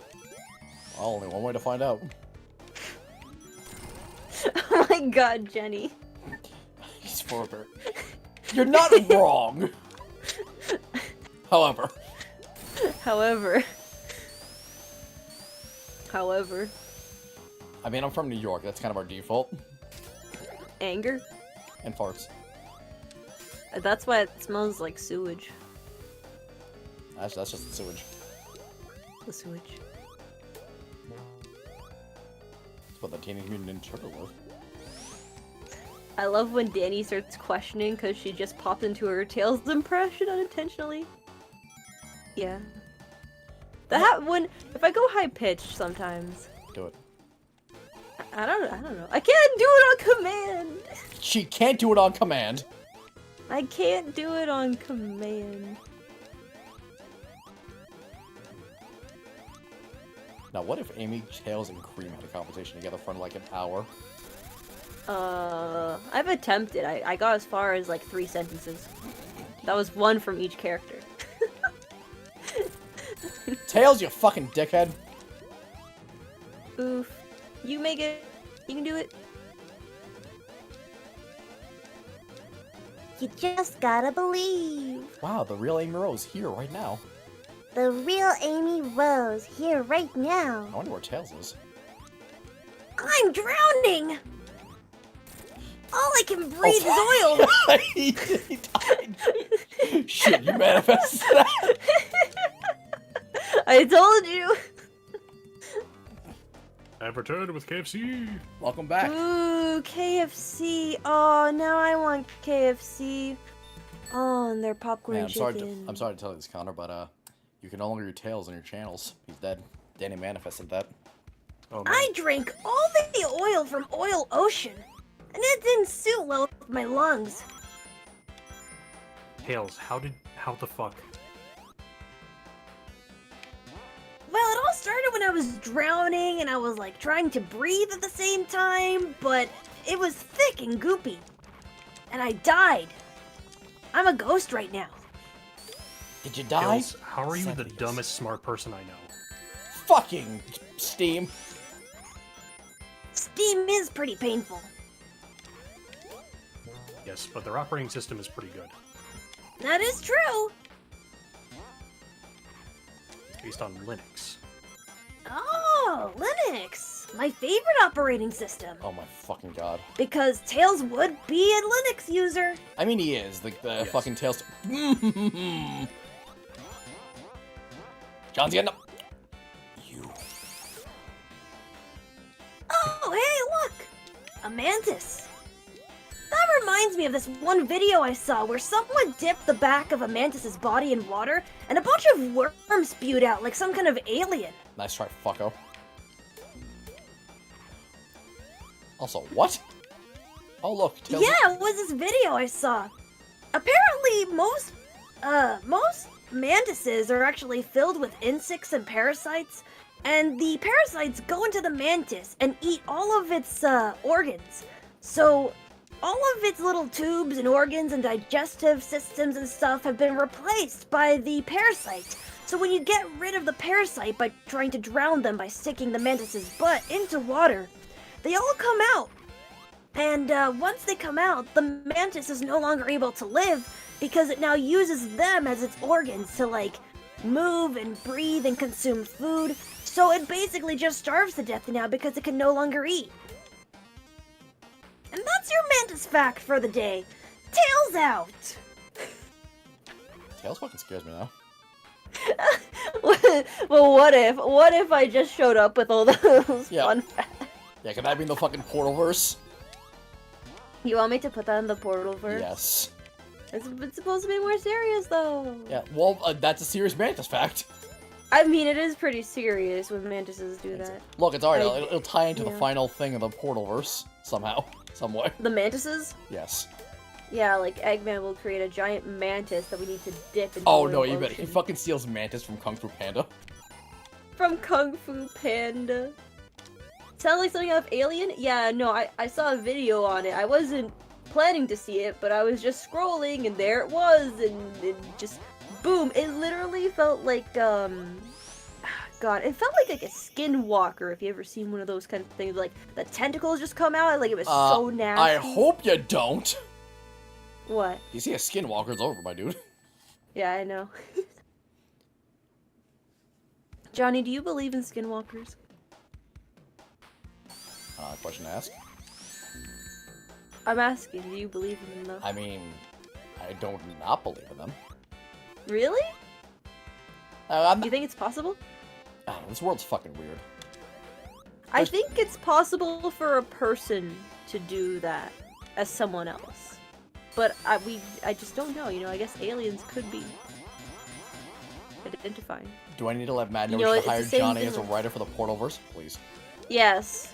Well, only one way to find out. Oh my god, Jenny. He's for a bear. You're not wrong! However. However. I mean, I'm from New York. That's kind of our default. Anger? And farts. That's why it smells like sewage. That's just the sewage. The sewage. That's what the Teenage Mutant Ninja Turtle was. I love when Dani starts questioning because she just popped into her Tails impression unintentionally. Yeah. If I go high pitched sometimes. Do it. I don't know. I can't do it on command. She can't do it on command. I can't do it on command. Now, what if Amy, Tails, and Cream had a conversation together for like an hour? I've attempted. I got as far as like 3 sentences. That was one from each character. Tails, you fucking dickhead! Oof. You make it. You can do it. You just gotta believe. Wow, the real Amy Rose here right now. The real Amy Rose here right now. I wonder where Tails is. I'm drowning! All I can breathe is oil! he died. Shit, you manifested that. I told you. I've returned with KFC. Welcome back. Ooh, KFC. Oh, now I want KFC. Oh, and their popcorn Man, chicken. I'm sorry to tell you this, Connor, but you can no longer do Tails on your channels. He's dead. Danny manifested that. Oh man. I drank all the oil from Oil Ocean, and it didn't suit well with my lungs. Tails, how the fuck? Well, it all started when I was drowning and I was like trying to breathe at the same time, but it was thick and goopy. And I died. I'm a ghost right now. Did you die? Tails, how are you the 70s. dumbest smart person I know? Fucking Steam. Steam is pretty painful. Yes, but their operating system is pretty good. That is true. It's based on Linux. Oh, Linux. my favorite operating system. Oh my fucking god. Because Tails would be a Linux user. I mean, he is. The Yes. fucking Tails. John's getting up. You. Oh, hey, look! A mantis. That reminds me of this one video I saw where someone dipped the back of a mantis's body in water and a bunch of worms spewed out like some kind of alien. Nice try, fucko. Also, what? Oh, look. Tails. Yeah, it was this video I saw. Apparently, most mantises are actually filled with insects and parasites, and the parasites go into the mantis and eat all of its organs. So, all of its little tubes and organs and digestive systems and stuff have been replaced by the parasite. So when you get rid of the parasite by trying to drown them by sticking the mantis's butt into water, they all come out. And once they come out, the mantis is no longer able to live because it now uses them as its organs to, like, move and breathe and consume food. So it basically just starves to death now because it can no longer eat. And that's your mantis fact for the day. Tails out! Tails fucking scares me now. Well, what if I just showed up with all those Yeah. fun facts? Yeah, can that be in the fucking Portalverse? You want me to put that in the portal verse? Yes. It's supposed to be more serious, though. Yeah, well, that's a serious mantis fact. I mean, it is pretty serious when mantises do that. Look, it's alright. I- It'll tie into the yeah. final thing of the Portalverse somehow, some way. The mantises? Yes. Yeah, like Eggman will create a giant mantis that we need to dip into Oh the no, you bet. He ocean. fucking steals Mantis from Kung Fu Panda. From Kung Fu Panda. Sound like something out of Alien? Yeah, no, I saw a video on it. I wasn't planning to see it, but I was just scrolling and there it was, and it just boom. It literally felt like God, it felt like a skinwalker. If you ever seen one of those kind of things, like the tentacles just come out, like it was so nasty. I hope you don't. What? You see a skinwalker, it's over, my dude. Yeah, I know. Johnny, do you believe in skinwalkers? Question to ask. I'm asking, do you believe in them though? I mean, I don't not believe in them. Really? I'm Do you not, think it's possible? I don't know, this world's fucking weird. I think it's possible for a person to do that as someone else. But I just don't know, you know, I guess aliens could be identifying. Do I need to let Matt know You know, we it's should the hire same Johnny thing as a with- writer for the Portalverse? Please. Yes.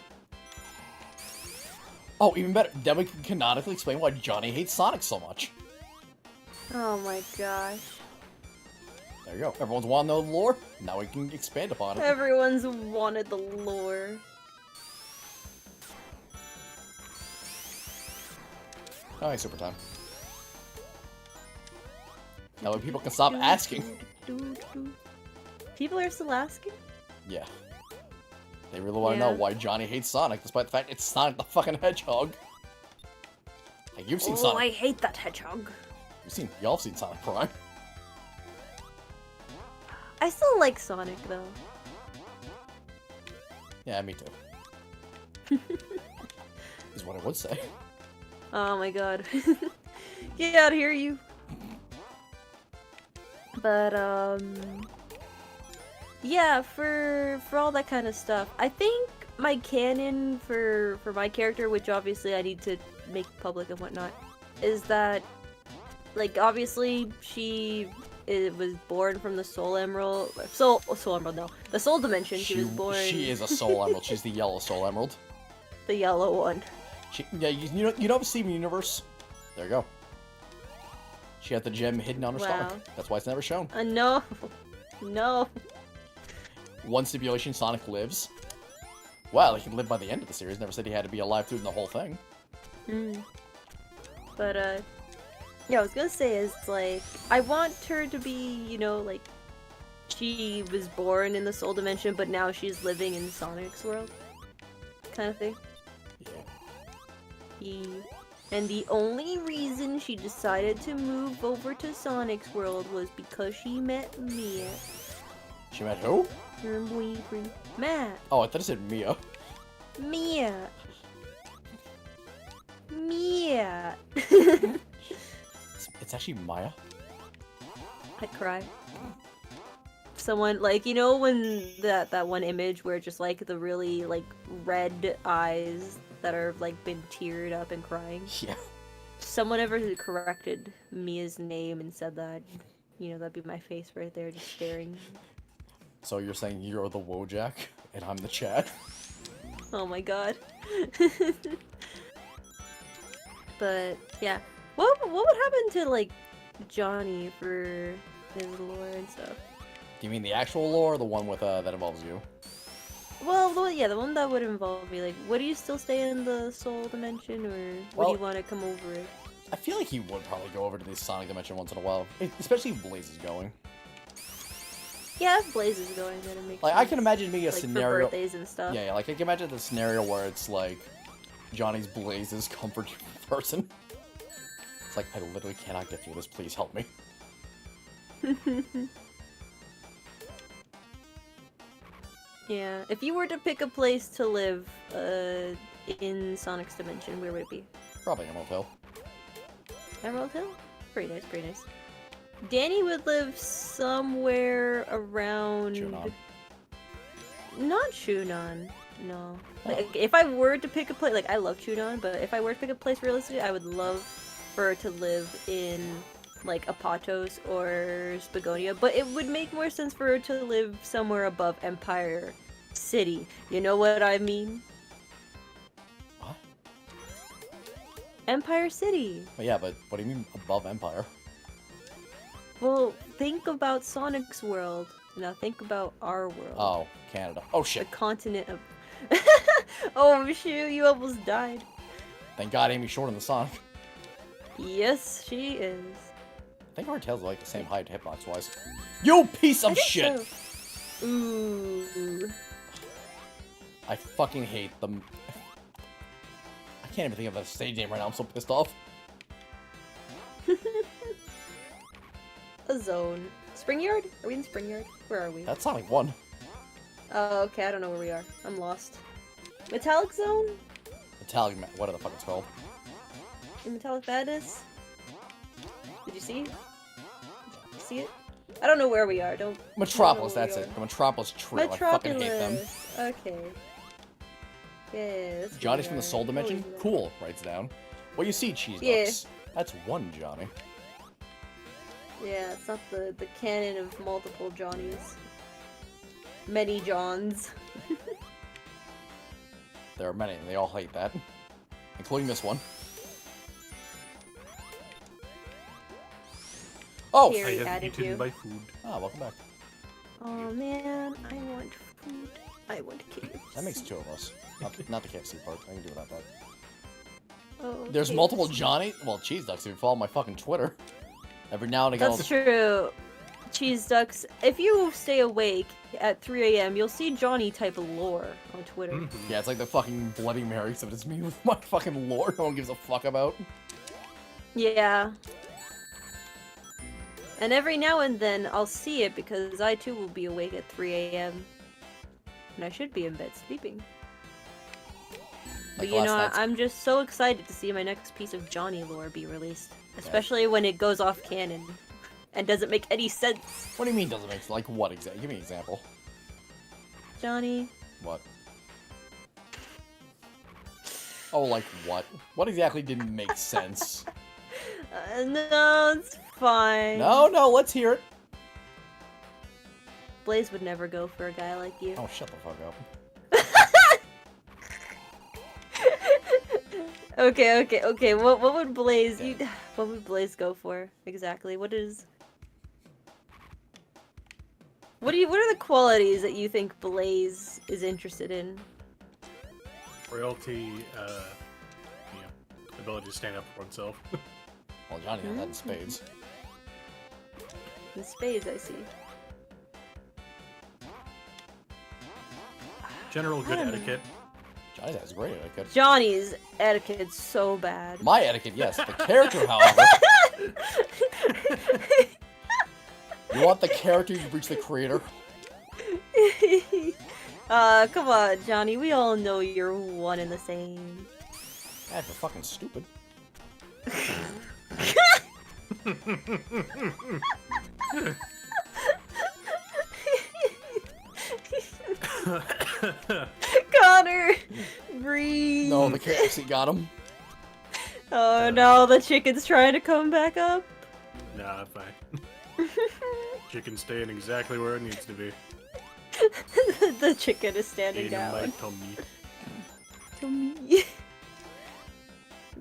Oh, even better. Then we can canonically explain why Johnny hates Sonic so much. Oh my gosh. There you go. Everyone's wanting to know the lore. Now we can expand upon it. Everyone's wanted the lore. Alright, super time. That way people can stop asking. People are still asking? Yeah. They really want to know Yeah. why Johnny hates Sonic, despite the fact it's Sonic the fucking Hedgehog. Like, you've seen Oh, Sonic. I hate that hedgehog. Y'all have seen Sonic Prime. I still like Sonic though. Yeah, me too. Is what I would say. Oh my god. Get out of here, you. But, yeah, for all that kind of stuff, I think my canon for my character, which obviously I need to make public and whatnot, is that, like, obviously she was born from the Soul Emerald. Soul Emerald, no. The Soul Dimension. She was born. She is a Soul Emerald. She's the yellow Soul Emerald. The yellow one. Yeah, you know Steven Universe? There you go. She had the gem hidden on her Wow. stomach. That's why it's never shown. No. No. One stipulation, Sonic lives. Well, he can live by the end of the series. Never said he had to be alive through the whole thing. But, yeah, I was gonna say is, like, I want her to be, you know, like, she was born in the Soul Dimension, but now she's living in Sonic's world. Kind of thing. Yeah. And the only reason she decided to move over to Sonic's world was because she met Mia. She met who? Her boyfriend, Matt. Oh, I thought it said Mia. Mia. Mia. It's actually Maya. I'd cry. Someone like, you know, when that one image where just like the really like red eyes that are like been teared up and crying. Yeah. Someone ever corrected Mia's name and said that, you know, that'd be my face right there just staring. So you're saying you're the Wojak and I'm the Chad? Oh my god. But yeah, what would happen to like Johnny for his lore and stuff? Do you mean the actual lore or the one with that involves you? Well, the one that would involve me. Like, would you still stay in the Soul Dimension, or would you want to come over it? I feel like he would probably go over to the Sonic Dimension once in a while, especially if Blaze is going. Yeah, if Blaze is going, then it makes Like, sense. I can imagine being a like, scenario. for birthdays and stuff. Yeah, like I can imagine the scenario where it's like Johnny's Blaze's comfort person. It's like, I literally cannot get through this. Please help me. Yeah, if you were to pick a place to live in Sonic's Dimension, where would it be? Probably Emerald Hill. Emerald Hill? Pretty nice, pretty nice. Danny would live somewhere around... Shunan. Not Shunan, no. Like, if I were to pick a place, like, I love Shunan, but if I were to pick a place realistically, I would love for her to live in, like, Apatos or Spagonia, but it would make more sense for her to live somewhere above Empire City. You know what I mean? What? Empire City! But yeah, but what do you mean above Empire? Well, think about Sonic's world. Now think about our world. Oh, Canada. Oh The shit. continent of... Oh shoot, you almost died. Thank God Amy's shorter than Sonic. Yes, she is. I think our tails are like the same height hitbox wise. You piece of I think shit! so. Ooh. I fucking hate them. I can't even think of a stage name right now. I'm so pissed off. A zone. Spring Yard? Are we in Spring Yard? Where are we? That's Sonic 1. Oh, okay, I don't know where we are. I'm lost. Metallic Zone? Metallic, what the fuck it's called? In Metallic Madness? Did you see? Did you see it? I don't know where we are. Don't. Metropolis, I don't that's know where it. The Metropolis Trio. I fucking hate them. Metropolis. Okay. Yeah, that's where Johnny's we from the are. Soul Dimension? Holy Cool, writes down. Well, you see, Cheese Yeah. Ducks. That's one Johnny. Yeah, it's not the canon of multiple Johnnies. Many Johns. There are many, and they all hate that. Including this one. Oh! Here. I Very have added eaten you. my food. Ah, welcome back. Oh man, I want food. I want KFC. That makes two of us. Not the KFC part. I can do without that. Oh, There's KFC. multiple Johnny. Well, Cheese Ducks if you follow my fucking Twitter. Every now and again. That's true. Cheese Ducks. If you stay awake at 3 a.m., you'll see Johnny type lore on Twitter. Mhm. Yeah, it's like the fucking Bloody Mary, except it's me with my fucking lore no one gives a fuck about. Yeah. And every now and then I'll see it because I too will be awake at 3 a.m. And I should be in bed sleeping. But Like you last know, night's- I'm just so excited to see my next piece of Johnny lore be released. Especially when it goes off canon. And doesn't make any sense. What do you mean doesn't make sense? Like what exactly? Give me an example. Johnny. What? Oh, like what? What exactly didn't make sense? No, it's fine. No, let's hear it. Blaze would never go for a guy like you. Oh, shut the fuck up. Okay. What would Blaze what would Blaze go for exactly? What are the qualities that you think Blaze is interested in? Royalty, ability to stand up for oneself. Well, Johnny had that in spades. In spades, I see. General good I don't know. etiquette. Johnny has great etiquette. Johnny's etiquette's so bad. My etiquette, yes. The character, however. You want the character, you reach the creator. Come on, Johnny. We all know you're one and the same. That's fucking stupid. Connor! Breathe! No, the KFC got him. Oh no, the chicken's trying to come back up. Nah, I'm fine. Chicken's staying exactly where it needs to be. The chicken is standing In down. my tummy. Tummy.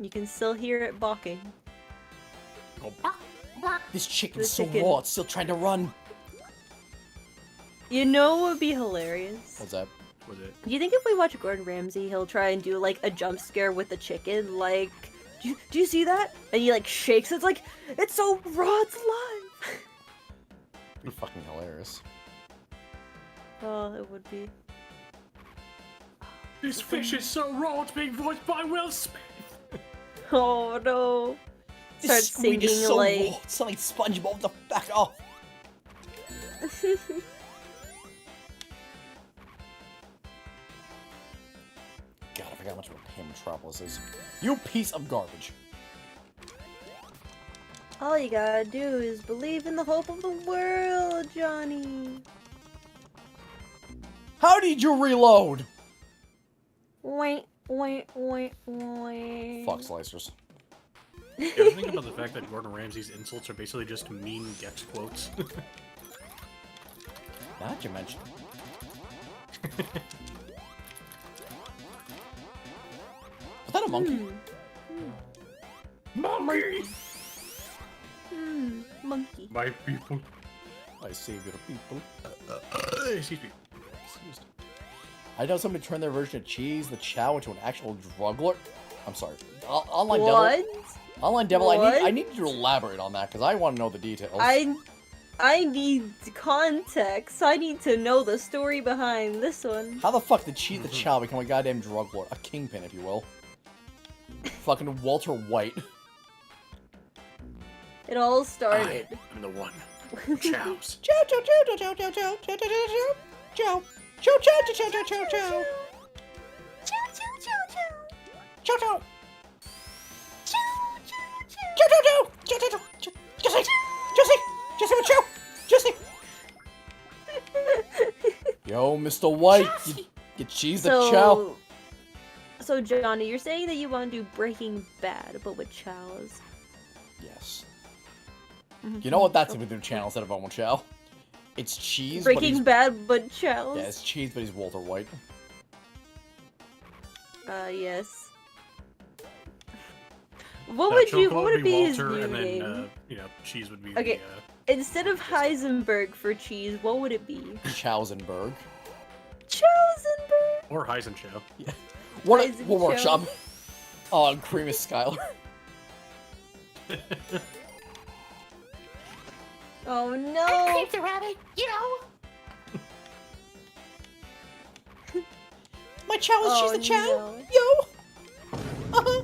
You can still hear it balking. Oh, This chicken's The so chicken. raw, it's still trying to run. You know what would be hilarious? What's that? was it? Do you think if we watch Gordon Ramsay, he'll try and do like a jump scare with the chicken? Like, do you see that? And he like shakes. It's like, it's so raw, it's alive. Be fucking hilarious. Oh, it would be. This fish is so raw, it's being voiced by Will Smith. Oh no. This Start squid is singing so like. raw, it's like SpongeBob the fuck off. God, I forgot how much of a pain Metropolis is. You piece of garbage. All you gotta do is believe in the hope of the world, Johnny. How did you reload? Wait, wait, wait, wait. Fuck slicers. You ever think about the fact that Gordon Ramsay's insults are basically just mean Gex quotes? Now that you mention it. Was that a monkey? Monkey! Monkey. My people. I save your people. Excuse me. Excuse me. I know somebody turned their version of cheese, the chow, into an actual drug lord. I'm sorry. Online What? devil. Online devil. What? I need you to elaborate on that because I want to know the details. I need context. I need to know the story behind this one. How the fuck did cheese the chow become a goddamn drug lord? A kingpin, if you will. Fucking Walter White. It all started. I'm the one. Chows. Chow chow chow chow chow chow chow chow chow chow chow chow chow chow chow chow chow chow. Chow chow. Chow chow chow. Chow chow chow. Jesse. Jesse. Jesse chow. Jesse. Yo, Mr. White, you cheese the chow. So Johnny, you're saying that you want to do Breaking Bad, but with chows. Yes. You know what? That's a new channel instead of Owen Chow. It's cheese. Breaking but Bad, but chows. yeah, it's cheese, but he's Walter White. Yes. What would it be his Walter, new and then, name? you know, cheese would be Okay. Instead of Heisenberg for cheese, what would it be? Chowsenberg. Chowsenberg. or Heisenchow. Yeah. What Heisenchow. workshop? Oh, cream is Skylar. Oh no! the rabbit, you know. My chow is cheese Oh, the chow. no. Yo. Uh-huh.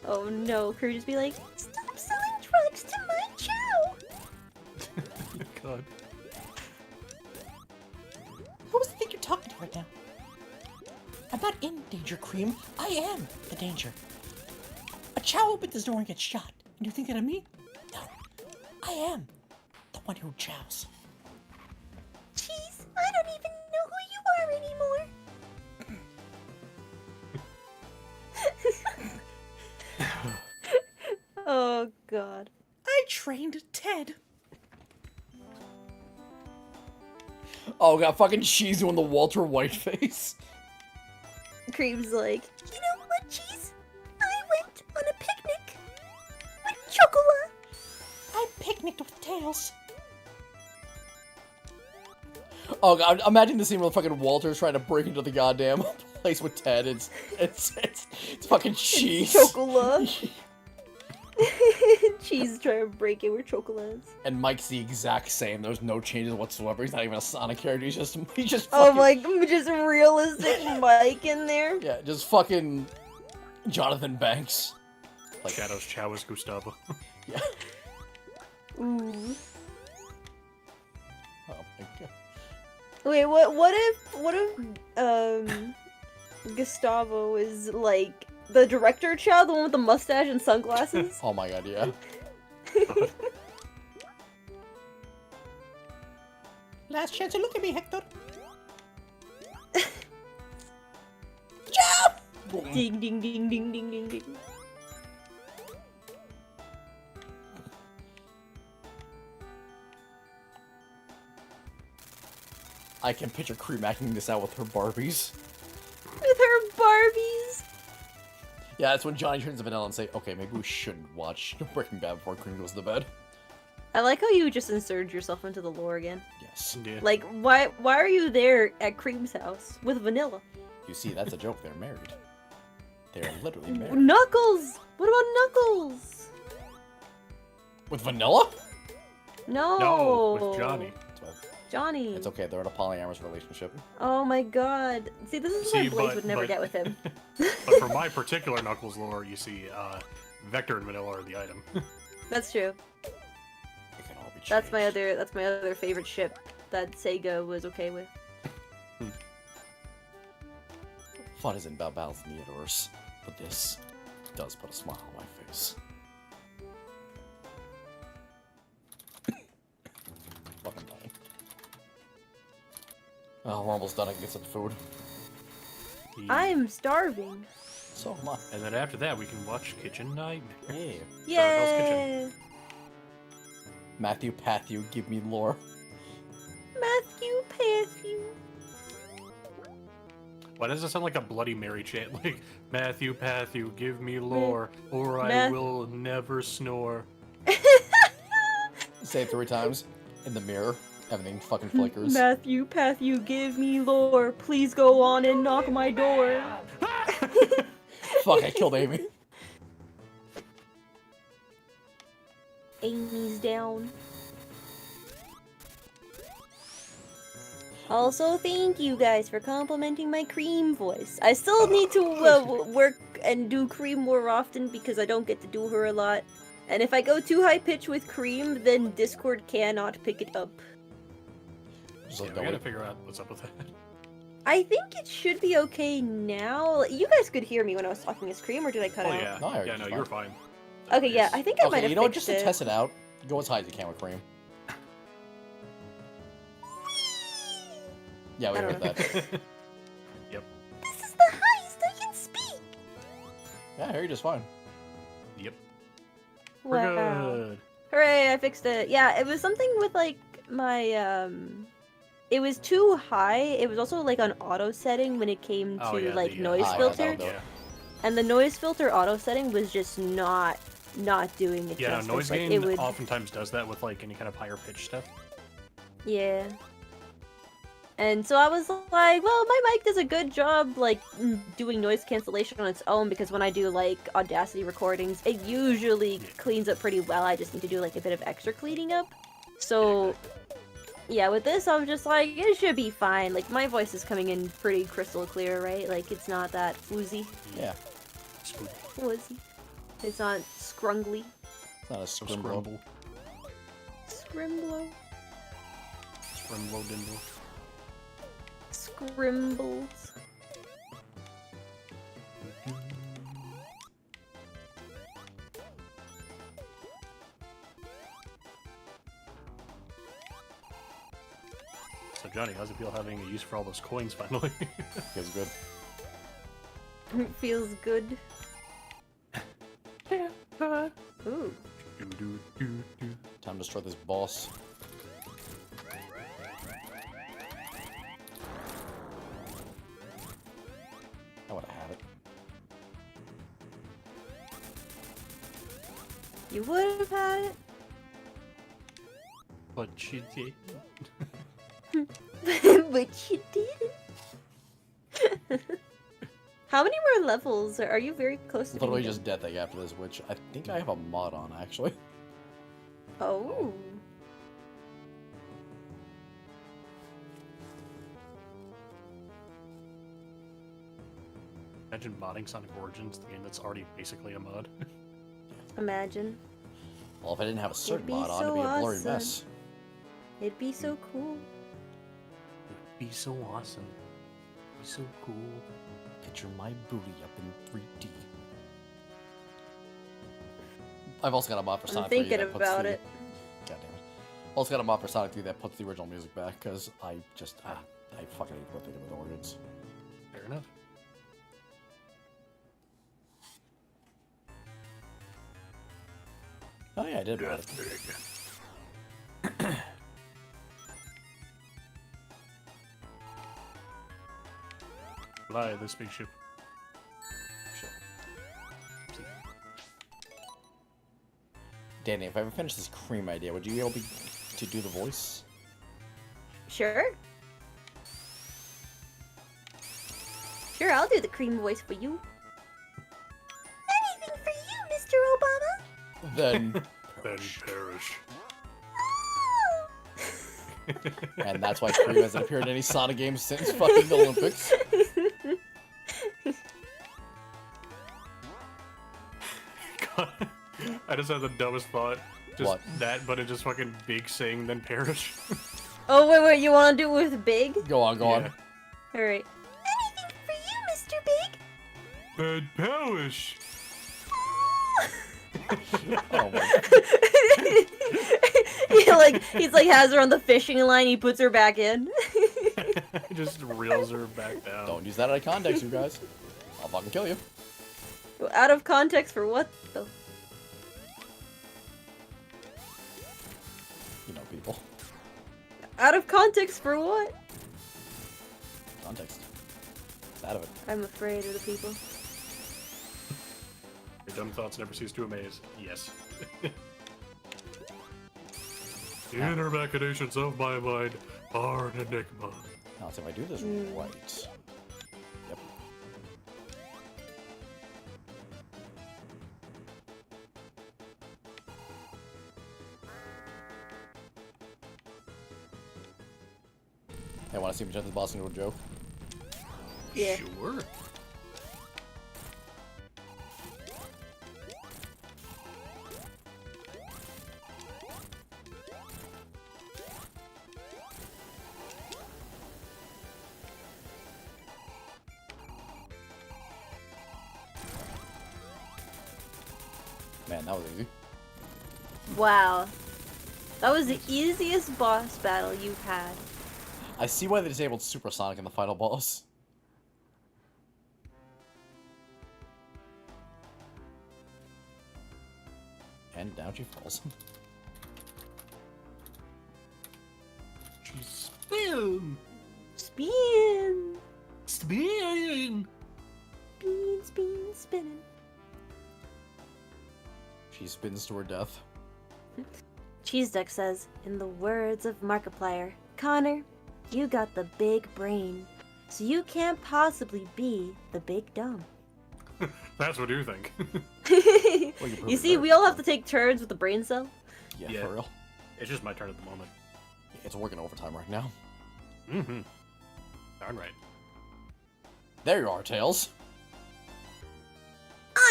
Oh no! Could just be like, stop selling drugs to my chow. God. Who does think you're talking to right now? I'm not in danger, Cream. I am the danger. A chow opens his door and gets shot. And you think that of me? No. I am the one who chows. Jeez, I don't even know who you are anymore. Oh god. I trained Ted. Oh god, fucking cheese doing the Walter White face. Cream's like, You know what, Cheese? I went on a picnic with Chocola. I picnicked with Tails. Oh god, imagine the scene where fucking Walter's trying to break into the goddamn place with Ted. It's fucking cheese. Chocola. Cheese is trying to break it with chocolates. And Mike's the exact same. There's no changes whatsoever. He's not even a Sonic character. He's just Oh fucking, my, just realistic Mike in there. yeah, just fucking Jonathan Banks. Like, Shadow's Chow is Gustavo. yeah. Ooh. Wait, what if Gustavo is like the director child, the one with the mustache and sunglasses? Oh my god, yeah. Last chance to look at me, Hector. Jump! Ding ding ding ding ding ding ding. I can picture Cream acting this out with her Barbies. With her Barbies. Yeah, that's when Johnny turns to Vanilla and say, okay, maybe we shouldn't watch Breaking Bad before Cream goes to bed. I like how you just inserted yourself into the lore again. Yes. Yeah. Like, why are you there at Cream's house with Vanilla? You see, that's a joke. They're married. They're literally married. Knuckles! What about Knuckles? With Vanilla? No. No, with Johnny. Johnny. It's okay. They're in a polyamorous relationship. Oh my god. See, this is what Blaze would never get with him. But for my particular Knuckles lore, you see, Vector and Vanilla are the item. That's true. It can all be changed. That's my other favorite ship that Sega was okay with. Fun isn't about battles in the universe, but this does put a smile on my face. Fucking dying. Oh, we're almost done. I can get some food. I'm starving. So am I. And then after that, we can watch Kitchen Nightmare. Yeah. Hell's Kitchen. Matthew, give me lore. Matthew. Why does it sound like a Bloody Mary chant? Like, Matthew, give me lore, or I will never snore. Say it 3 times in the mirror. Everything fucking flickers. Matthew, give me lore. Please go on and knock my door. Fuck, I killed Amy. Amy's down. Also, thank you guys for complimenting my Cream voice. I still need to work and do Cream more often because I don't get to do her a lot. And if I go too high pitch with Cream, then Discord cannot pick it up. Just Yeah, we gotta figure out what's up with that. I think it should be okay now. You guys could hear me when I was talking as Cream, or did I cut Oh out? yeah, No, I heard yeah, you no, fine. you're fine. Okay, yeah, I think I might Okay, have you know what? fixed Just to it. test it out, go as high as you can with Cream. Yeah, we I heard don't that. Yep. This is the highest I can speak! Yeah, I heard you just fine. Yep. Wow. We're good. Hooray, I fixed it. Yeah, it was something with, like, my, it was too high. It was also, like, on auto setting when it came to, Oh, yeah, like, the, noise yeah, filter. that'll do it. Yeah. And the noise filter auto setting was just not doing it Yeah, justice. noise like, gain it would... oftentimes does that with like any kind of higher pitch stuff. Yeah. And so I was like, well, my mic does a good job, like, doing noise cancellation on its own, because when I do, like, Audacity recordings, it usually cleans up pretty well. I just need to do, like, a bit of extra cleaning up. So, yeah, with this, I'm just like, it should be fine. Like, my voice is coming in pretty crystal clear, right? Like, it's not that woozy. Yeah. Woozy. It's not scrungly. It's not a So scrimble. scrimble. Scrimblo. Scrimble dimble. Scrimbles. So Johnny, how's it feel having a use for all those coins finally? Feels good. It feels good. Ooh. Time to destroy this boss. I would have had it. You would have had it? But she did. But you didn't. How many more levels? Are you very close to Literally being just Death Egg after this, which I think I have a mod on, actually. done? Oh. Imagine modding Sonic Origins, the game that's already basically a mod. Imagine. Well, if I didn't have a certain be mod on, it'd so be a blurry awesome. mess. It'd be so cool. be so awesome. Be so cool. Get your my booty up in 3D. I've also got a mod for I'm Sonic 3 thinking that puts about the... it. God damn it. I've also got a mod for Sonic 3 that puts the original music back, because I fucking hate what they did with organs. Fair enough. Oh yeah, I did mod it. Fly the spaceship. Shit. Danny, if I ever finish this cream idea, would you be able to do the voice? Sure. Sure, I'll do the cream voice for you. Anything for you, Mr. Obama. Then... Then perish. And that's why Cream hasn't appeared in any Sonic games since fucking the Olympics. God, I just had the dumbest thought. Just What? that, but it just fucking big saying, then perish. Oh, wait, you want to do it with Big? Go on, go on. Yeah. Alright. Anything for you, Mr. Big? Then perish. Oh my. He's like has her on the fishing line, he puts her back in. Just reels her back down. Don't use that out of context, you guys. I'll fucking kill you. Out of context for what, though? You know, people. Out of context for what? Context. It's out of it. I'm afraid of the people. Your dumb thoughts never cease to amaze. Yes. The inner machinations of my mind are an enigma. Now, if I do this right... Yep. Hey, wanna see me turn this boss into a joke? Yeah. Sure. Man, that was easy. Wow. That was the easiest boss battle you've had. I see why they disabled Supersonic in the final boss. And down she falls. She's spin. Spin! Spin. Spin, spinning. She spins to her death. Cheese Duck says, in the words of Markiplier, Connor, you got the big brain, so you can't possibly be the big dumb. That's what you think. Well, you You see, we all have to take turns with the brain cell. Yeah, Yeah. for real. It's just my turn at the moment. Yeah, it's working overtime right now. Mm-hmm. Darn right. There you are, Tails.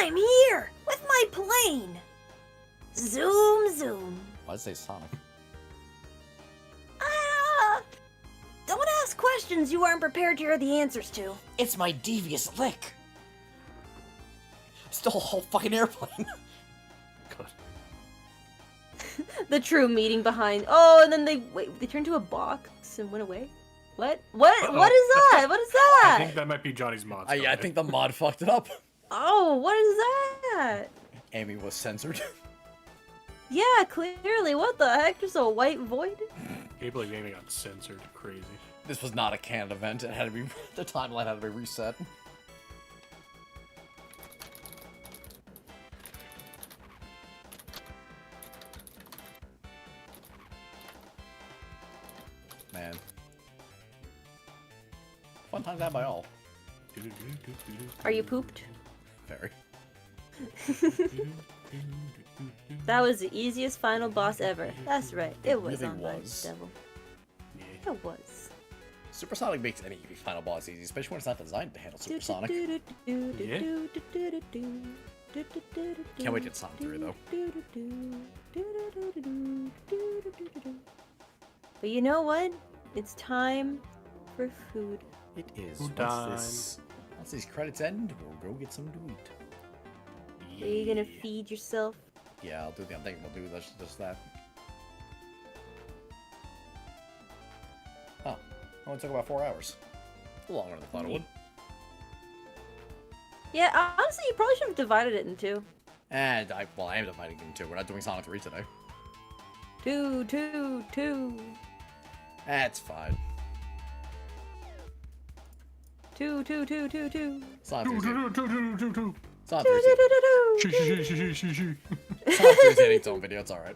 I'm here with my plane. Zoom, zoom. Why'd it say Sonic? Ah! Don't ask questions you aren't prepared to hear the answers to. It's my devious lick. Stole a whole fucking airplane. God. The true meaning behind. Oh, and then they turned to a box and went away. What? What? Uh-oh. What is that? What is I that? think that might be Johnny's mod. I think the mod fucked it up. Oh, what is that? Amy was censored. Yeah, clearly. What the heck? Just a white void? Gameplay gaming got censored. Crazy. This was not a Canon event. It had to be the timeline had to be reset. Man. Fun times had by all. Are you pooped? Very. That was the easiest final boss ever. That's right. It was really on by was. the devil. Yeah. It was. Supersonic makes any final boss easy, especially when it's not designed to handle Supersonic. Can't wait to get Sonic 3 though. But you know what? It's time for food. It is. Food Once these credits end, we'll go get something to eat. Are you gonna feed yourself? Yeah, I'll do the. I think we'll do just that. Huh. Only took about 4 hours. Longer than I thought it would. Yeah, honestly, you probably should have divided it in two. And I am dividing it in two. We're not doing Sonic 3 today. Two. That's fine. Two. Sonic 3 Two. Sonic 3 Sonic 3's hitting its own video. It's alright.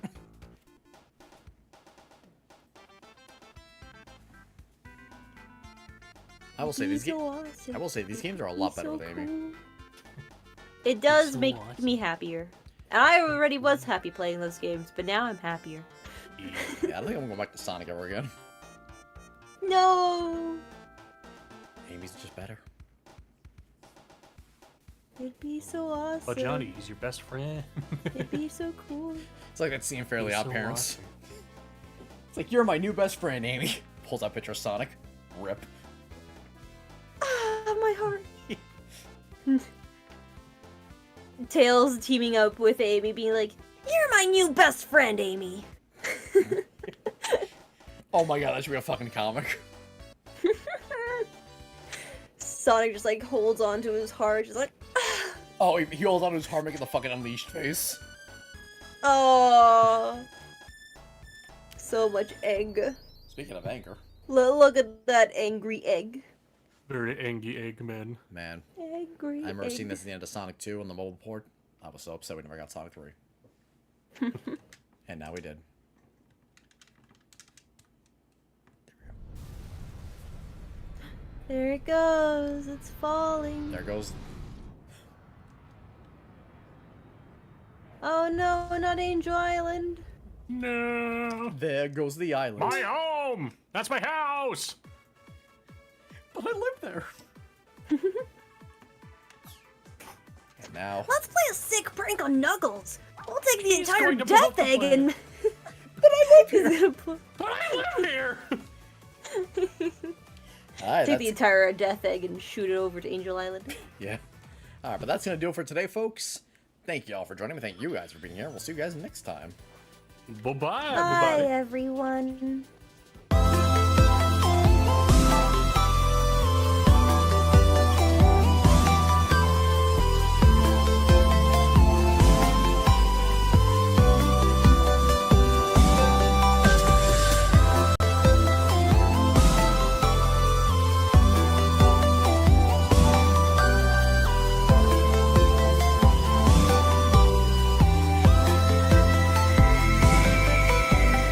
I will say these games are a lot better with Amy. It does so make awesome. me happier. And I already was happy playing those games, but now I'm happier. Yeah, I think I'm gonna go back to Sonic ever again. No! Amy's just better. It'd be so awesome. But Johnny, he's your best friend. It'd be so cool. It's like that scene in Fairly He's Odd so Parents. awesome. It's like, you're my new best friend, Amy. Pulls out a picture of Sonic. Rip. Ah, my heart. Tails teaming up with Amy, being like, "You're my new best friend, Amy." Oh my god, that should be a fucking comic. Sonic just like holds on to his heart, just like, Oh, he holds on to his heart, making the fucking Unleashed face. oh, so much egg. Speaking of anger, Look at that angry egg. Very angry Eggman. man, Angry. I remember egg. seeing this at the end of Sonic 2 on the mobile port. I was so upset we never got Sonic 3. And now we did. There it goes. It's falling. There goes. Oh no, not Angel Island. No. There goes the island. My home. That's my house. But I live there. And now. Let's play a sick prank on Knuckles. We'll take the He's entire going to blow up death the egg planet. and... But I live here. But I live here. Alright, Take the that's. entire death egg and shoot it over to Angel Island. Yeah. Alright, but that's gonna do it for today, folks. Thank you all for joining me. Thank you guys for being here. We'll see you guys next time. Bye-bye, Bye, everybody. everyone.